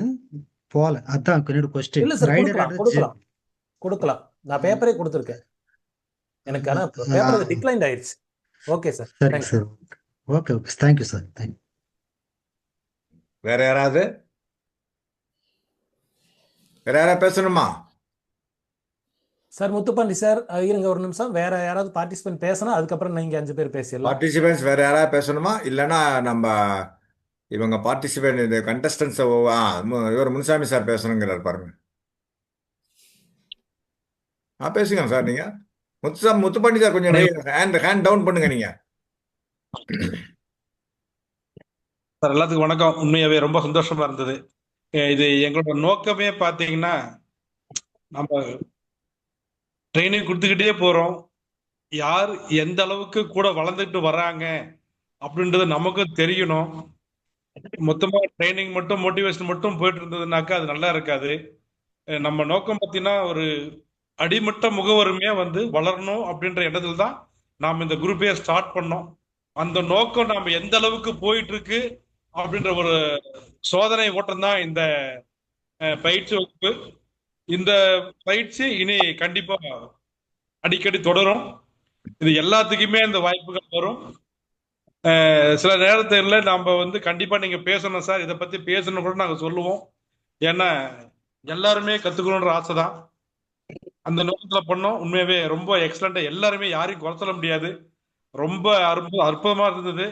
போல, அதான் என்னோட கொஸ்டின். இல்ல சார், ரைடர் கொடுக்கலாம். நான் பேப்பரே கொடுத்துருக்கேன். எனக்கு ஆனா பேப்பர் டிக்ளைன் ஆயிடுச்சு. ஓகே சார், சரிங்க sir. Okay okay, thank you sir. Thank you. வேற யாராவது பேசணுமா? சார் முத்துப்பாண்டி சார் இருங்க ஒரு நிமிஷம். வேற யாராவது பார்ட்டிசிபென்ட் பேசணும், அதுக்கப்புறம் நீங்க 5 பேர் பேசிடலாம். பார்ட்டிசிபென்ட்ஸ் வேற யாராவது பேசணுமா? இல்லைன்னா நம்ம இவங்க பார்ட்டிசிபென்ட் இது கண்டஸ்டன்ஸ் இவர் முனுசாமி சார் பேசணுங்கிறார் பாருங்க. பேசுங்க சார். நீங்க முத்துப்பாண்டி சார் கொஞ்சம் ஹேண்ட் டவுன் பண்ணுங்க நீங்க. சார் எல்லாத்துக்கும் வணக்கம். உண்மையாவே ரொம்ப சந்தோஷமா இருந்தது. இது எங்களோட நோக்கமே பார்த்தீங்கன்னா, நம்ம ட்ரைனிங் கொடுத்துக்கிட்டே போறோம். யார் எந்த அளவுக்கு கூட வளர்ந்துட்டு வர்றாங்க அப்படின்றது நமக்கும் தெரியணும். மொத்தமா ட்ரைனிங் மட்டும் மோட்டிவேஷன் மட்டும் போயிட்டு இருந்ததுனாக்கா அது நல்லா இருக்காது. நம்ம நோக்கம் பார்த்தீங்கன்னா ஒரு அடிமட்ட முகவருமையா வந்து வளரணும் அப்படின்ற எண்ணத்தில் தான் நாம் இந்த குரூப்பே ஸ்டார்ட் பண்ணோம். அந்த நோக்கம் நாம எந்த அளவுக்கு போயிட்டு இருக்கு அப்படின்ற ஒரு சோதனை ஓட்டம் தான் இந்த பயிற்சி வகுப்பு. இந்த பயிற்சி இனி கண்டிப்பா அடிக்கடி தொடரும். இது எல்லாத்துக்குமே இந்த வாய்ப்புகள் வரும். சில நேரத்துல நாம வந்து கண்டிப்பா நீங்க பேசணும் சார், இதை பத்தி பேசணும் கூட நாங்க சொல்லுவோம். ஏன்னா எல்லாருமே கத்துக்கணுன்ற ஆசை தான். அந்த நோக்கத்துல பண்ணோம். உண்மையாவே ரொம்ப எக்ஸலண்டா, எல்லாருமே யாரையும் குறை சொல்ல முடியாது. ரொம்ப அற்புதமா இருந்தது.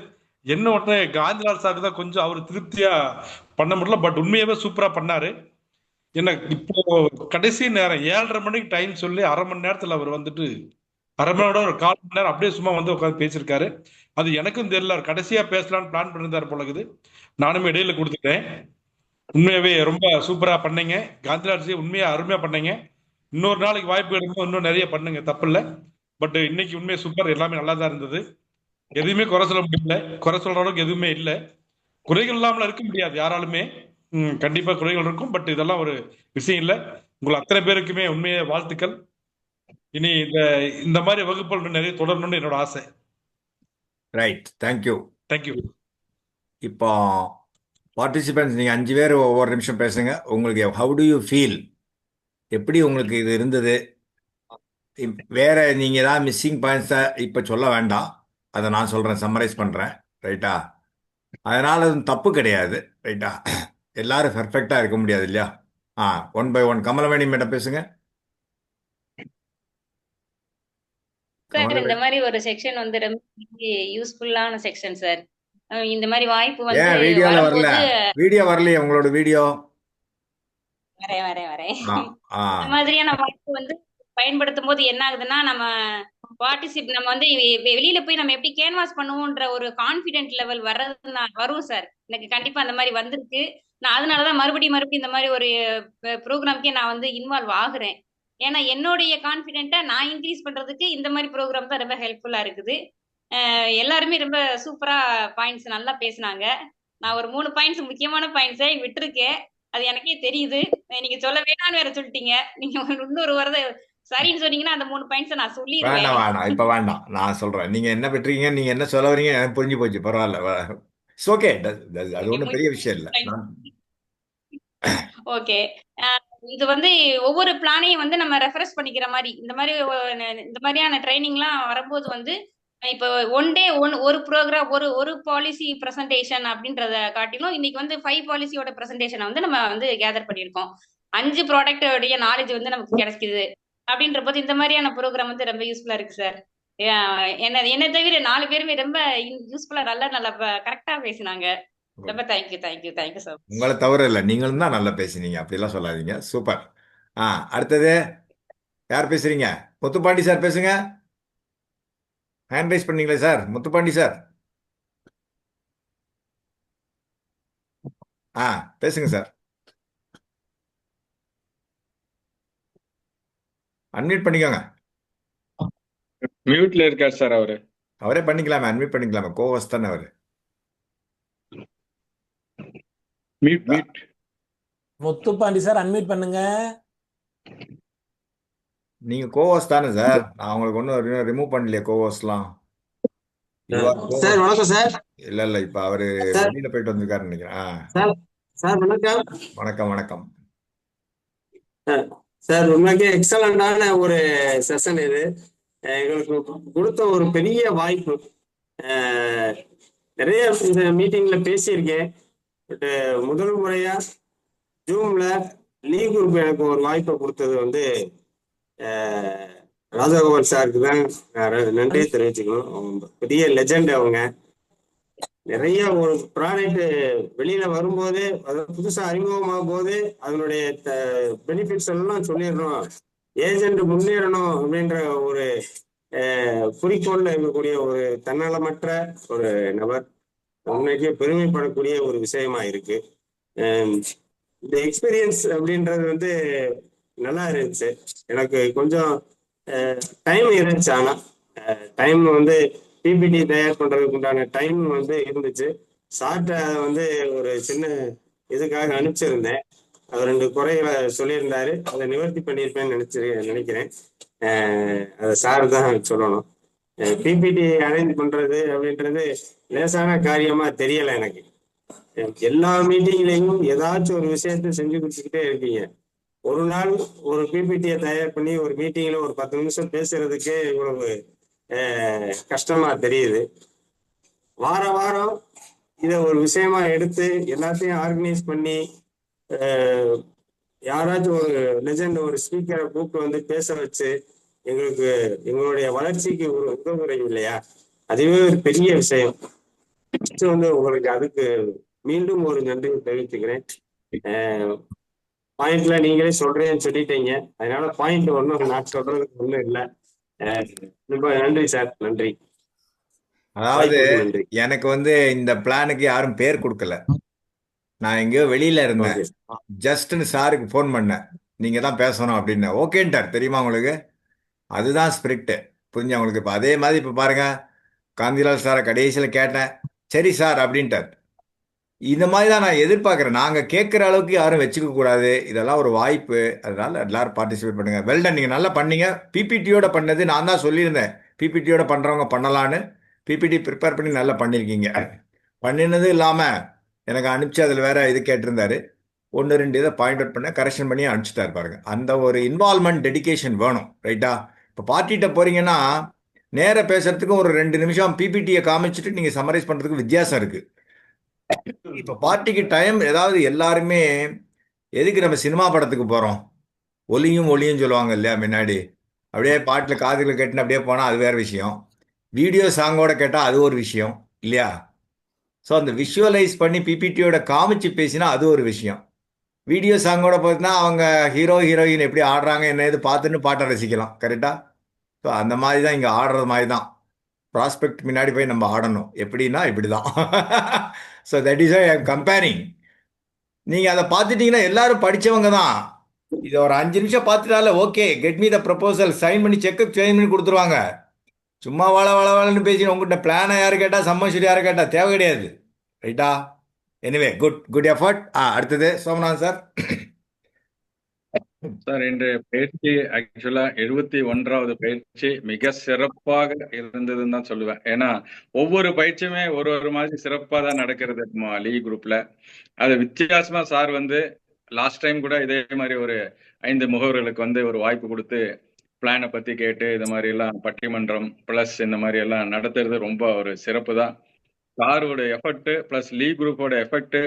என்ன ஒன்று காந்திலால் சாருக்கு தான் கொஞ்சம் அவர் திருப்தியா பண்ண முடியல. பட் உண்மையாவே சூப்பரா பண்ணாரு. என்ன இப்போ கடைசி நேரம் 7:30 மணிக்கு டைம் சொல்லி அரை மணி நேரத்துல அவர் வந்துட்டு அரை மணி நேரம் ஒரு 1/4 மணி நேரம் அப்படியே சும்மா வந்து உட்காந்து பேசியிருக்காரு. அது எனக்கும் தெரியல, அவர் கடைசியா பேசலாம்னு பிளான் பண்ணியிருந்தாரு போல இருக்குது. நானுமே இடையில கொடுத்துட்டேன். உண்மையாவே ரொம்ப சூப்பரா பண்ணீங்க. காந்திலால் உண்மையா அருமையா பண்ணீங்க. இன்னொரு நாளைக்கு வாய்ப்பு எடுக்கும், இன்னும் நிறைய பண்ணுங்க, தப்பு இல்லை. பட் இன்னைக்கு உண்மையை சூப்பர், எல்லாமே நல்லா தான் இருந்தது. எதுவுமே குறை சொல்ல முடியல. குறை சொல்ற அளவுக்கு எதுவுமே இல்லை. குறைகள் இல்லாமல் இருக்க முடியாது யாராலுமே. கண்டிப்பா குறைகள் இருக்கும். பட் இதெல்லாம் ஒரு விஷயம் இல்லை. உங்களை அத்தனை பேருக்குமே உண்மையை வாழ்த்துக்கள். இனி இந்த மாதிரி வகுப்புகள் நிறைய தொடரணும்னு என்னோட ஆசை. Right, thank you. தேங்க்யூ. இப்போ பார்ட்டிசிபென்ட்ஸ் நீங்க 5 பேர் ஒவ்வொரு நிமிஷம் பேசுங்க. உங்களுக்கு ஹவு டு யூ ஃபீல், எப்படி உங்களுக்கு இது இருந்தது? வேற நீங்க ஏதாவது மிஸ்ஸிங் பாயிண்ட்ஸை இப்போ சொல்ல வேண்டாம், அதை நான் சொல்றேன், சம்மரைஸ் பண்றேன். ரைட்டா? அதனால அது தப்பு கிடையாது. ரைட்டா? எல்லாரும் பெர்ஃபெக்டா இருக்க முடியாது இல்லையா? 1 by 1 கமலவேணி மேடம் பேசுங்க. சார் இந்த மாதிரி ஒரு செக்ஷன் வந்து ரொம்ப யூஸ்ஃபுல்லான செக்ஷன் சார். இந்த மாதிரி வாய்ப்பு வந்து ஏன் வீடியோல வரல? வீடியோ வரலையே உங்களோட வீடியோ? வரேன். இந்த மாதிரியான வாய்ப்பு வந்து பயன்படுத்தும் போது என்ன ஆகுதுன்னா, நம்ம வந்து வெளியில போய் நம்ம எப்படி கேன்வாஸ் பண்ணுவோன்ற ஒரு கான்பிடென்ட் லெவல் வரும் சார். எனக்கு கண்டிப்பா அந்த மாதிரி வந்திருக்கு. நான் அதனாலதான் மறுபடியும் இந்த மாதிரி ஒரு ப்ரோக்ராம்க்கே நான் வந்து இன்வால்வ் ஆகுறேன். ஏன்னா என்னுடைய கான்பிடென்ட்டை நான் இன்க்ரீஸ் பண்றதுக்கு இந்த மாதிரி ப்ரோக்ராம் தான் ரொம்ப ஹெல்ப்ஃபுல்லா இருக்குது. எல்லாருமே ரொம்ப சூப்பரா பாயிண்ட்ஸ் நல்லா பேசினாங்க. நான் ஒரு 3 பாயிண்ட்ஸ் முக்கியமான பாயிண்ட்ஸை விட்டுருக்கேன். அது எனக்கே தெரியுது. நீங்க சொல்ல வேணாம்னு வேற சொல்லிட்டீங்க. நீங்க இன்னொரு வரத சரின்னு சொன்னீங்கன்னா அந்த 3 பாயிண்ட்ஸ் நான் சொல்லிடுவேன். வேண்டாம், இப்ப வேண்டாம், நான் சொல்றேன். நீங்க என்ன பெற்றீங்க, நீங்க என்ன சொல்ல வரீங்க எனக்கு புரிஞ்சு போச்சு. பரவாயில்ல, இட்ஸ் ஓகே. அது ஒன்றும் பெரிய விஷயம் இல்லை. ஓகே. இது வந்து ஒவ்வொரு பிளானையும் வந்து நம்ம ரெஃபரன்ஸ் பண்ணிக்கிற மாதிரி இந்த மாதிரியான ட்ரைனிங்லாம் வரும்போது வந்து இப்போ ஒன் டே ஒரு ப்ரோக்ராம் ஒரு பாலிசி பிரசன்டேஷன் அப்படின்றத காட்டிலும் இன்னைக்கு வந்து 5 பாலிசியோட பிரசன்டேஷனை வந்து நம்ம வந்து கேதர் பண்ணியிருக்கோம். 5 ப்ராடக்டோடைய நாலேஜ் வந்து நமக்கு கிடைக்குது. அப்படின்ற போது இந்த மாதிரியான ப்ரோக்ராம் வந்து ரொம்ப யூஸ்ஃபுல்லா இருக்கு சார். என்னை தவிர 4 பேருமே ரொம்ப யூஸ்ஃபுல்லா நல்லா கரெக்டா பேசினாங்க. ரொம்ப தேங்க்யூ சார். உங்களை தவிர இல்லை, நீங்களும் தான் நல்லா பேசினீங்க, அப்படிலாம் சொல்லாதீங்க. சூப்பர். அடுத்தது யார் பேசுறீங்க? முத்துப்பாண்டி சார் பேசுங்க. ஹேண்ட் ரைஸ் பண்ணீங்களே சார், முத்துப்பாண்டி சார். பேசுங்க சார். அன்மியூட் பண்ணிக்கோங்க. மியூட்ல இருக்கார் சார் அவரு. அவரே பண்ணிக்கலாமே, அன்மியூட் பண்ணிக்கலாமே, கோவஸ் தானே அவரு. மியூட். முத்துப்பாண்டி சார் அன்மியூட் பண்ணுங்க. நீங்க கோவஸ் தானே சார்? நான் உங்களுக்கு ஒன்றும் ரிமூவ் பண்ணலையே கோவஸ்லாம். சார் வணக்கம் சார். இல்ல இப்ப அவரு வெளியில போயிட்டு வந்திருக்காருன்னு நினைக்கிறேன். சார் வணக்கம். வணக்கம் வணக்கம் சார். உண்மைக்கே எக்ஸலண்டான ஒரு செஷன் இது. எங்களுக்கு கொடுத்த ஒரு பெரிய வாய்ப்பு. நிறைய இந்த மீட்டிங்ல பேசியிருக்கேன். பட் முதல் முறையா ஜூம்ல லீக் குரூப் எனக்கு ஒரு வாய்ப்பை கொடுத்தது வந்து ராஜகோபால் சாருக்கு தான் நன்றி தெரிவிச்சுக்கணும். அவங்க பெரிய லெஜெண்ட். அவங்க நிறைய ஒரு ப்ராடக்ட் வெளியில வரும்போது, அதாவது புதுசா அறிமுகமாகும் போது அதனுடைய பெனிஃபிட்ஸ் எல்லாம் சொல்லிடணும், ஏஜென்ட் முன்னேறணும் அப்படின்ற ஒரு குறிக்கோள்ல இருக்கக்கூடிய ஒரு தன்னலமற்ற ஒரு நபர். உண்மைக்கே பெருமைப்படக்கூடிய ஒரு விஷயமா இருக்கு. இந்த எக்ஸ்பீரியன்ஸ் அப்படின்றது வந்து நல்லா இருந்துச்சு. எனக்கு கொஞ்சம் டைம் இருந்துச்சு. ஆனா டைம் வந்து பிபிடி தயார் பண்றதுக்கு உண்டான டைம் வந்து இருந்துச்சு. சார்ட்ட வந்து ஒரு சின்ன இதுக்காக அனுப்பிச்சிருந்தேன். அவர் 2 குறைகளை சொல்லியிருந்தாரு, அதை நிவர்த்தி பண்ணியிருப்பேன்னு நினைக்கிறேன். அதை சார் தான் சொல்லணும். பிபிடி அரேஞ்ச் பண்றது அப்படின்றது லேசான காரியமா தெரியல எனக்கு. எல்லா மீட்டிங்லையும் ஏதாச்சும் ஒரு விஷயத்த செஞ்சு கொடுத்துக்கிட்டே இருக்கீங்க. ஒரு நாள் ஒரு பிபிடியை தயார் பண்ணி ஒரு மீட்டிங்ல ஒரு 10 நிமிஷம் பேசுறதுக்கே இவ்வளவு கஷ்டமா தெரியுது. வாரம் இதை ஒரு விஷயமா எடுத்து எல்லாத்தையும் ஆர்கனைஸ் பண்ணி யாராச்சும் ஒரு லெஜெண்ட், ஒரு ஸ்பீக்கரை கூப்பிட்டு வந்து பேச வச்சு எங்களுக்கு எங்களுடைய வளர்ச்சிக்கு ஒரு உதவுறீங்க இல்லையா, அதுவே ஒரு பெரிய விஷயம். வந்து உங்களுக்கு அதுக்கு மீண்டும் ஒரு நன்றி தெரிவிச்சுக்கிறேன். பாயிண்ட்ல நீங்களே சொல்றேன்னு சொல்லிட்டீங்க, அதனால பாயிண்ட் ஒன்றும் நான் சொல்றதுக்கு ஒன்றும் இல்லை. ரொம்ப நன்றி சார், நன்றி. அதாவது எனக்கு வந்து இந்த பிளானுக்கு யாரும் பேர் கொடுக்கல. நான் எங்கேயோ வெளியில இருந்தேன். ஜஸ்ட்னு சாருக்கு ஃபோன் பண்ணேன், நீங்க தான் பேசணும் அப்படின்னு. ஓகேன்ட்டார். தெரியுமா உங்களுக்கு? அதுதான் ஸ்பிரிட்டு. புரிஞ்சு உங்களுக்கு? இப்போ அதே மாதிரி இப்போ பாருங்க, காந்திலால் சாரை கடைசியில் கேட்டேன், சரி சார் அப்படின்ட்டார். இந்த மாதிரி தான் நான் எதிர்பார்க்குறேன். நாங்கள் கேட்குற அளவுக்கு யாரும் வச்சுக்க கூடாது. இதெல்லாம் ஒரு வாய்ப்பு. அதனால எல்லாரும் பார்ட்டிசிபேட் பண்ணுங்க. வெல்டன், நீங்கள் நல்லா பண்ணீங்க. பிபிடியோட பண்ணது நான் தான் சொல்லியிருந்தேன், பிபிடியோட பண்ணுறவங்க பண்ணலான்னு. பிபிடி ப்ரிப்பேர் பண்ணி நல்லா பண்ணியிருக்கீங்க. பண்ணினது இல்லாமல் எனக்கு அனுப்பிச்சு அதில் வேற இது கேட்டிருந்தாரு. 1-2 இதை பாயிண்ட் அவுட் பண்ண கரெக்ஷன் பண்ணி அனுப்பிச்சிட்டாரு பாருங்க. அந்த ஒரு இன்வால்மெண்ட், டெடிகேஷன் வேணும். ரைட்டா? இப்போ பார்ட்டிகிட்ட போறீங்கன்னா நேர பேசுறதுக்கு ஒரு 2 நிமிஷம் பிபிடியை காமிச்சிட்டு நீங்கள் சம்மரைஸ் பண்ணுறதுக்கு வித்தியாசம் இருக்கு. இப்போ பார்ட்டிக்கு டைம் ஏதாவது எல்லாருமே எதுக்கு நம்ம சினிமா படத்துக்கு போகிறோம், ஒலியும் சொல்லுவாங்க இல்லையா முன்னாடி, அப்படியே பாட்டில் காதுகளை கேட்டுன்னு அப்படியே போனால் அது வேறு விஷயம். வீடியோ சாங்கோட கேட்டால் அது ஒரு விஷயம் இல்லையா? ஸோ அந்த விஷுவலைஸ் பண்ணி பிபிடியோட காமிச்சு பேசினா அது ஒரு விஷயம். வீடியோ சாங்கோட பார்த்தீங்கன்னா அவங்க ஹீரோயின் எப்படி ஆடுறாங்க என்ன இது பார்த்துன்னு பாட்டை ரசிக்கலாம். கரெக்டாக? ஸோ அந்த மாதிரி தான் இங்கே ஆடுறது மாதிரி தான். ப்ராஸ்பெக்ட் முன்னாடி போய் நம்ம ஆடணும். எப்படின்னா இப்படி தான். So that is I am comparing. நீங்கள் அதை பார்த்துட்டீங்கன்னா எல்லாரும் படித்தவங்க தான். இதை ஒரு 5 நிமிஷம் பார்த்துட்டால okay, get me the proposal, sign பண்ணி செக்கப் சைன் பண்ணி கொடுத்துருவாங்க. சும்மா வளன்னு பேசி உங்கள்கிட்ட பிளானை யாரு கேட்டால், சம்மன் யாரு கேட்டால் தேவை கிடையாது. ரைட்டா? Anyway good effort. அடுத்தது சோமநாதன் சார். சார், இன்றைய பயிற்சி ஆக்சுவலா 71வது பயிற்சி மிக சிறப்பாக இருந்ததுன்னு தான் சொல்லுவேன். ஏன்னா ஒவ்வொரு பயிற்சியுமே ஒரு மாதிரி சிறப்பாக தான் நடக்கிறது லீக் குரூப்ல. அது வித்தியாசமா சார் வந்து லாஸ்ட் டைம் கூட இதே மாதிரி ஒரு 5 முகவர்களுக்கு வந்து ஒரு வாய்ப்பு கொடுத்து பிளானை பத்தி கேட்டு இது மாதிரி எல்லாம் பட்டிமன்றம் பிளஸ் இந்த மாதிரி எல்லாம் நடத்துறது ரொம்ப ஒரு சிறப்பு தான். சாரோட எஃபர்ட் பிளஸ் லீக் குரூப்போட எஃபெக்ட்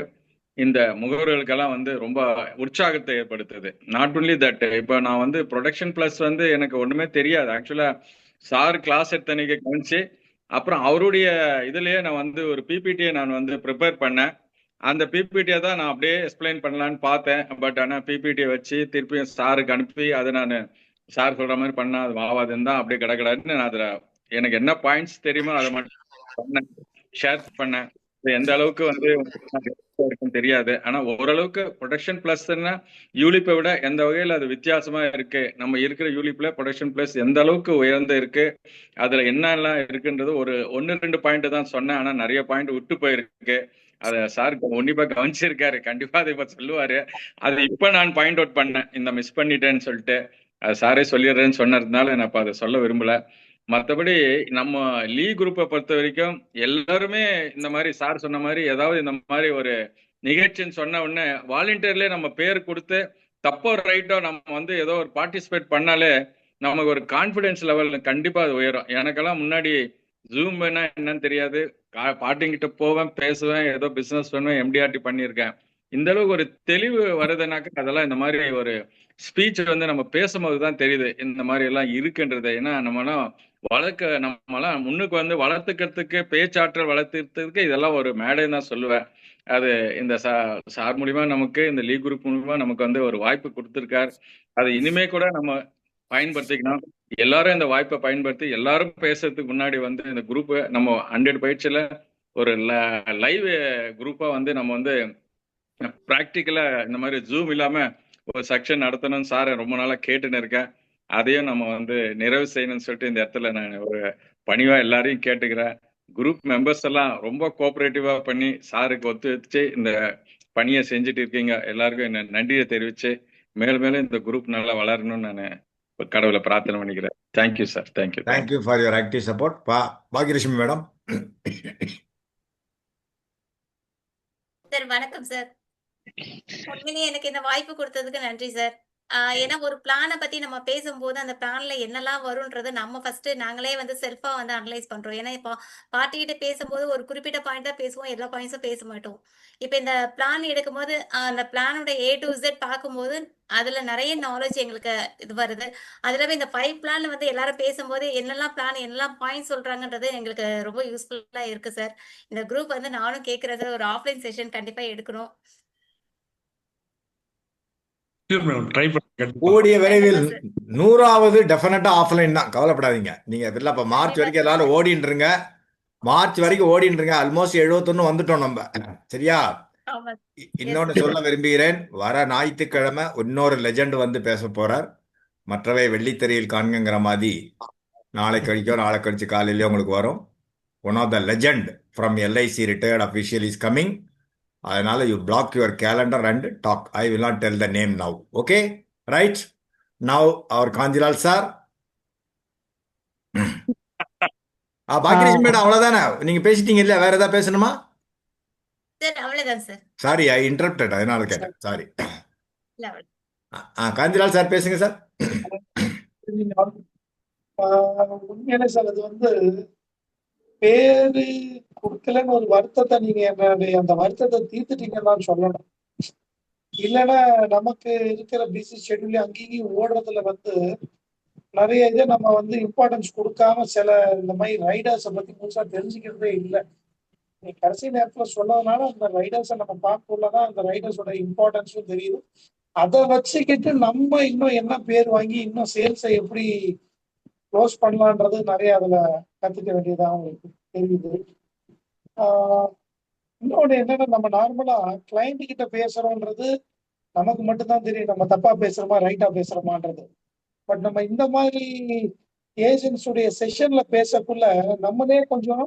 இந்த முகவர்களுக்கெல்லாம் வந்து ரொம்ப உற்சாகத்தை ஏற்படுத்துது. நாட் ஒன்லி தட், இப்போ நான் வந்து ப்ரொடக்ஷன் பிளஸ் வந்து எனக்கு ஒண்ணுமே தெரியாது. ஆக்சுவலா சார் கிளாஸ் எடுத்தனைக்கு கவனிச்சு அப்புறம் அவருடைய இதுலயே நான் வந்து ஒரு பிபிடியை நான் வந்து ப்ரிப்பேர் பண்ணேன். அந்த பிபிடியை தான் நான் அப்படியே எக்ஸ்பிளைன் பண்ணலான்னு பார்த்தேன். பட் ஆனால் பிபிடியை வச்சு திருப்பியும் சாருக்கு அனுப்பி அதை நான் சார் சொல்ற மாதிரி பண்ணா அது ஆகாதுன்னு தான் அப்படியே கடகடன்னு நான் அதில் எனக்கு என்ன பாயிண்ட்ஸ் தெரியுமோ அதை மட்டும் பண்ணேன், ஷேர் பண்ணேன். எந்த அளவுக்கு வந்து இருக்குன்னு தெரியாது. ஆனா ஓரளவுக்கு ப்ரொடக்ஷன் பிளஸ்ன்னா யூலிப்பை விட எந்த வகையில் அது வித்தியாசமா இருக்கு, நம்ம இருக்கிற யூலிப்ல ப்ரொடக்ஷன் பிளஸ் எந்த அளவுக்கு உயர்ந்து இருக்கு, அதுல என்னெல்லாம் இருக்குன்றது ஒரு 1-2 பாயிண்ட் தான் சொன்னேன். ஆனா நிறைய பாயிண்ட் விட்டு போயிருக்கு. அதை சார் உன்னிப்பா கவனிச்சிருக்காரு, கண்டிப்பா அதை இப்ப சொல்லுவாரு. அது இப்ப நான் பாயிண்ட் அவுட் பண்ணேன், இந்த மிஸ் பண்ணிட்டேன்னு சொல்லிட்டு. அது சாரே சொல்லிடுறேன்னு சொன்னதுனால நான் இப்ப அதை சொல்ல விரும்பல. மற்றபடி நம்ம லீ குரூப்பை பொறுத்த வரைக்கும் எல்லாருமே இந்த மாதிரி சார் சொன்ன மாதிரி ஏதாவது இந்த மாதிரி ஒரு நிகழ்ச்சின்னு சொன்ன உடனே வாலண்டியர்லேயே நம்ம பேர் கொடுத்து தப்போ ரைட்டோ நம்ம வந்து ஏதோ ஒரு பார்ட்டிசிபேட் பண்ணாலே நமக்கு ஒரு கான்ஃபிடென்ஸ் லெவல் கண்டிப்பா அது உயரும். எனக்கெல்லாம் முன்னாடி ஜூம் வேணா என்னன்னு தெரியாது, பாட்டிங்கிட்ட போவேன், பேசுவேன், ஏதோ பிசினஸ் பண்ணுவேன், எம்டிஆர்டி பண்ணியிருக்கேன். இந்த அளவுக்கு ஒரு தெளிவு வருதுனாக்க அதெல்லாம் இந்த மாதிரி ஒரு ஸ்பீச் வந்து நம்ம பேசும்போது தான் தெரியுது இந்த மாதிரி எல்லாம் இருக்குன்றது. ஏன்னா நம்மலாம் நம்மலாம் முன்னுக்கு வந்து வளர்த்துக்கிறதுக்கு, பேச்சாற்றல் வளர்த்துக்கிறதுக்கு இதெல்லாம் ஒரு மேடைன்னு தான் சொல்லுவேன். அது இந்த சார் மூலியமா நமக்கு இந்த லீக் குரூப் மூலியமா நமக்கு வந்து ஒரு வாய்ப்பு கொடுத்துருக்கார். அது இனிமே கூட நம்ம பயன்படுத்திக்கணும். எல்லாரும் இந்த வாய்ப்பை பயன்படுத்தி எல்லாரும் பேசுறதுக்கு முன்னாடி வந்து இந்த குரூப் நம்ம 100 பயிற்சியில ஒரு லைவ் குரூப்பா வந்து நம்ம வந்து ப்ராக்டிக்கலா இந்த மாதிரி ஜூம் இல்லாம ஒரு செக்ஷன் நடத்தணும்னு சார் ரொம்ப நாளா கேட்டுன்னு இருக்கேன். அதையும் நம்ம வந்து நிறைவு செய்யணும்னு சொல்லிட்டு இந்த இடத்துல நான் ஒரு பணிவா எல்லாரையும் கேட்டுக்கிறேன். குரூப் மெம்பர்ஸ் எல்லாம் ரொம்ப கோஆபரேட்டிவா பண்ணி சாருக்கு ஒத்துழைச்சு இந்த பணியை செஞ்சுட்டு இருக்கீங்க. எல்லாருக்கும் என்ன நன்றியை தெரிவிச்சு மேலும் மேலும் இந்த குரூப் நல்லா வளரணும்னு நான் கடவுளை பிரார்த்தனை பண்ணிக்கிறேன். Thank you sir. Thank you. Thank you for your active support. Bhagyalakshmi madam. Sir வணக்கம் சார். உண்மையிலேயே எனக்கு இந்த வாய்ப்பு கொடுத்ததுக்கு நன்றி சார். ஏன்னா ஒரு பிளானை பத்தி நம்ம பேசும்போது அந்த பிளான்ல என்னெல்லாம் வரும்ன்றது நம்ம ஃபர்ஸ்ட் நாங்களே வந்து செல்ஃபா வந்து அனலைஸ் பண்றோம். ஏன்னா இப்போ பார்ட்டிகிட்ட பேசும்போது ஒரு குறிப்பிட்ட பாயிண்ட் தான் பேசுவோம், எல்லா பாயிண்ட்ஸும் பேச மாட்டோம். இப்போ இந்த பிளான் எடுக்கும்போது அந்த பிளானோட A to Z பார்க்கும்போது அதுல நிறைய நாலேஜ் எங்களுக்கு இது வருது. அதுல இந்த 5 பிளான்ல வந்து எல்லாரும் பேசும்போது என்னெல்லாம் பிளான் என்னெல்லாம் பாயிண்ட் சொல்றாங்கன்றது எங்களுக்கு ரொம்ப யூஸ்ஃபுல்லா இருக்கு சார். இந்த குரூப் வந்து நானும் கேட்கறது ஒரு ஆஃப்லைன் செஷன் கண்டிப்பா எடுக்கணும். கூடிய விரைவில் 100வது டெஃபினட்டா ஆஃப்லைன் தான், கவலைப்படாதீங்க. நீங்க இதெல்லாம் இப்ப மார்ச் வரைக்கும் எல்லாரும் ஓடின்றுங்க, மார்ச் வரைக்கும் ஓடின்றுங்க. ஆல்மோஸ்ட் 71 வந்துட்டோம் நம்ம, சரியா? இன்னொன்னு சொல்ல விரும்புகிறேன், வர ஞாயிற்றுக்கிழமை இன்னொரு லெஜெண்ட் வந்து பேச போறார். மற்றவை வெள்ளித்திரையில் காண்கிற மாதிரி நாளை கழிச்சு காலையிலேயே உங்களுக்கு வரும். One of the legend from LIC retired official is coming. அதனால you block your calendar and talk. I will not tell the name now. Okay, right? Now அவர் காஞ்சிலால் சார். பாக்கியலட்சுமி மேடம் அவ்வளவுதானே? நீங்க பேசிட்டீங்க இல்ல, வேற ஏதாவது பேசணுமா? சார் அவ்வளவுதான் சார். சாரி, ஐ இன்டரப்டட், அதனால கேட்டேன். சாரி. காஞ்சிலால் சார் பேசுங்க சார். உண்மையிலே சார் அது வந்து பேரு கொடுக்கலன்னு ஒரு வருத்தத்தை நீங்க அந்த வருத்தத்தை தீர்த்துட்டீங்கன்னு சொல்லணும். இல்லைன்னா நமக்கு இருக்கிற பிஸி ஷெட்யூல் அங்கேயும் ஓடுறதுல வந்து நிறைய இதை நம்ம வந்து இம்பார்ட்டன்ஸ் கொடுக்காம சில இந்த மாதிரி ரைடர்ஸை பத்தி முழுசா தெரிஞ்சுக்கிறதே இல்லை. நீ கடைசி நேரத்துல சொன்னதுனால அந்த ரைடர்ஸை நம்ம பார்க்கக்குள்ளதான் அந்த ரைடர்ஸோட இம்பார்ட்டன்ஸும் தெரியுது. அதை வச்சுக்கிட்டு நம்ம இன்னும் என்ன பேர் வாங்கி இன்னும் சேல்ஸை எப்படி க்ளோஸ் பண்ணலான்றது நிறைய அதுல கத்துக்க வேண்டியதா உங்களுக்கு தெரியுது. இன்னொன்று என்னன்னா, நம்ம நார்மலா கிளைண்ட் கிட்ட பேசுறோன்றது நமக்கு மட்டும்தான் தெரியும், நம்ம தப்பா பேசுறோமா ரைட்டா பேசுறோமான்றது. பட் நம்ம இந்த மாதிரி ஏஜென்ட்ஸுடைய செஷன்ல பேசக்குள்ள நம்மளே கொஞ்சம்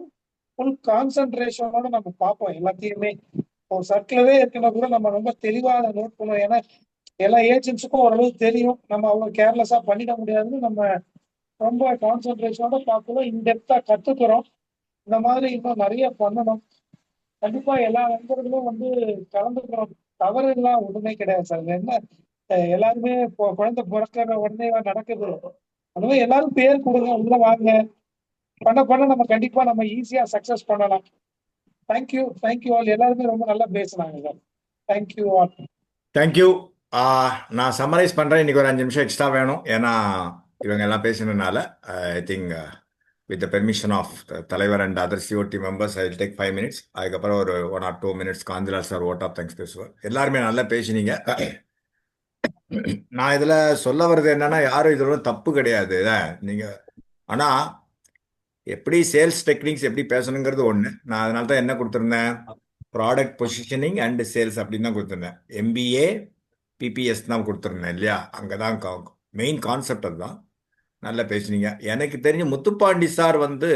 ஃபுல் கான்சென்ட்ரேஷனோட நம்ம பார்ப்போம் எல்லாத்தையுமே. ஒரு சர்க்கிளவே இருக்குன்னா கூட நம்ம ரொம்ப தெளிவா அதை நோட் பண்ணுவோம். ஏன்னா எல்லா ஏஜென்ட்ஸுக்கும் ஓரளவு தெரியும், நம்ம அவ்வளவு கேர்லெஸ்ஸா பண்ணிட முடியாதுன்னு நம்ம ரொம்ப கான்சென்ட்ரேஷனோட பார்க்கணும், இன்டெப்தா கத்துக்கிறோம். இந்த மாதிரி இன்னும் நிறைய பண்ணணும். கண்டிப்பா எல்லா நண்பர்களும் வந்து கலந்துக்கிறோம். தவறு எல்லாம் ஒண்ணுமே கிடையாது சார். என்ன எல்லாருமே குழந்தை பிறக்கிற உடனே நடக்குது. அதுவே எல்லாரும் பேர் கொடுங்க, உள்ள வாங்க, பண்ண நம்ம கண்டிப்பா நம்ம ஈஸியா சக்சஸ் பண்ணலாம். Thank you all. எல்லாருமே ரொம்ப நல்லா பேசுனாங்க சார். Thank you all. தேங்க்யூ. நான் சம்மரைஸ் பண்ணுறேன். இன்னைக்கு ஒரு 5 நிமிஷம் எக்ஸ்ட்ரா வேணும். ஏன்னா இவங்க எல்லாம் பேசினதுனால I think with the permission of தலைவர் and other COT members I will take 5 minutes. அதுக்கப்புறம் ஒரு 1 or 2 minutes Kantilal sir vote of thanks பேசுவார். எல்லாருமே நல்லா பேசினீங்க. நான் இதில் சொல்ல வர்றது என்னன்னா, யாரும் இதோட தப்பு கிடையாது. நீங்கள் ஆனால் எப்படி சேல்ஸ் டெக்னிக்ஸ் எப்படி பேசணுங்கிறது ஒன்று. நான் அதனால தான் என்ன கொடுத்துருந்தேன், ப்ராடக்ட் பொசிஷனிங் அண்ட் சேல்ஸ் அப்படின்னு தான் கொடுத்துருந்தேன். MBA PPS தான் கொடுத்துருந்தேன் இல்லையா? அங்கே தான் மெயின் கான்செப்ட் அதுதான். நல்லா பேசுனீங்க. எனக்கு தெரிஞ்ச முத்துப்பாண்டி சார் வந்து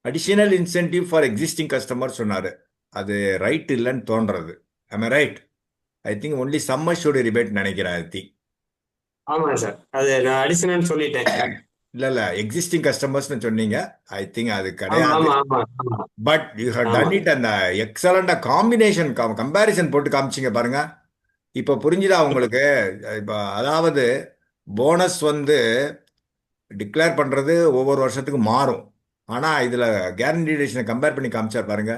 additional incentive for existing customer சொன்னார். அது ரைட் இல்லைன்னு தோன்றது. am I right? I think only sum assured rebate நினைக்கிறேன். ஐ திங்க் ஆமா சார், அது நான் அடிஷனல் சொல்லிட்டேன். இல்லை எக்ஸிஸ்டிங் கஸ்டமர்ஸ்னு சொன்னீங்க. ஐ திங்க் அது ஆமா கிடையாது. ஆமா ஆமா ஆமா பட் யூ ஹவ் ஆமா டன் இட். அந்த எக்ஸலண்டா காம்பினேஷன் கம்பேரிசன் போட்டு காமிச்சிங்க பாருங்க. இப்போ புரிஞ்சுதா உங்களுக்கு? இப்போ அதாவது போனஸ் வந்து டிக்ளேர் பண்றது ஒவ்வொரு வருஷத்துக்கு மாறும். ஆனால் இதில் கேரண்டி டேஷனை கம்பேர் பண்ணி காமிச்சார் பாருங்க.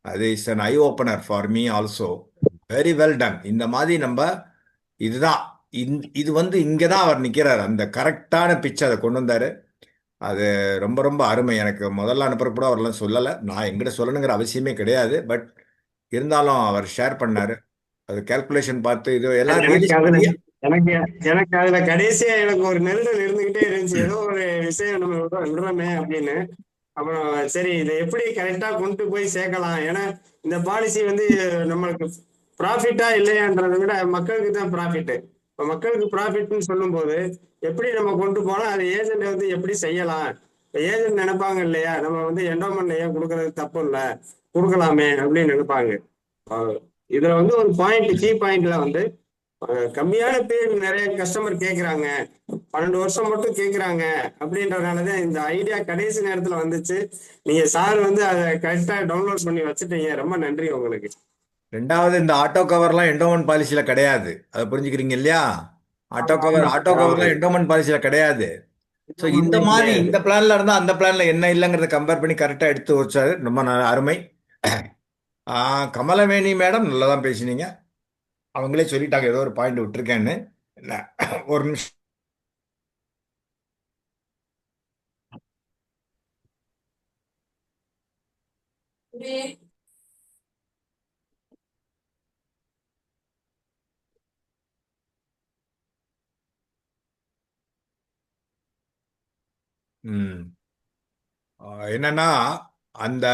அது is an I opener for me also. Very well done. இந்த மாதிரி நம்ம இதுதான் இது வந்து இங்கே தான் அவர் நிற்கிறார். அந்த கரெக்டான பிச்சை அதை கொண்டு வந்தார். அது ரொம்ப ரொம்ப அருமை. எனக்கு முதல்ல அனுப்புற கூட அவரெல்லாம் சொல்லலை. நான் எங்கிட்ட சொல்லணுங்கிற அவசியமே கிடையாது. பட் இருந்தாலும் அவர் ஷேர் பண்ணார். அது கால்குலேஷன் பார்த்து இது எல்லாம் எனக்கு அதுல realistically- எனக்கு எனக்கு அதுல கடைசியா எனக்கு ஒரு நெருடல் இருந்துகிட்டே இருந்துச்சு. ஏதோ ஒரு விஷயம் நம்ம விடுறோமே அப்படின்னு. அப்புறம் சரி, இதை எப்படி கரெக்டா கொண்டு போய் சேர்க்கலாம். ஏன்னா இந்த பாலிசி வந்து நம்மளுக்கு ப்ராஃபிட்டா இல்லையான்றதை விட மக்களுக்கு தான் ப்ராஃபிட். இப்போ மக்களுக்கு ப்ராஃபிட்னு சொல்லும்போது எப்படி நம்ம கொண்டு போனா அது ஏஜென்ட் வந்து எப்படி செய்யலாம். இப்போ ஏஜென்ட் நினைப்பாங்க இல்லையா, நம்ம வந்து என்டோமெண்ட் ஏன் கொடுக்கறது தப்பு இல்லை, கொடுக்கலாமே அப்படின்னு நினைப்பாங்க. இதுல வந்து ஒரு பாயிண்ட், கீ பாயிண்ட்ல வந்து கம்மியான பேர் நிறைய கஸ்டமர் கேட்குறாங்க, 12 வருஷம் மட்டும் கேட்குறாங்க அப்படின்றதுனாலதான் இந்த ஐடியா கடைசி நேரத்துல வந்துச்சு. நீங்க சார் வந்து அதை கரெக்டா டவுன்லோட் பண்ணி வச்சுட்டீங்க. ரொம்ப நன்றி உங்களுக்கு. ரெண்டாவது, இந்த ஆட்டோ கவர்லாம் என்டோமெண்ட் பாலிசியில கிடையாது. அதை புரிஞ்சுக்கிறீங்க இல்லையா? ஆட்டோ கவர்லாம் என்டோமெண்ட் பாலிசியில கிடையாது. ஸோ இந்த மாதிரி இந்த பிளான்ல இருந்தா அந்த பிளான்ல என்ன இல்லைங்கிறத கம்பேர் பண்ணி கரெக்டா எடுத்து வச்சாரு. ரொம்ப அருமை. கமலவேணி மேடம் நல்லா தான் பேசினீங்க. அவங்களே சொல்லிட்டாங்க ஏதோ ஒரு பாயிண்ட் விட்டுருக்கேன்னு. என்ன ஒரு நிமிஷம். என்னன்னா, அந்த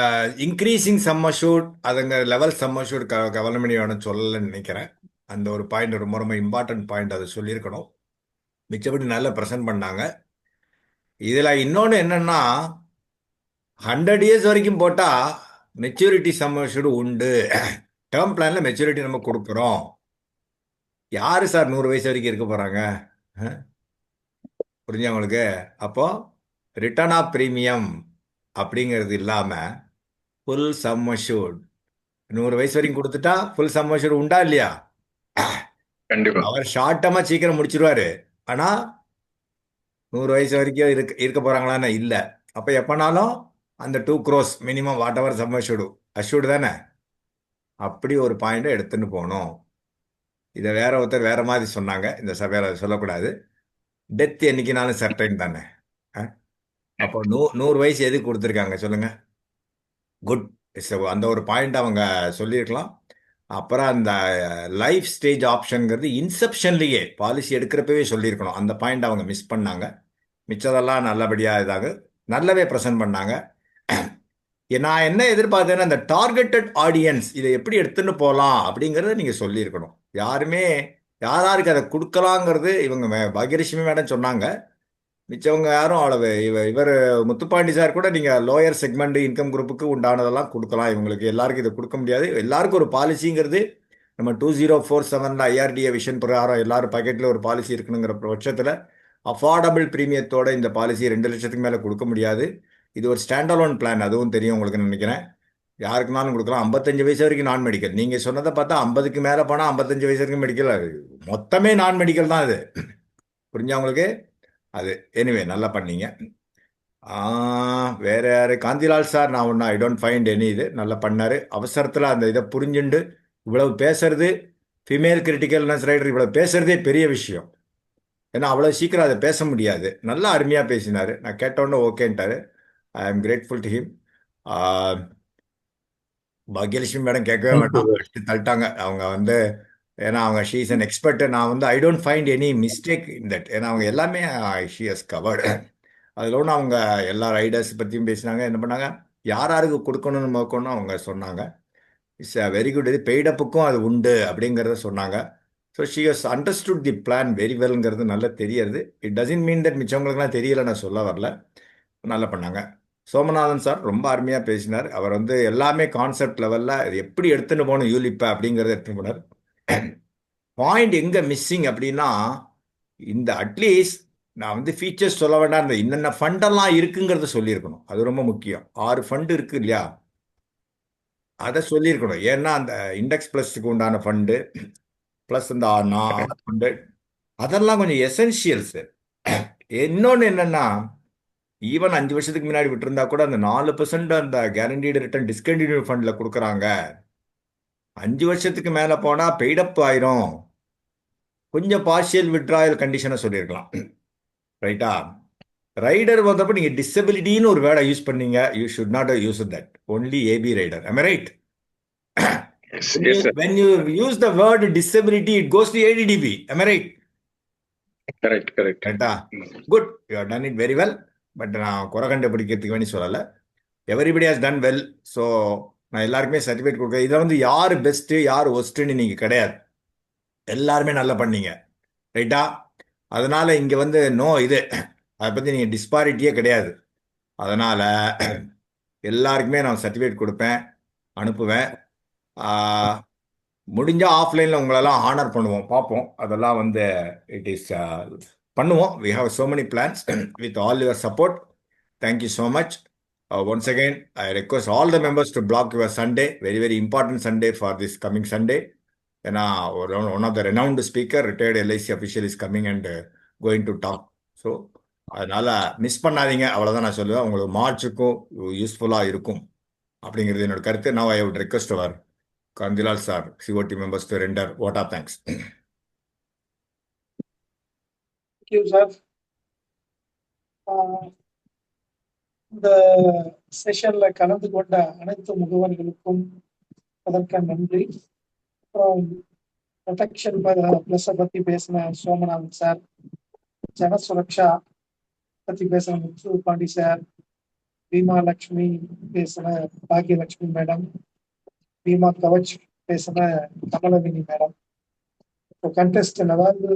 இன்க்ரீசிங் சம் அஷூர்ட் அதுங்க லெவல் சம் அஷூர்ட் கவர்மெண்ட் வேணும் சொல்லலைன்னு நினைக்கிறேன். அந்த ஒரு பாயிண்ட் ரொம்ப ரொம்ப இம்பார்ட்டன்ட் பாயிண்ட், அதை சொல்லியிருக்கணும். மிச்சப்படி நல்லா ப்ரெசென்ட் பண்ணாங்க. இதில் இன்னொன்று என்னன்னா, 100 இயர்ஸ் வரைக்கும் போட்டால் மெச்சூரிட்டி சம் அஷூர்டு உண்டு. டேர்ம் பிளான்ல மெச்சூரிட்டி நம்ம கொடுக்குறோம். யாரு சார் 100 வயசு வரைக்கும் இருக்க போறாங்க? புரிஞ்சா உங்களுக்கு? அப்போ ரிட்டர்ன் ஆஃப் ப்ரீமியம் அப்படிங்கிறது இல்லாம ஃபுல் சம் அஷூர்ட் 100 வயசு வரைக்கும் கொடுத்துட்டா ஃபுல் சம் அஷூர்ட் உண்டா இல்லையா? கண்டிப்பா. அவர் ஷார்ட் டர்மா சீக்கிரம் முடிச்சிருவாரு. ஆனா 100 வயசு வரைக்கும் இருக்க போறாங்களான்னு இல்லை. அப்ப எப்பனாலும் அந்த 2 crores minimum whatever sum assured தானே. அப்படி ஒரு பாயிண்டை எடுத்துன்னு போகணும். இதை வேற ஒருத்தர் வேற மாதிரி சொன்னாங்க. இந்த சபையில சொல்லக்கூடாது. டெத் என்னைக்குனாலும் சர்டைன் தானே. அப்போ 100 வயசு எதுக்கு கொடுத்துருக்காங்க சொல்லுங்க? குட். அந்த ஒரு பாயிண்ட் அவங்க சொல்லியிருக்கலாம். அப்புறம் அந்த லைஃப் ஸ்டேஜ் ஆப்ஷனுங்கிறது இன்செப்ஷன்லேயே பாலிசி எடுக்கிறப்பவே சொல்லியிருக்கணும். அந்த பாயிண்ட் அவங்க மிஸ் பண்ணாங்க. மிச்சதெல்லாம் நல்லபடியாக இதாக நல்லாவே ப்ரெசென்ட் பண்ணாங்க. நான் என்ன எதிர்பார்த்தேன்னா, அந்த டார்கெட்டட் ஆடியன்ஸ் இதை எப்படி எடுத்துன்னு போகலாம் அப்படிங்கிறத நீங்கள் சொல்லியிருக்கணும். யாருக்கு அதை கொடுக்கலாங்கிறது இவங்க பாக்யலட்சுமி மேடம் சொன்னாங்க. மிச்சவங்க யாரும் அவ்வளவு இவர் முத்துப்பாண்டி சார் கூட நீங்கள் லோயர் செக்மெண்ட் இன்கம் குரூப்புக்கு உண்டானதெல்லாம் கொடுக்கலாம். இவங்களுக்கு எல்லாருக்கும் இதை கொடுக்க முடியாது. எல்லாருக்கும் ஒரு பாலிசிங்கிறது நம்ம 2047 IRDA விஷன் பிரகாரம் எல்லாரும் பாக்கெட்டில் ஒரு பாலிசி இருக்கணுங்கிற பட்சத்தில் அஃபோர்டபுள் ப்ரீமியத்தோட இந்த பாலிசி 2 லட்சத்துக்கு மேலே கொடுக்க முடியாது. இது ஒரு ஸ்டாண்டலோன் பிளான், அதுவும் தெரியும் உங்களுக்கு நினைக்கிறேன். யாருக்குனாலும் கொடுக்கலாம். 55 வயசு வரைக்கும் நான் மெடிக்கல். நீங்கள் சொன்னதை பார்த்தா 50க்கு மேலே போனால் 55 வயசு வரைக்கும் மெடிக்கல். அது மொத்தமே நான் மெடிக்கல் தான். அது புரிஞ்சா உங்களுக்கு? அது எனிவே நல்லா பண்ணீங்க. வேற யாரு? காந்திலால் சார், நான் ஒன்றும் ஐ டோன்ட் ஃபைண்ட் எனி இது நல்லா பண்ணாரு. அவசரத்தில் அந்த இதை புரிஞ்சுண்டு இவ்வளவு பேசுறது, ஃபீமேல் கிரிட்டிக்கல்னஸ் ரைடர் இவ்வளவு பேசுறதே பெரிய விஷயம். ஏன்னா அவ்வளவு சீக்கிரம் அதை பேச முடியாது. நல்லா அருமையா பேசினாரு. நான் கேட்டோன்னே ஓகேன்ட்டாரு. ஐ ஆம் grateful to him. Bhagyalakshmi madam கேட்கவே மாட்டாங்க, அடிச்சு தள்ளிட்டாங்க. அவங்க வந்து ஏன்னா அவங்க ஷீ இஸ் அன் எக்ஸ்பர்ட். நான் வந்து I don't find any mistake in that. ஏன்னா அவங்க எல்லாமே ஷீ ஹஸ் கவர்டு. அதில் ஒன்று அவங்க எல்லா ரைடர்ஸ் பற்றியும் பேசினாங்க. என்ன பண்ணாங்க, யார் யாருக்கு கொடுக்கணும்னு மோக்கணும் அவங்க சொன்னாங்க. It's a very good. இது பெய்டப்புக்கும் அது உண்டு அப்படிங்கிறத சொன்னாங்க. So she has understood the plan very வெல்ங்கிறது நல்லா தெரியறது. இட் டசன்ட் மீன் தட் மிச்சவங்களுக்குலாம் தெரியல, நான் சொல்ல வரல. நல்லா பண்ணாங்க. சோமநாதன் சார் ரொம்ப அருமையாக பேசினார். அவர் வந்து எல்லாமே கான்செப்ட் லெவலில் இது எப்படி எடுத்துன்னு போகணும் யூலிப்பை அப்படிங்கிறத எடுத்துன்னு போனார். பாயிண்ட் எங்கே மிஸ்ஸிங் அப்படின்னா, இந்த அட்லீஸ்ட் நான் வந்து ஃபீச்சர்ஸ் சொல்ல வேண்டாம், இந்த என்னென்ன ஃபண்டெல்லாம் இருக்குங்கிறத சொல்லியிருக்கணும். அது ரொம்ப முக்கியம். 6 ஃபண்டு இருக்கு இல்லையா, அதை சொல்லியிருக்கணும். ஏன்னா அந்த இண்டெக்ஸ் ப்ளஸ்க்கு உண்டான ஃபண்டு ப்ளஸ் இந்த ஃபண்டு அதெல்லாம் கொஞ்சம் எசென்ஷியல்ஸு. இன்னொன்று என்னென்னா, ஈவன் 5 வருஷத்துக்கு முன்னாடி விட்டுருந்தா கூட அந்த 4% அந்த கேரண்டீடு ரிட்டர்ன் டிஸ்கண்டினியூ ஃபண்டில் கொடுக்குறாங்க. 5 வருஷத்துக்கு மேலே போனால் பெய்டப் ஆயிரும். கொஞ்சம் பார்ஷியல் விட்ராயல் கண்டிஷனை சொல்லியிருக்கலாம். ரைட்டா? ரைடர் வந்தப்போ நீங்கள் டிசபிலிட்டின்னு ஒரு வேர்டை யூஸ் பண்ணீங்க. You should not use that. Only AB rider. Am I right? Yes, sir. When you use the word disability, it goes to ADDB. Am I right? Correct. ரைட்டா? Good, you have done it very well. But நான் குறை கண்டுபிடிக்கிறதுக்கு வேண்டி சொல்லலை. Everybody has done well. So நான் எல்லாருக்குமே சர்டிஃபிகேட் கொடுக்குறேன். இதில் வந்து யார் பெஸ்ட்டு யார் ஒஸ்ட்டுன்னு நீங்கள் கிடையாது. எல்லாருமே நல்லா பண்ணீங்க. ரைட்டா? அதனால இங்கே வந்து நோ இது அதை பற்றி நீங்கள் டிஸ்பாரிட்டியே கிடையாது. அதனால் எல்லாருக்குமே நான் சர்டிஃபிகேட் கொடுப்பேன், அனுப்புவேன். முடிஞ்சால் ஆஃப்லைனில் உங்களெல்லாம் ஹானர் பண்ணுவோம், பார்ப்போம். அதெல்லாம் வந்து இட் இஸ் பண்ணுவோம். We have so many plans with all your support. Thank you so much. Once again, I request all the members to block your Sunday, very, very important Sunday for this coming Sunday. And one of the renowned speaker, retired LIC official is coming and going to talk. So, அதனால் மிஸ் பண்ணாதீங்க. அவ்வளோதான் நான் சொல்லுவேன். உங்களுக்கு மார்ச்சுக்கும் யூஸ்ஃபுல்லாக இருக்கும் அப்படிங்கிறது என்னோட கருத்து. Now I would request our Kandilal sir, COT members to render vote of thanks. Thank you, sir. இந்த செஷன்ல கலந்து கொண்ட அனைத்து முகவர்களுக்கும் அதற்கு நன்றி. அப்புறம் ப்ரொடெக்ஷன் பிளஸை பத்தி பேசின சோமநாதன் சார், ஜன சுரக்ஷா பத்தி பேசின முத்து பாண்டி சார், பீமா லட்சுமி பேசின பாக்யலட்சுமி மேடம், பீமா கவச் பேசின கமலவினி மேடம், கண்டெஸ்டன் அதாவது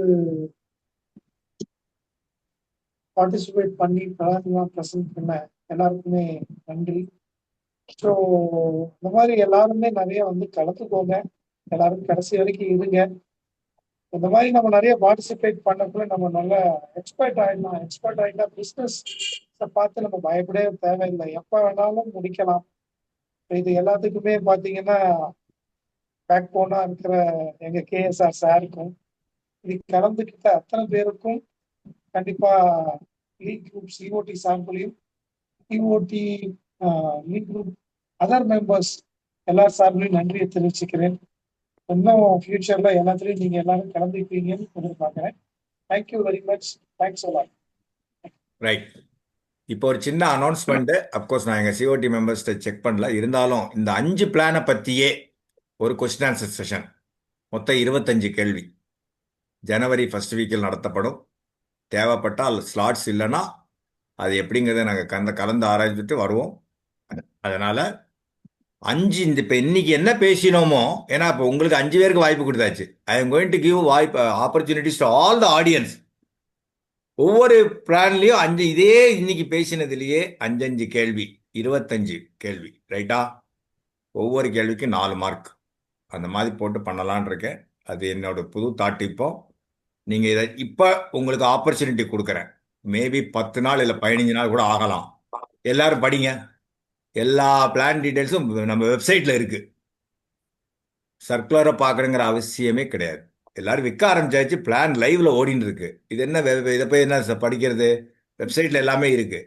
பார்ட்டிசிபேட் பண்ணி பிரதானமாக ப்ரெசென்ட் பண்ண எல்லாருக்குமே நன்றி. ஸோ இந்த மாதிரி எல்லாருமே நிறைய வந்து கலந்துக்கோங்க. எல்லாரும் கடைசி வரைக்கும் இருங்க. இந்த மாதிரி நம்ம நிறைய பார்ட்டிசிபேட் பண்ணக்குள்ள நம்ம நல்லா எக்ஸ்பர்ட் ஆகிடலாம். எக்ஸ்பர்ட் ஆகிட்டா பிஸ்னஸ் பார்த்து நம்ம பயப்படவே தேவையில்லை, எப்போ வேணாலும் முடிக்கலாம். இது எல்லாத்துக்குமே பார்த்தீங்கன்னா பேக் போனா இருக்கிற எங்க KSR சாருக்கும் இது கலந்துக்கிட்ட அத்தனை பேருக்கும் கண்டிப்பா லீக் குரூப் COT சார்பிலையும் COT league group other members எல்லார் சார்பிலையும் நன்றியை தெரிவிச்சுக்கிறேன். இன்னும் ஃபியூச்சர்ல எல்லாத்துலையும் நீங்க எல்லாரும் கலந்துப்பீங்கன்னு எதிர்பார்க்கிறேன். Thank you very much. Thanks a lot. Right. இப்போ ஒரு சின்ன அனௌன்ஸ்மெண்ட். அப்கோர்ஸ் நான் எங்கள் COT மெம்பர்ஸ்ட்டை செக் பண்ணல, இருந்தாலும் இந்த 5 பிளானை பற்றியே ஒரு கொஸ்டின் ஆன்சர் செஷன், மொத்தம் 25 கேள்வி ஜனவரி ஃபர்ஸ்ட் வீக்கில் நடத்தப்படும். தேவைப்பட்டால் ஸ்லாட்ஸ் இல்லைன்னா அது எப்படிங்கிறத நாங்கள் கலந்து ஆராய்ச்சிட்டு வருவோம். அதனால் 5 இந்த இப்போ இன்னைக்கு என்ன பேசினோமோ, ஏன்னா இப்போ உங்களுக்கு 5 பேருக்கு வாய்ப்பு கொடுத்தாச்சு. I am going to give வாய்ப்பு opportunities to all the audience. ஒவ்வொரு பிளான்லையும் 5 இதே இன்னைக்கு பேசினதுலேயே 5 கேள்வி, 25 கேள்வி. ரைட்டா? ஒவ்வொரு கேள்விக்கும் 4 மார்க் அந்த மாதிரி போட்டு பண்ணலான் இருக்கேன். அது என்னோட புது தாட். இப்போ நீங்கள் இதை இப்போ உங்களுக்கு ஆப்பர்ச்சுனிட்டி கொடுக்குறேன். மேபி 10 நாள் இல்லை 15 நாள் கூட ஆகலாம். எல்லாரும் படிங்க. எல்லா பிளான் டீட்டெயில்ஸும் நம்ம வெப்சைட்டில் இருக்குது. சர்க்குலரை பார்க்குறங்கிற அவசியமே கிடையாது. எல்லாரும் விற்க ஆரம்பிச்சாச்சு. பிளான் லைவ்ல ஓடின்னு இருக்கு. இது என்ன இதை போய் என்ன படிக்கிறது? வெப்சைட்ல எல்லாமே இருக்கு.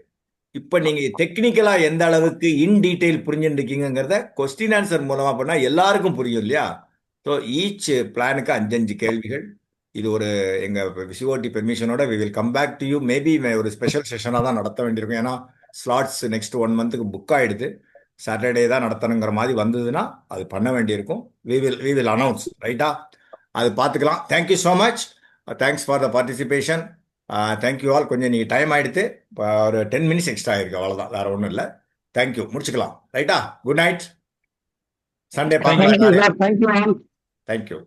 இப்போ நீங்க டெக்னிக்கலா எந்த அளவுக்கு இன் டீட்டெயில் புரிஞ்சுட்டு இருக்கீங்கிறத கொஸ்டின் ஆன்சர் மூலமா பண்ணா எல்லாருக்கும் புரியும் இல்லையா? ஸோ ஈச் பிளானுக்கு 5 கேள்விகள். இது ஒரு எங்கள் சிஓடி பெர்மிஷனோட we will come back to you. Maybe ஒரு ஸ்பெஷல் செஷனாக தான் நடத்த வேண்டியிருக்கும். ஏன்னா ஸ்லாட்ஸ் நெக்ஸ்ட் 1 மந்த்துக்கு புக் ஆகிடுது. சாட்டர்டே தான் நடத்தணுங்கிற மாதிரி வந்ததுன்னா அது பண்ண வேண்டியிருக்கும். வி வில் அனௌன்ஸ், ரைட்டா? அது பார்த்துக்கலாம். Thank you so much. Thanks for the participation. Thank you all. கொஞ்சம் நீங்கள் டைம் ஆகிடுது, ஒரு 10 மினிட்ஸ் எக்ஸ்ட்ரா ஆயிருக்கு, அவ்வளோதான், வேறு ஒன்றும் இல்லை. தேங்க்யூ, முடிச்சுக்கலாம், ரைட்டா? Good night. சண்டே பார்க்கலாம். தேங்க்யூ. தேங்க்யூ.